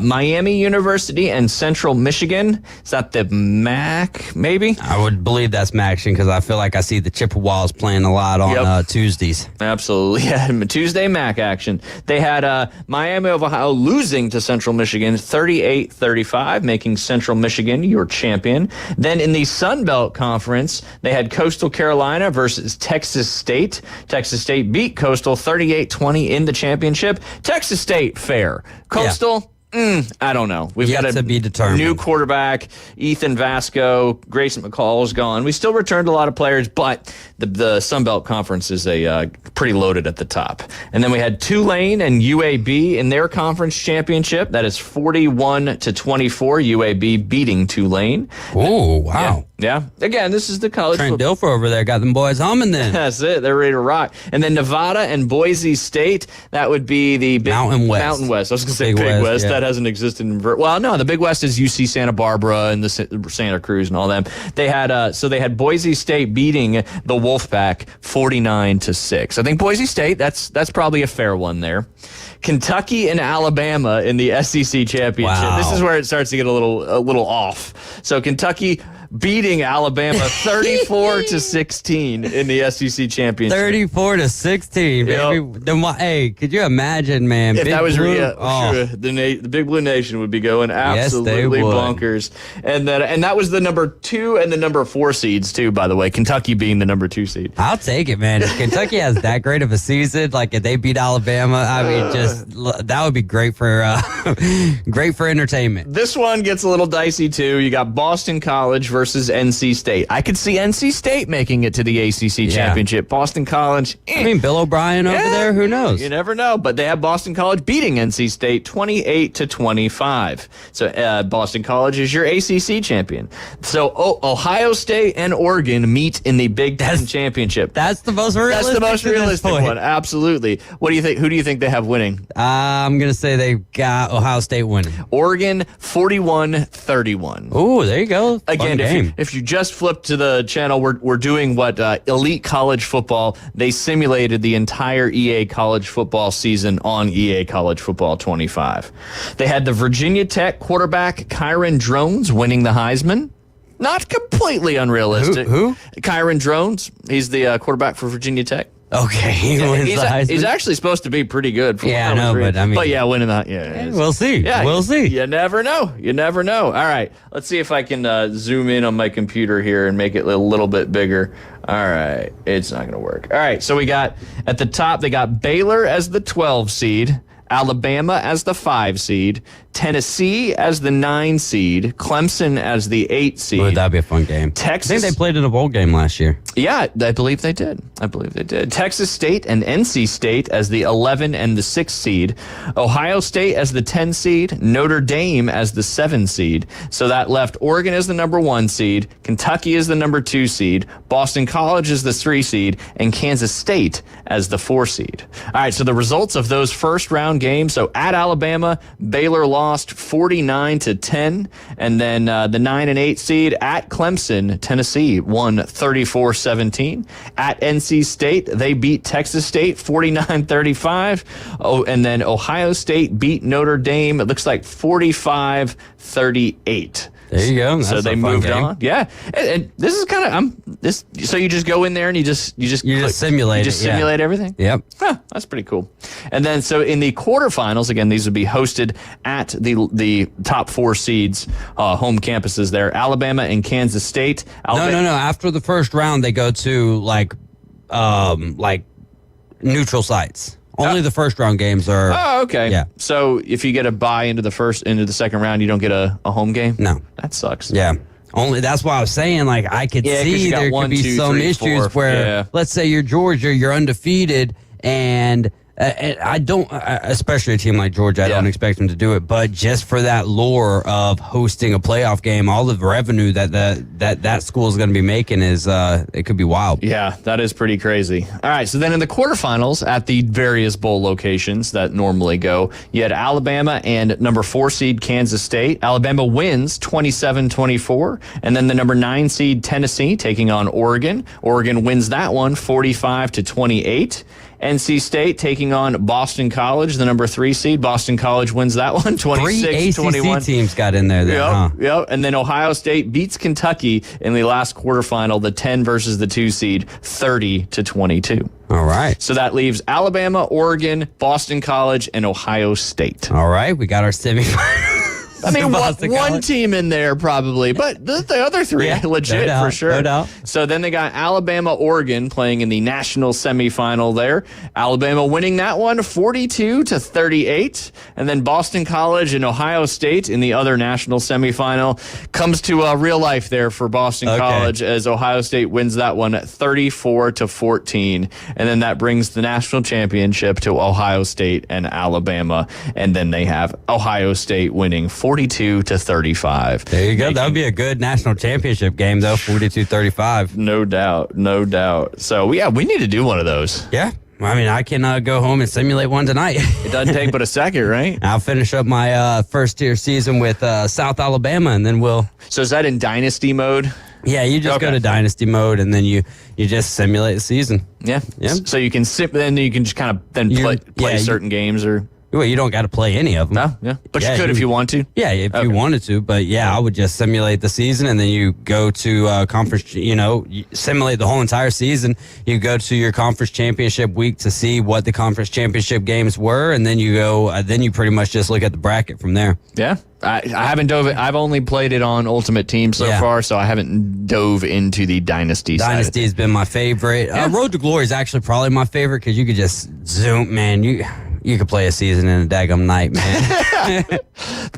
Miami University and Central Michigan. Is that the MAC? Maybe I would believe that's MAC because I feel like I see the Chippewas playing a lot on Tuesdays. Absolutely, yeah. Tuesday MAC action. They had Miami of Ohio losing to Central Michigan 38-35, making Central Michigan your champion. Then in the Sun Belt Conference, they had Coastal Carolina versus Texas State. Texas State beat Coastal 38-20 in the championship. Texas State, fair. Coastal, I don't know. We've got to be determined. New quarterback, Ethan Vasco, Grayson McCall is gone. We still returned a lot of players, but the Sun Belt Conference is pretty loaded at the top. And then we had Tulane and UAB in their conference championship. That is 41-24, UAB beating Tulane. Oh, wow. Yeah. Again, this is the college Trent Dilfer over there got them boys humming then. That's it. They're ready to rock. And then Nevada and Boise State, that would be the Mountain West. Mountain West. I was going to say Big West. Yeah. That hasn't existed in well, no, the Big West is UC Santa Barbara and the Santa Cruz and all them. They had so they had Boise State beating the Wolfpack 49-6. I think Boise State, that's probably a fair one there. Kentucky and Alabama in the SEC championship. Wow. This is where it starts to get a little off. So Kentucky beating Alabama 34-16 in the SEC championship. 34-16, baby. Yep. Then hey, could you imagine, man? If Big that was Blue, sure, the Big Blue Nation would be going absolutely Yes, they would. bonkers. And that was the number 2 and the number 4 seeds too, by the way. Kentucky being the number 2 seed. I'll take it, man. If Kentucky has that great of a season, like if they beat Alabama, I mean, just that would be great for entertainment. This one gets a little dicey too. You got Boston College versus NC State. I could see NC State making it to the ACC championship. Boston College. I mean, Bill O'Brien over there. Who knows? You never know. But they have Boston College beating NC State 28-25. So Boston College is your ACC champion. So Ohio State and Oregon meet in the Big Ten championship. That's the most realistic. That's the most realistic one. Absolutely. What do you think? Who do you think they have winning? I'm gonna say they've got Ohio State winning. Oregon 41-31. Oh, there you go. Again, if you just flip to the channel, we're doing what Elite College Football. They simulated the entire EA College Football season on EA College Football 25. They had the Virginia Tech quarterback Kyron Drones winning the Heisman. Not completely unrealistic. Who? Kyron Drones. He's the quarterback for Virginia Tech. Okay, he's actually supposed to be pretty good. But yeah, winning that. Yeah, we'll see. Yeah, we'll see. You never know. You never know. All right, let's see if I can zoom in on my computer here and make it a little bit bigger. All right, it's not going to work. All right, so we got at the top, they got Baylor as the 12 seed, Alabama as the 5 seed, Tennessee as the 9 seed, Clemson as the 8 seed. Would that be a fun game? Texas. I think they played in a bowl game last year. Yeah, I believe they did. Texas State and NC State as the 11 and the 6 seed. Ohio State as the 10 seed. Notre Dame as the 7 seed. So that left Oregon as the number 1 seed. Kentucky as the number 2 seed. Boston College as the 3 seed. And Kansas State as the 4 seed. All right, so the results of those first round games. So at Alabama, Baylor lost 49-10. And then the 9 and 8 seed at Clemson, Tennessee won 34-17. At NC State, they beat Texas State 49-35. Oh, and then Ohio State beat Notre Dame. It looks like 45-38. There you go. So they moved on. Yeah, and this is kind of So you just go in there and you just simulate. You just simulate everything. Yep. Huh, that's pretty cool. And then so in the quarterfinals, again, these would be hosted at the top 4 seeds, home campuses there. Alabama and Kansas State. No. After the first round, they go to like neutral sites. Only the first round games are. Oh, okay. Yeah. So if you get a bye into the second round, you don't get a home game? No. That sucks. Yeah. That's why I was saying, like, I could see there could be some issues where, let's say you're Georgia, you're undefeated, and I don't, especially a team like Georgia, I don't expect them to do it, but just for that lure of hosting a playoff game, all the revenue that school is going to be making is, it could be wild. Yeah, that is pretty crazy. All right, so then in the quarterfinals at the various bowl locations that normally go, you had Alabama and number 4 seed Kansas State. Alabama wins 27-24, and then the number 9 seed Tennessee taking on Oregon. Oregon wins that one 45-28. NC State taking on Boston College, the number 3 seed. Boston College wins that one, 26-21. 3 ACC teams got in there. Yep. And then Ohio State beats Kentucky in the last quarterfinal, the 10 versus the 2 seed, 30-22. All right. So that leaves Alabama, Oregon, Boston College, and Ohio State. All right. We got our semifinals. I mean, one team in there probably, but the other 3 legit for sure. No doubt. So then they got Alabama, Oregon playing in the national semifinal there. Alabama winning that one 42-38. And then Boston College and Ohio State in the other national semifinal. Comes to real life there for Boston College as Ohio State wins that one 34-14. And then that brings the national championship to Ohio State and Alabama. And then they have Ohio State winning 40 42-35. There you go. That would be a good national championship game, though, 42-35. No doubt. No doubt. So, yeah, we need to do one of those. Yeah. I mean, I can go home and simulate one tonight. It doesn't take but a second, right? I'll finish up my first-tier season with South Alabama, and then we'll... So is that in Dynasty mode? Yeah, you just go to Dynasty mode, and then you just simulate the season. Yeah. So you can then you can just kind of play certain games or... Well, you don't got to play any of them. No, yeah. But you could if you want to. Yeah, if you wanted to. But yeah, I would just simulate the season, and then you go to conference, you simulate the whole entire season. You go to your conference championship week to see what the conference championship games were, and then you go, then you pretty much just look at the bracket from there. Yeah. I haven't dove it. I've only played it on Ultimate Team so far, so I haven't dove into the Dynasty side. Dynasty has been my favorite. Road to Glory is actually probably my favorite because you could just zoom, man. You could play a season in a daggum night, man.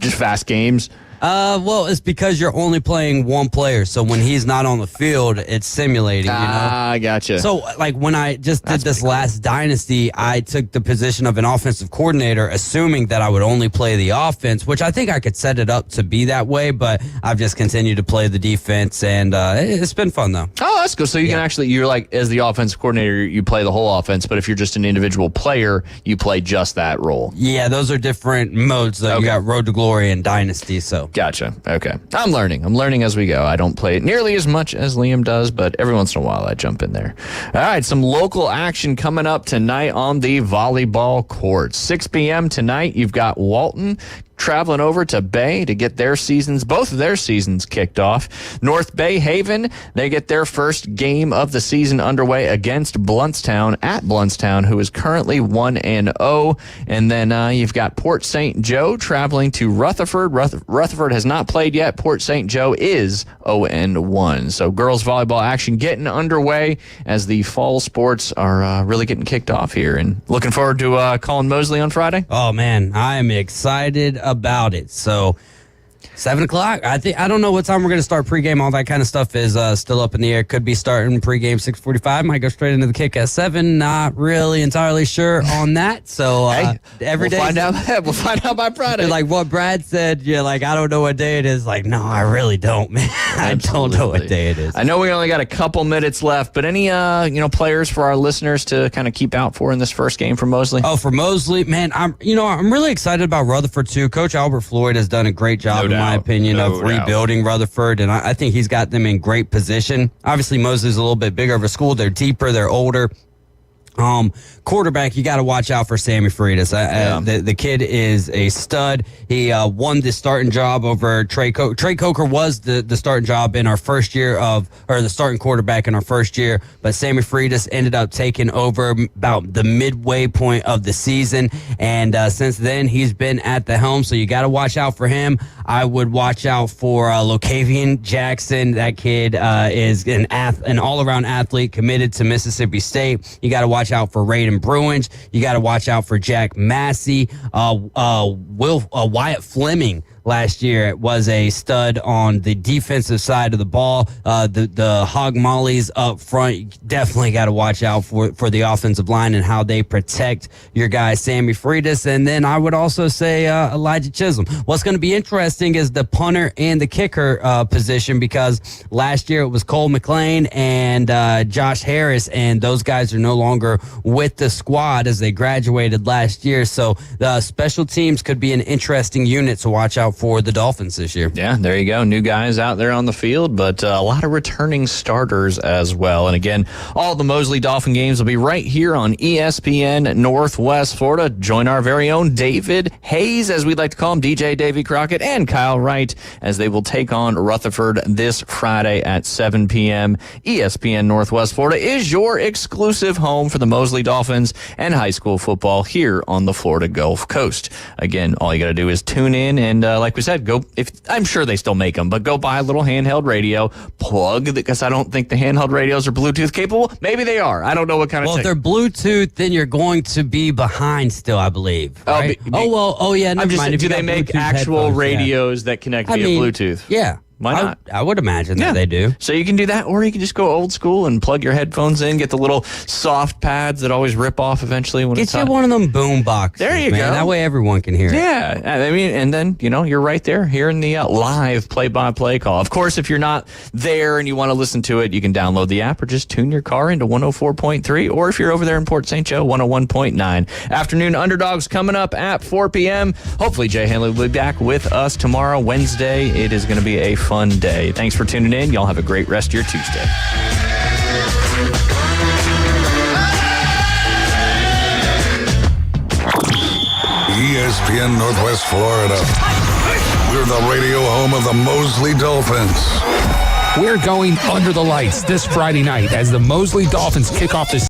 Just fast games. Well, it's because you're only playing one player. So when he's not on the field, it's simulating, I gotcha. So, like, when I just did this last Dynasty, I took the position of an offensive coordinator, assuming that I would only play the offense, which I think I could set it up to be that way, but I've just continued to play the defense, and it's been fun, though. Oh, that's good. So you can actually, you're like, as the offensive coordinator, you play the whole offense, but if you're just an individual player, you play just that role. Yeah, those are different modes, though. You got Road to Glory and Dynasty, so. Gotcha. Okay. I'm learning as we go. I don't play it nearly as much as Liam does, but every once in a while I jump in there. All right, some local action coming up tonight on the volleyball courts. 6 p.m. tonight, you've got Walton traveling over to Bay to get both of their seasons kicked off. North Bay Haven, they get their first game of the season underway against Bluntstown at Bluntstown, who is currently 1-0. And then you've got Port St. Joe traveling to Rutherford. Rutherford has not played yet. Port St. Joe is 0-1. So girls volleyball action getting underway as the fall sports are really getting kicked off here. And looking forward to Colin Mosley on Friday. Oh, man, I am excited about it. So 7 o'clock. I don't know what time we're going to start pregame. All that kind of stuff is still up in the air. Could be starting pregame 6:45. Might go straight into the kick at 7. Not really entirely sure on that. So every day we'll find out by Friday. Like what Brad said. Yeah, like I don't know what day it is. Like no, I really don't, man. I don't know what day it is. I know we only got a couple minutes left, but any players for our listeners to kind of keep out for in this first game for Mosley? Oh, for Mosley, man, I'm really excited about Rutherford too. Coach Albert Floyd has done a great job, in my opinion, of rebuilding Rutherford, and I think he's got them in great position. Obviously, Mosley's a little bit bigger of a school. They're deeper. They're older. Quarterback, you got to watch out for Sammy Freitas. The kid is a stud. He won the starting job over Trey Coker. Trey Coker was the starting job in our first year the starting quarterback in our first year, but Sammy Freitas ended up taking over about the midway point of the season, and since then he's been at the helm, so you got to watch out for him. I would watch out for Locavian Jackson. That kid is an all-around athlete committed to Mississippi State. You got to watch out for Raiden Bruins. You got to watch out for Jack Massey. Wyatt Fleming last year was a stud on the defensive side of the ball. The hog mollies up front, you definitely got to watch out for the offensive line and how they protect your guy Sammy Freitas. And then I would also say Elijah Chisholm. What's going to be interesting is the punter and the kicker position, because last year it was Cole McLean and Josh Harris, and those guys are no longer with the squad as they graduated last year. So the special teams could be an interesting unit to watch out for the Dolphins this year. Yeah, there you go. New guys out there on the field, but a lot of returning starters as well. And again, all the Mosley Dolphin games will be right here on ESPN Northwest Florida. Join our very own David Hayes, as we'd like to call him, DJ Davy Crockett, and Kyle Wright, as they will take on Rutherford this Friday at 7 p.m. ESPN Northwest Florida is your exclusive home for the Mosley Dolphins and high school football here on the Florida Gulf Coast. Again, all you got to do is tune in and like we said, I'm sure they still make them, but go buy a little handheld radio, plug, because I don't think the handheld radios are Bluetooth capable. Maybe they are. I don't know what kind of Well, if they're Bluetooth, then you're going to be behind still, I believe. Right? Do they make actual radios that connect via Bluetooth? Yeah. Why not? I would imagine that they do. So you can do that, or you can just go old school and plug your headphones in, get the little soft pads that always rip off eventually when it's Get you hot. one of them boom boxes. There you man. go. That way everyone can hear it. Yeah, I mean, and then, you're right there hearing the live play-by-play call. Of course, if you're not there and you want to listen to it, you can download the app or just tune your car into 104.3, or if you're over there in Port St. Joe, 101.9. Afternoon Underdogs coming up at 4 p.m. Hopefully, Jay Hanley will be back with us tomorrow, Wednesday. It is going to be a fun day. Thanks for tuning in. Y'all have a great rest of your Tuesday. ESPN Northwest Florida. We're the radio home of the Mosley Dolphins. We're going under the lights this Friday night as the Mosley Dolphins kick off this